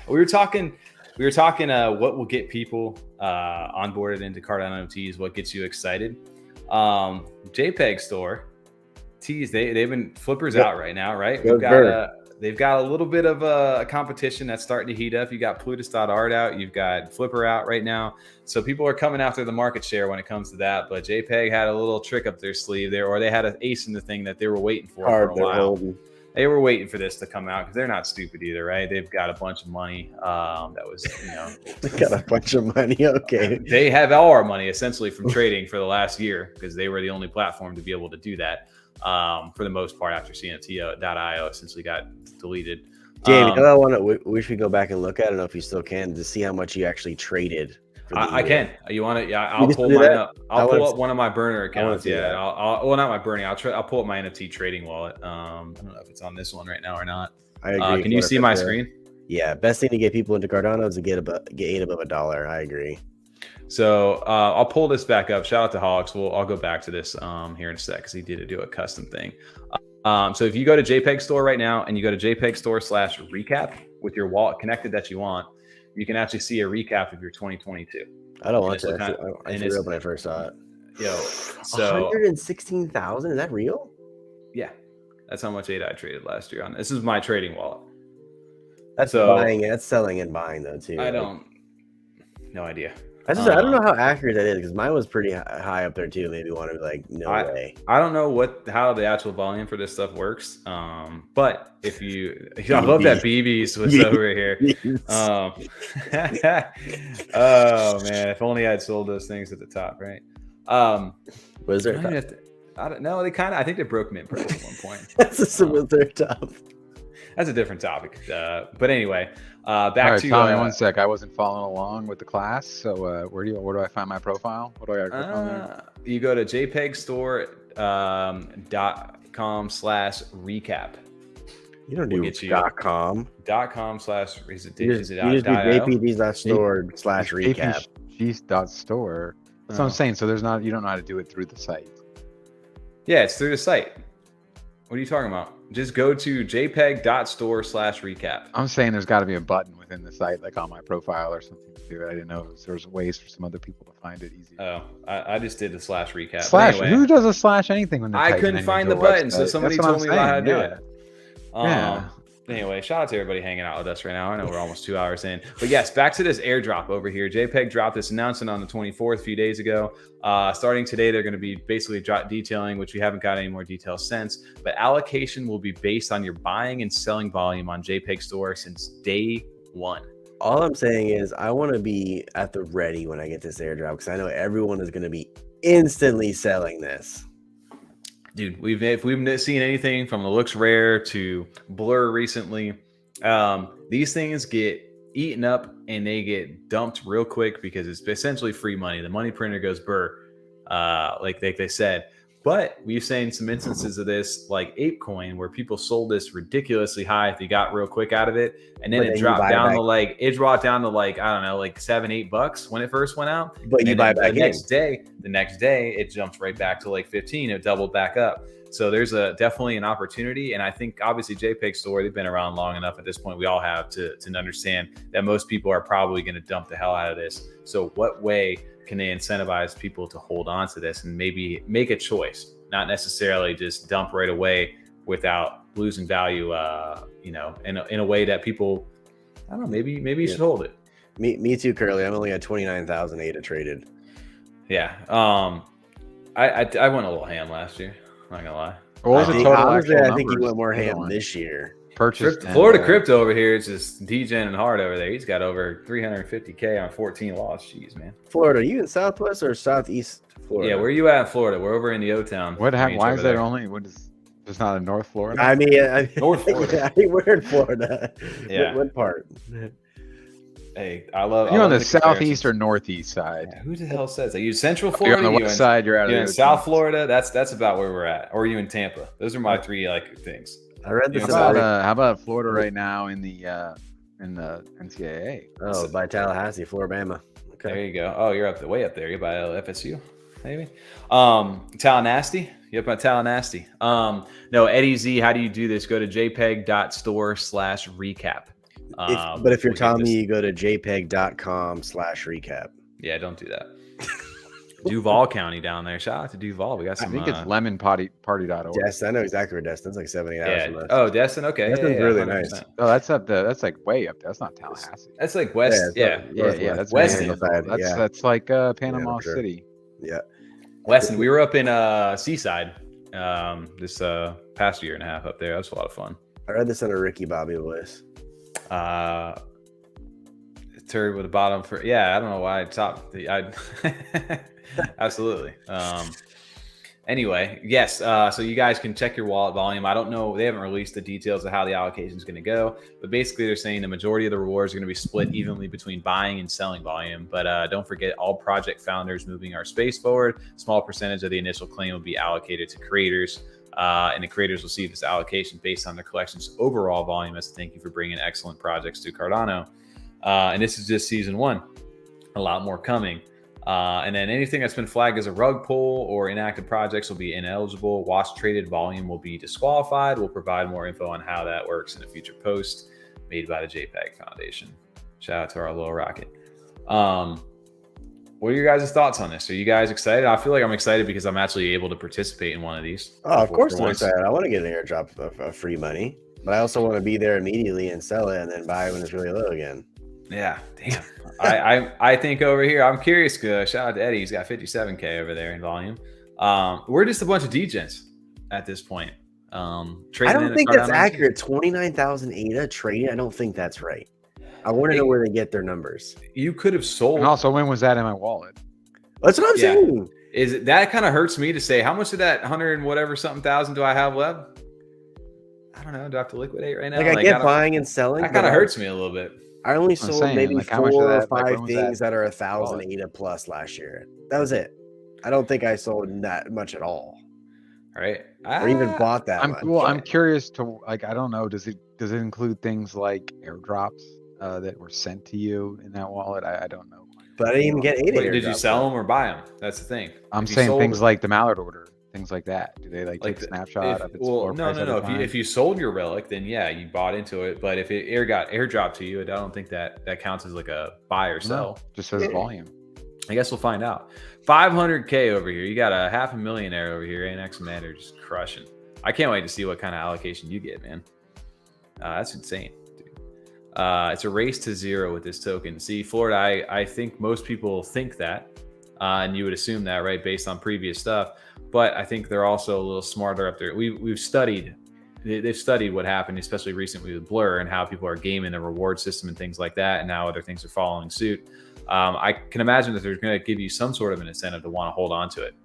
A: We were talking what will get people onboarded into Cardano NFTs, what gets you excited. JPEG store tease, they've been flippers out right now, right? They've got a little bit of a competition that's starting to heat up. You got Plutus.art out, you've got Flipper out right now. So people are coming after the market share when it comes to that. But JPEG had a little trick up their sleeve there, or they had an ace in the thing that they were waiting for a while. They were waiting for this to come out because they're not stupid either, right? They've got a bunch of money. That was,
B: they got a bunch of money. Okay.
A: They have all our money essentially from trading for the last year because they were the only platform to be able to do that. For the most part, after cNFT.io essentially got deleted.
B: Jamie, we should go back and look at it. I don't know if you still can to see how much you actually traded.
A: I can. You want it? Yeah, I'll pull mine up. I'll pull up one of my burner accounts. Yeah, well, not my burning. I'll pull up my NFT trading wallet. I don't know if it's on this one right now or not.
B: I agree.
A: Can you see my screen?
B: Yeah, best thing to get people into Cardano is to get 8 above $1. I agree.
A: So I'll pull this back up. Shout out to Holics. I'll go back to this here in a sec because he did do a custom thing. So if you go to JPEG Store right now and you go to JPEG Store /recap with your wallet connected that you want, you can actually see a recap of your 2022.
B: I don't want to. I real when I first saw it.
A: Yo, so
B: 116,000. Is that real?
A: Yeah, that's how much ADA I traded last year on. This is my trading wallet.
B: That's buying. That's selling and buying though too.
A: No idea.
B: I don't know how accurate that is because mine was pretty high up there too. Maybe one of no way.
A: I don't know how the actual volume for this stuff works. But if I love that BB's was over here. Oh man, if only I'd sold those things at the top, right?
B: Was there?
A: I don't know. I think they broke mint price at one point.
B: That's was their top.
A: That's a different topic. But anyway,
C: back to Tommy. 1 sec. I wasn't following along with the class. So where do I find my profile? What do I click on there?
A: You go to jpegstore.com/recap.
B: You don't do .com.
A: .com/ is it
B: you just do jpg.store/recap.
C: jpg.store. That's what I'm saying. So you don't know how to do it through the site.
A: Yeah, it's through the site. What are you talking about? Just go to jpeg.store/recap.
C: I'm saying there's got to be a button within the site, like on my profile or something to do it. I didn't know there's ways for some other people to find it easy.
A: Oh, I just did the /recap.
C: Anyway, who does a slash anything when
A: I couldn't find the button, so somebody told me how to do it.
C: Yeah.
A: Anyway, shout out to everybody hanging out with us right now. I know we're almost 2 hours in, but yes, back to this airdrop over here. JPEG dropped this announcement on the 24th, a few days ago. Starting today, they're going to be basically detailing, which we haven't got any more details since, but allocation will be based on your buying and selling volume on JPEG Store since day one.
B: All I'm saying is I want to be at the ready when I get this airdrop because I know everyone is going to be instantly selling this.
A: Dude, if we've seen anything from the looks rare to blur recently, these things get eaten up and they get dumped real quick because it's essentially free money. The money printer goes burr like they said. But we've seen some instances of this, like ApeCoin, where people sold this ridiculously high if they got real quick out of it, and then it dropped down to like I don't know, like $7-8 when it first went out.
B: But you buy back
A: the next day it jumped right back to like 15. It doubled back up. So there's definitely an opportunity, and I think obviously JPEG Store, they've been around long enough at this point. We all have to understand that most people are probably going to dump the hell out of this. So what way can they incentivize people to hold on to this and maybe make a choice, not necessarily just dump right away without losing value, in a way that people, I don't know, maybe you should hold it.
B: Me too, Curly. I'm only at 29,000 ADA traded.
A: Yeah. I went a little ham last year. I'm not gonna lie.
C: What was the total?
B: Honestly, I think he went more ham this year.
A: Florida crypto over here is just DGen and hard over there. He's got over 350K on 14 loss. Jeez, man.
B: Florida, are you in Southwest or Southeast Florida?
A: Yeah, where are you at in Florida? We're over in the O-Town.
C: What happened? Why is that only? What is? It's not in North Florida.
B: I mean,
A: North Florida.
B: We're in Florida.
A: Yeah.
B: What part?
A: Hey, I love.
C: You're on the southeast or northeast side.
A: Yeah, who the hell says that? You Central Florida?
C: You're on the west side. You're out.
A: You're in South Florida. That's about where we're at. Or are you in Tampa? Those are my three things.
B: I read this.
C: How about Florida right now in the NCAA?
B: Oh, by Tallahassee, Floribama. Okay.
A: There you go. Oh, you're way up there. You're by FSU, maybe. Tallahassee. You up by Tallahassee? No, Eddie Z. How do you do this? Go to jpeg.store/recap.
B: But if you're Tommy, you go to jpeg.com/recap.
A: Yeah, don't do that. Duval County down there. Shout out to Duval. We got some.
C: I think it's lemonparty.org.
B: Destin, I know exactly where Destin's like 70 hours from us.
A: Oh, Destin. Okay.
B: Destin's really nice.
C: Oh, that's like way up there. That's not Tallahassee.
A: That's like west.
C: Yeah. That's
A: Weston.
C: That's like Panama City.
B: Yeah.
A: Weston. We were up in Seaside this past year and a half up there. That was a lot of fun.
B: I read this in a Ricky Bobby voice.
A: Turd with the bottom for I don't know why I topped absolutely. Anyway, yes. So you guys can check your wallet volume. I don't know. They haven't released the details of how the allocation is going to go, but basically they're saying the majority of the rewards are going to be split evenly between buying and selling volume. But don't forget, all project founders moving our space forward. Small percentage of the initial claim will be allocated to creators. And the creators will see this allocation based on their collection's overall volume as a thank you for bringing excellent projects to Cardano. And this is just season 1. A lot more coming. And then anything that's been flagged as a rug pull or inactive projects will be ineligible. Watch traded volume will be disqualified. We'll provide more info on how that works in a future post made by the JPEG Foundation. Shout out to our little rocket. What are your guys' thoughts on this? Are you guys excited? I feel like I'm excited because I'm actually able to participate in one of these.
B: Oh, of course I'm excited. I want to get an airdrop of free money, but I also want to be there immediately and sell it and then buy when it's really low again.
A: Yeah, damn. I think over here, I'm curious. Shout out to Eddie. He's got 57K over there in volume. We're just a bunch of degens at this point. I
B: don't think that's accurate. 29,000 ADA trading. I don't think that's right. I want to know where they get their numbers.
A: You could have sold.
C: And also, when was that in my wallet?
B: That's what I'm saying.
A: That kind of hurts me to say, how much of that 100 and whatever something thousand do I have left? I don't know. Do I have to liquidate right now?
B: Like I get buying and selling.
A: That kind of hurts me a little bit.
B: I only sold maybe 4 or 5 things that are 1,000 ADA plus last year. That was it. I don't think I sold that much at all.
A: Right.
B: Or even bought that much.
C: Well, I'm curious to I don't know. Does it include things like airdrops that were sent to you in that wallet? I don't know.
B: But I didn't even get 80.
A: Did you sell them or buy them? That's the thing.
C: I'm saying things like the Mallard order, things like that. Do they take a snapshot of its floor price?
A: No. If you sold your relic, then yeah, you bought into it. But if it got airdropped to you, I don't think that counts as like a buy or sell.
C: Just says volume.
A: I guess we'll find out. 500K over here. You got a $500,000 over here. ANX Commander just crushing. I can't wait to see what kind of allocation you get, man. That's insane. It's a race to zero with this token. See, Florida, I think most people think that, and you would assume that, right, based on previous stuff. But I think they're also a little smarter up there. They've studied what happened, especially recently with Blur and how people are gaming the reward system and things like that, and now other things are following suit. I can imagine that they're going to give you some sort of an incentive to want to hold on to it,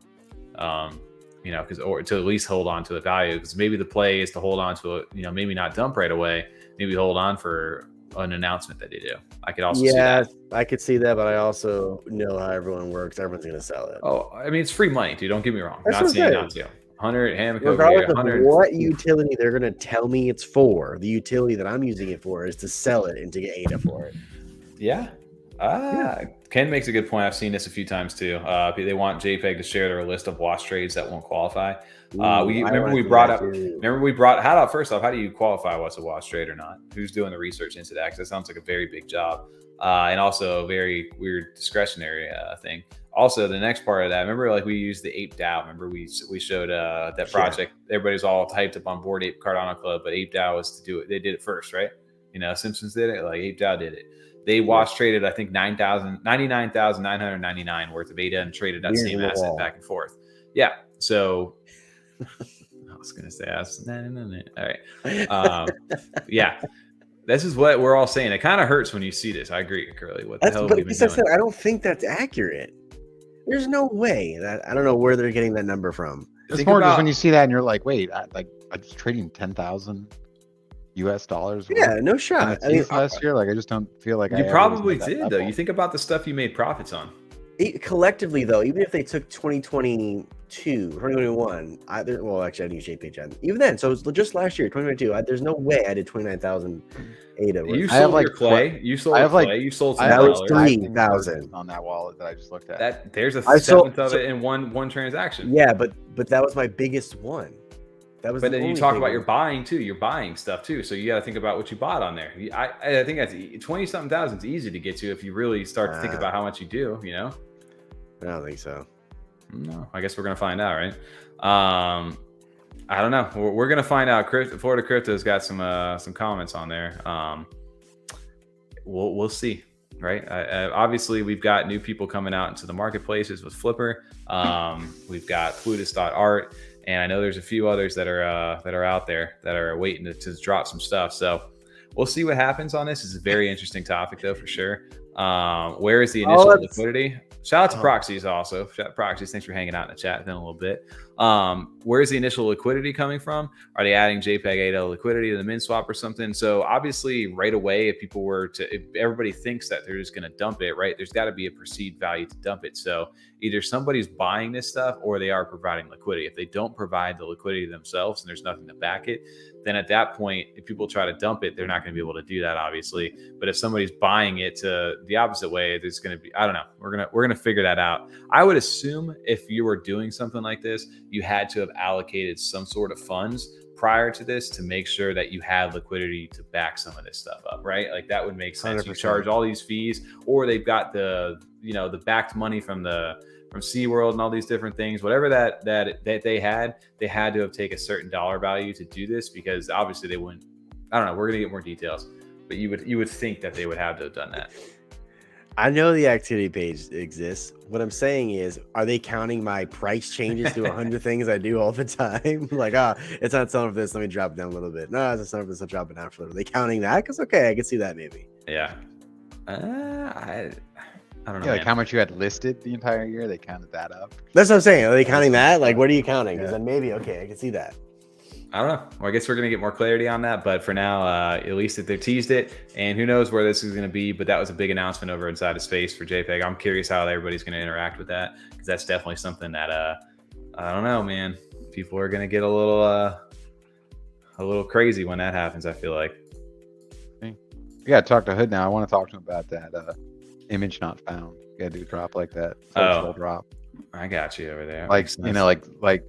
A: or to at least hold on to the value. Because maybe the play is to hold on to it, maybe not dump right away, maybe hold on for an announcement that they do. I could also see that.
B: I could see that, but I also know how everyone works. Everyone's gonna sell it.
A: Oh, I mean, it's free money, dude. Don't get me wrong.
B: That's
A: Not saying not to. 100 hammock over here.
B: Regardless of what utility they're gonna tell me it's for, the utility that I'm using it for is to sell it and to get ADA for it.
A: Yeah. Ken makes a good point. I've seen this a few times too. They want JPEG to share their list of wash trades that won't qualify. Remember we brought out first off, how do you qualify what's a wash trade or not? Who's doing the research into that? Because that sounds like a very big job, and also a very weird discretionary thing. Also, the next part of that, remember, like we used the Ape DAO. Remember we showed that project. Yeah. Everybody's all hyped up on board Ape Cardano Club, but Ape DAO was to do it. They did it first, right? You know, Simpsons did it. Like Ape DAO did it. They wash traded, I think, 99,999 worth of ADA and traded that same asset back and forth. Yeah. So I was going to say, all right. Yeah. This is what we're all saying. It kind of hurts when you see this. I agree, Curly. What the hell have we been doing?
B: I don't think that's accurate. There's no way that I don't know where they're getting that number from.
C: It's more just when you see that and you're like, wait, I'm just trading 10,000 US dollars.
B: Yeah, no shot.
C: I mean, last year, like I just don't feel like
A: you probably did though. You think about the stuff you made profits on.
B: Collectively though, even if they took 2022, 2021, well, actually I use JPG. Even then, so it was just last year, 2022. There's no way I did 29,000 ADA.
A: You sold your clay. You sold clay. You sold some.
B: That was 3,000
C: on that wallet that I just looked at.
A: That there's a seventh of it in one transaction.
B: Yeah, but that was my biggest one. That was.
A: But then you talk about your buying too. You're buying stuff too, so you got to think about what you bought on there. I think that's 20-something thousand is easy to get to if you really start to think about how much you do. You know.
B: I don't think so.
A: No, I guess we're gonna find out, right? I don't know. We're gonna find out. Florida Crypto's got some comments on there. We'll see, right? Obviously, we've got new people coming out into the marketplaces with Flipper. We've got Plutus.art, and I know there's a few others that are out there that are waiting to drop some stuff. So we'll see what happens on this. It's a very interesting topic, though, for sure. Where is the initial liquidity? Shout out to Proxies also. Shout out Proxies. Thanks for hanging out in the chat in a little bit. Where's the initial liquidity coming from? Are they adding JPEG ADA liquidity to the min swap or something? So obviously right away, if everybody thinks that they're just going to dump it, right? There's got to be a perceived value to dump it. So either somebody's buying this stuff or they are providing liquidity. If they don't provide the liquidity themselves and there's nothing to back it, then at that point, if people try to dump it, they're not going to be able to do that, obviously. But if somebody's buying it to the opposite way, there's going to be, I don't know. We're gonna figure that out. I would assume if you were doing something like this, you had to have allocated some sort of funds prior to this to make sure that you had liquidity to back some of this stuff up, right? Like that would make sense. 100%. You charge all these fees, or they've got the backed money from SeaWorld and all these different things, whatever that they had to have taken a certain dollar value to do this, because obviously they wouldn't. I don't know. We're gonna get more details, but you would think that they would have to have done that.
B: I know the activity page exists. What I'm saying is, are they counting my price changes to 100 things I do all the time? Like, it's not selling for this, let me drop it down a little bit. No, it's not selling for this, I'll drop it down for a little. Are they counting that? Because okay, I can see that maybe.
A: Yeah. I don't know.
C: Yeah, like how much you had listed the entire year, they counted that up.
B: That's what I'm saying. Are they counting that? Like, what are you counting? Because then maybe, okay, I can see that.
A: I don't know. Well, I guess we're going to get more clarity on that. But for now, at least they teased it. And who knows where this is going to be. But that was a big announcement over inside of space for JPEG. I'm curious how everybody's going to interact with that, because that's definitely something that, I don't know, man. People are going to get a little crazy when that happens, I feel like.
C: You got to talk to Hood now. I want to talk to him about that image not found. You got to do a drop like that. Drop.
A: I got you over there.
C: Like, like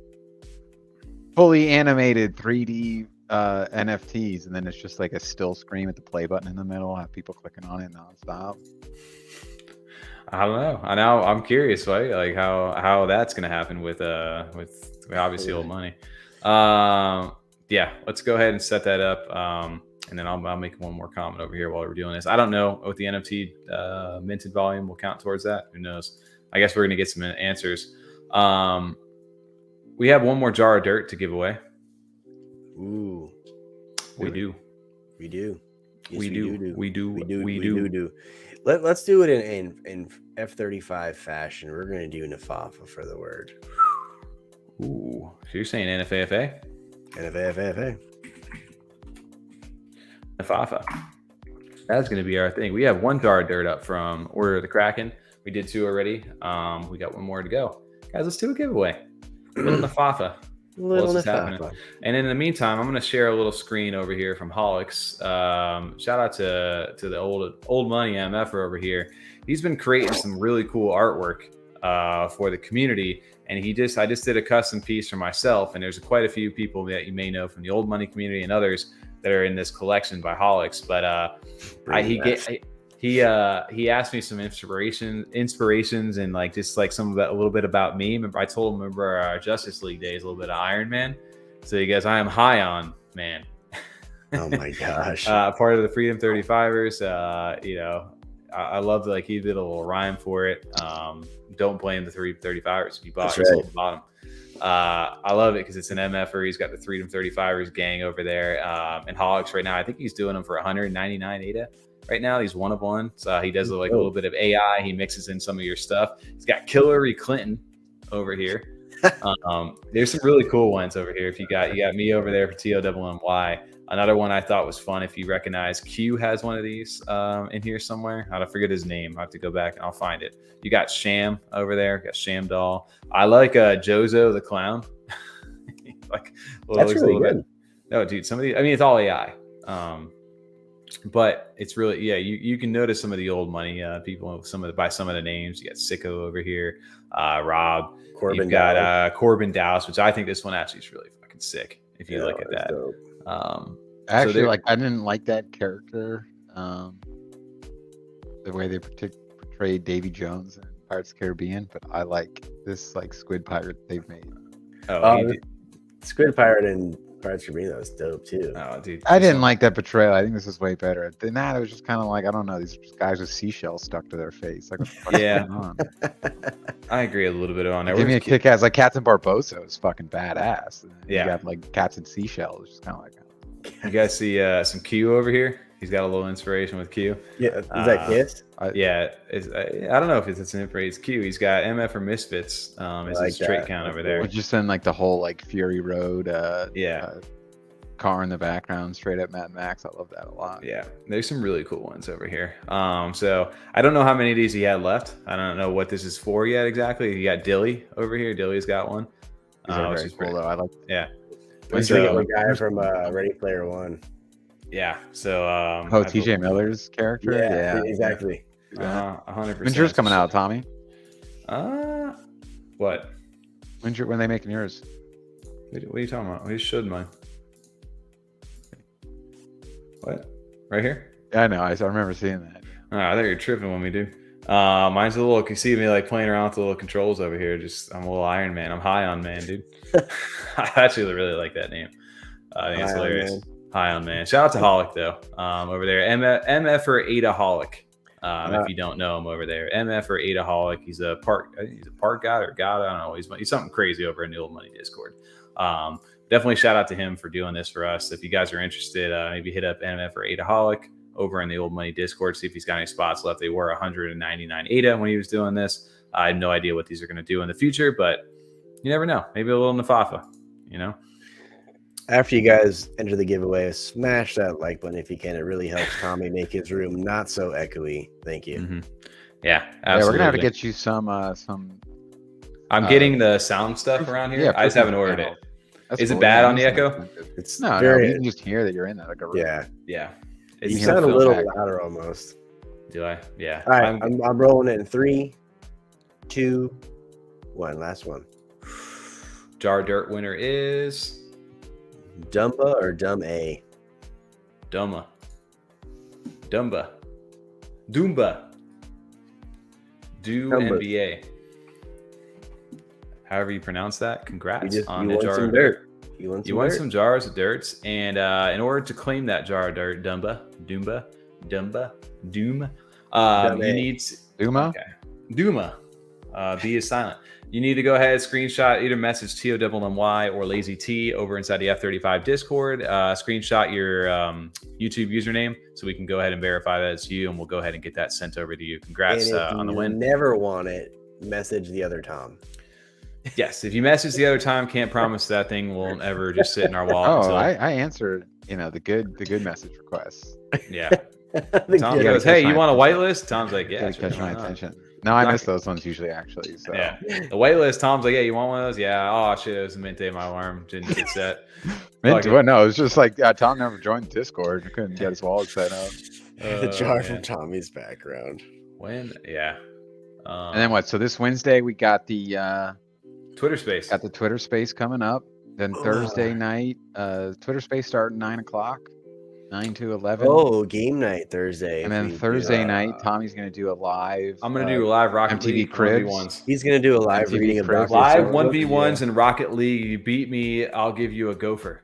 C: fully animated 3D NFTs, and then it's just like a still screen with the play button in the middle, have people clicking on it nonstop.
A: I don't know. I'm curious, right? Like how that's gonna happen with obviously old money. Yeah, let's go ahead and set that up. And then I'll make one more comment over here while we're doing this. I don't know what the NFT minted volume will count towards that. Who knows? I guess we're gonna get some answers. We have one more jar of dirt to give away.
B: Ooh,
A: we do.
B: Yes,
A: we do.
B: Let's do it in F35 fashion. We're gonna do Nafafa for the word.
A: Ooh, so you're saying NFAFA?
B: NFAFA.
A: Nafafa. That's going to be our thing. We have 1 jar of dirt up from Order of the Kraken. We did 2 already. We got 1 more to go. Guys, let's do a giveaway. Little Nafafa.
B: Little
A: happening. And in the meantime, I'm going to share a little screen over here from Holics. Shout out to the old money Mfer over here. He's been creating some really cool artwork for the community. And I just did a custom piece for myself. And there's quite a few people that you may know from the old money community and others that are in this collection by Holics. But he asked me some inspirations and like just like some of that, a little bit about me. Remember, I told him, remember our Justice League days, a little bit of Iron Man. So you guys, I am high on man.
B: Oh my gosh.
A: Part of the Freedom 35ers. You know, I love like he did a little rhyme for it. Don't blame the 35ers if you bought it. Right. Bottom. I love it because it's an MFer. He's got the Freedom 35ers gang over there. And Holics right now, I think he's doing them for 199 ADA. Right now, he's 1 of 1. So he does like a little bit of AI. He mixes in some of your stuff. He's got Hillary Clinton over here. There's some really cool ones over here. If you got me over there for TOMMY. Another one I thought was fun. If you recognize, Q has one of these in here somewhere. I forget his name. I have to go back and I'll find it. You got Sham over there. Got Sham Doll. I like Jozo the Clown. Like
B: that's really good.
A: No, dude. Some of these. I mean, it's all AI. But it's really, you can notice some of the old money people, by some of the names. You got Sicko over here, Rob, Corbin. You've got Corbin Dallas, which I think this one actually is really fucking sick. If you look at that,
B: dope.
C: Actually, like I didn't like that character, the way they portrayed Davy Jones in Pirates of the Caribbean, but I like this like Squid Pirate they've made.
B: Squid Pirate and Pirates of the Caribbean, that was dope too.
A: Oh, dude,
C: I didn't like that portrayal. I think this is way better than that. It was just kind of like, I don't know, these guys with seashells stuck to their face. Like, what the fuck's going on?
A: I agree a little bit on that.
C: Give me a kick-ass, like Captain Barbosa is fucking badass. And
A: yeah,
C: you got like Captain Seashell, which is kind of like.
A: You guys see some Q over here? He's got a little inspiration with Q.
B: Yeah, is that Kiss?
A: Yeah, I don't know if it's an inspiration. It's Q. He's got MF for Misfits. Is his trait count over there?
C: Just in like the whole like Fury Road. Car in the background, straight up Mad Max. I love that a lot.
A: Yeah, there's some really cool ones over here. So I don't know how many of these he had left. I don't know what this is for yet exactly. You got Dilly over here. Dilly's got one.
C: Which is cool though. I like.
A: Yeah.
B: The guy from Ready Player One.
A: Yeah. So
C: TJ Miller's character.
B: Yeah, exactly.
A: 100%.
C: When's yours coming out, Tommy?
A: What?
C: When are they making yours?
A: What are you talking about? We showed mine. What? Right here?
C: Yeah, I know. I remember seeing that.
A: Oh, I thought you were tripping when we do. Mine's a little. You see me like playing around with the little controls over here. I'm a little Iron Man. I'm high on man, dude. I actually really like that name. I think it's hilarious. High on man. Shout out to Holic though. Over there, MF or Ada Holic. If you don't know him over there, MF or Ada Holic. He's a park god or god. I don't know. He's something crazy over in the old money Discord. Definitely shout out to him for doing this for us. If you guys are interested, maybe hit up MF or Ada Holic over in the old money Discord. See if he's got any spots left. They were 199 Ada when he was doing this. I have no idea what these are going to do in the future, but you never know. Maybe a little Nafafa, you know.
B: After you guys enter the giveaway, smash that like button if you can. It really helps Tommy make his room not so echoey. Thank you.
A: Mm-hmm. Yeah, absolutely.
C: Yeah, we're gonna have to get you some.
A: I'm getting the sound stuff around here.
C: Yeah,
A: I just haven't ordered it.
C: That's
A: Is
C: cool.
A: it bad on the echo?
C: It's no, you can just hear that you're in that. Like
B: yeah.
A: You
B: sound a little louder almost.
A: Do I? Yeah.
B: All right, I'm rolling it in 3, 2, 1. Last one.
A: Jar Dirt winner is
B: Dumba or Dumb A?
A: Dumba. NBA. However you pronounce that. Congrats on the jar of dirt. You won some jars of dirts, and in order to claim that jar of dirt, Doom, you need Duma. B is silent. You need to go ahead, screenshot, either message TOMMY or Lazy T over inside the F35 Discord. Screenshot your YouTube username so we can go ahead and verify that it's you, and we'll go ahead and get that sent over to you. Congrats on the win.
B: Never want it. Message the other Tom.
A: Yes, if you message the other time, can't promise that thing won't ever just sit in our wallet.
C: I answered, the good message requests.
A: Yeah, Tom goes, "Hey, you want a whitelist?" Tom's like, "Yeah."
C: Catch my attention. No, I miss those ones usually, actually. So.
A: Yeah, the whitelist. Tom's like, "Yeah, you want one of those?" Yeah. Oh shit, it was a mint day. My alarm didn't get set.
C: Mint? Well, no, it was just like Tom never joined Discord. We couldn't get his wallet set up.
B: The jar from Tommy's background.
A: When? Yeah.
C: And then what? So this Wednesday we got the
A: Twitter Space.
C: Got the Twitter Space coming up. Then Thursday night, Twitter Space starting 9 o'clock. 9 to 11.
B: Oh, game night Thursday.
C: And then Thursday night, Tommy's going to do a live.
A: I'm going to do a live Rocket
C: MTV
A: League
C: Cribs.
A: 1v1s.
B: He's going to do a live
C: MTV
B: reading of
C: Cribs.
A: Live 1v1s in Rocket League. You beat me, I'll give you a gopher.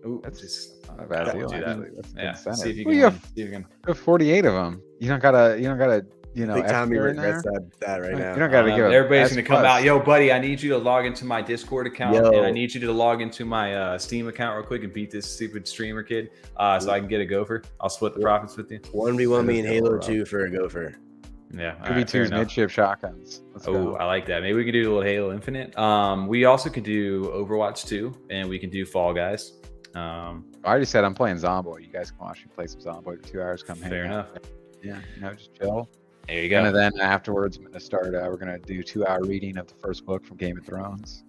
A: Ooh,
C: That's
A: just
C: not a bad deal.
A: do that.
C: That's
A: See if you
C: well,
A: can.
C: you have,
A: See if you can.
C: you have 48 of them. You don't gotta, you know,
B: I think Tommy
C: extra in
B: regrets
C: there.
B: that right now.
C: You don't gotta give.
A: Everybody's
C: S
A: gonna come
C: plus.
A: out. Yo, buddy, I need you to log into my Discord account,
B: Yo.
A: and I need you to log into my Steam account real quick and beat this stupid streamer kid, so I can get a gopher. I'll split the profits with you.
B: 1v1 me and Halo 2 for a gopher.
A: Yeah, all
C: Could be
A: right, fair
C: twos
A: enough.
C: midship shotguns. Let's
A: Oh,
C: go.
A: I like that. Maybe we could do a little Halo Infinite. We also could do Overwatch 2, and we can do Fall Guys.
C: I already said I'm playing Zomboid. You guys can watch me play some Zomboid for 2 hours. Come hang
A: Fair
C: out.
A: enough.
C: Yeah, you know, just chill.
A: There you go.
C: And then afterwards, I'm gonna start. We're gonna do 2-hour reading of the first book from Game of Thrones.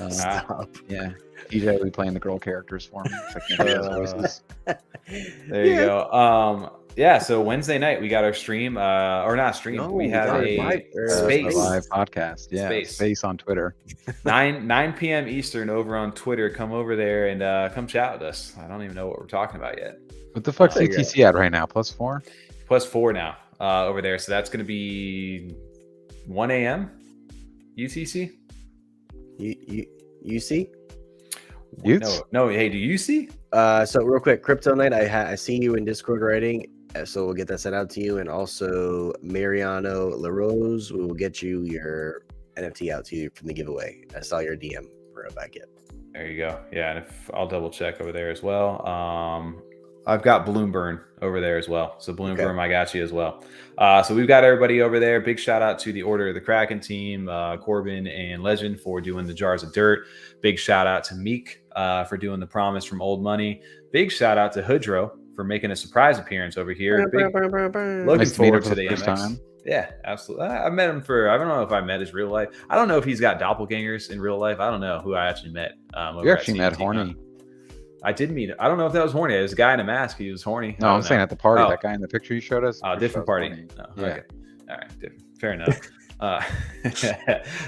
B: Stop.
C: Yeah, DJ will be playing the girl characters for me. So I can't hear those voices.
A: There you go. Yeah, so Wednesday night we got our stream, or not stream.
B: No,
A: we
B: we
A: have
B: got
A: a
B: live-
A: space.
C: A live podcast. Yeah, space on Twitter.
A: 9 p.m. Eastern over on Twitter. Come over there and come chat with us. I don't even know what we're talking about yet.
C: What the fuck's
B: Figure
C: CTC at right now? +4?
A: +4 now over there. So that's going to be 1 a.m. UTC.
B: You see?
A: No. Hey, do you see?
B: So real quick, Crypto Night. I see you in Discord writing, so we'll get that sent out to you. And also Mariano LaRose, we will get you your NFT out to you from the giveaway. I saw your DM right back yet.
A: There you go. Yeah, and I'll double check over there as well. I've got Bloomburn over there as well. So Bloomburn, okay. I got you as well. So we've got everybody over there. Big shout out to the Order of the Kraken team, Corbin and Legend for doing the Jars of Dirt. Big shout out to MEEQ for doing the Promise from Old Money. Big shout out to Hoodro for making a surprise appearance over here. Looking forward to the MX. Time. Yeah, absolutely. I met him I don't know if I met his real life. I don't know if he's got doppelgangers in real life. I don't know who I actually met.
C: You actually met Horny.
A: I did meet him. I don't know if that was Horny. It was a guy in a mask. He was horny.
C: No, I'm saying at the party. That guy in the picture you showed us.
A: Oh, different party.
C: No,
A: yeah. Okay. All right. Different. Fair enough.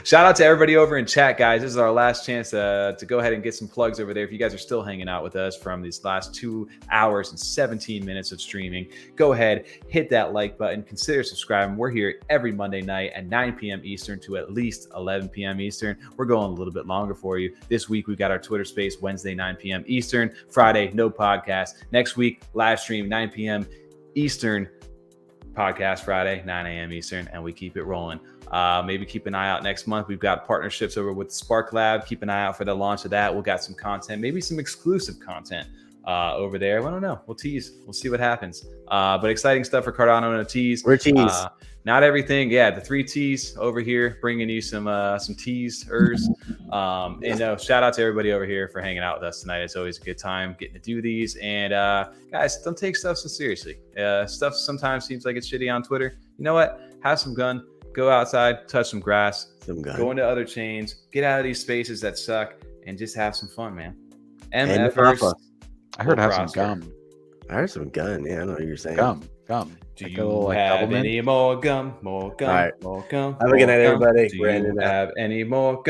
A: Shout out to everybody over in chat, guys. This is our last chance to go ahead and get some plugs over there. If you guys are still hanging out with us from these last 2 hours and 17 minutes of streaming, go ahead, hit that like button, consider subscribing. We're here every Monday night at 9 p.m. Eastern to at least 11 p.m. Eastern. We're going a little bit longer for you. This week, we've got our Twitter space Wednesday, 9 p.m. Eastern. Friday, no podcast. Next week, live stream 9 p.m. Eastern. Podcast Friday, 9 a.m. Eastern, and we keep it rolling. Maybe keep an eye out next month. We've got partnerships over with Spark Lab. Keep an eye out for the launch of that. We'll got some content, maybe some exclusive content over there. I don't know. We'll tease. We'll see what happens. But exciting stuff for Cardano NFTs.
B: We're teased.
A: Not everything. Yeah, the 3 T's over here, bringing you some teasers. And shout out to everybody over here for hanging out with us tonight. It's always a good time getting to do these. And guys, don't take stuff so seriously. Stuff sometimes seems like it's shitty on Twitter. You know what? Have some gun. Go outside, touch some grass, go into other chains, get out of these spaces that suck, and just have some fun, man. MFers.
C: I heard have some gum.
B: I heard some gun. Yeah, I know what you're saying.
C: Gum.
A: Do you have any more gum? More gum.
B: All right.
A: More gum.
B: Have a good night, everybody.
A: Do you have any more gum?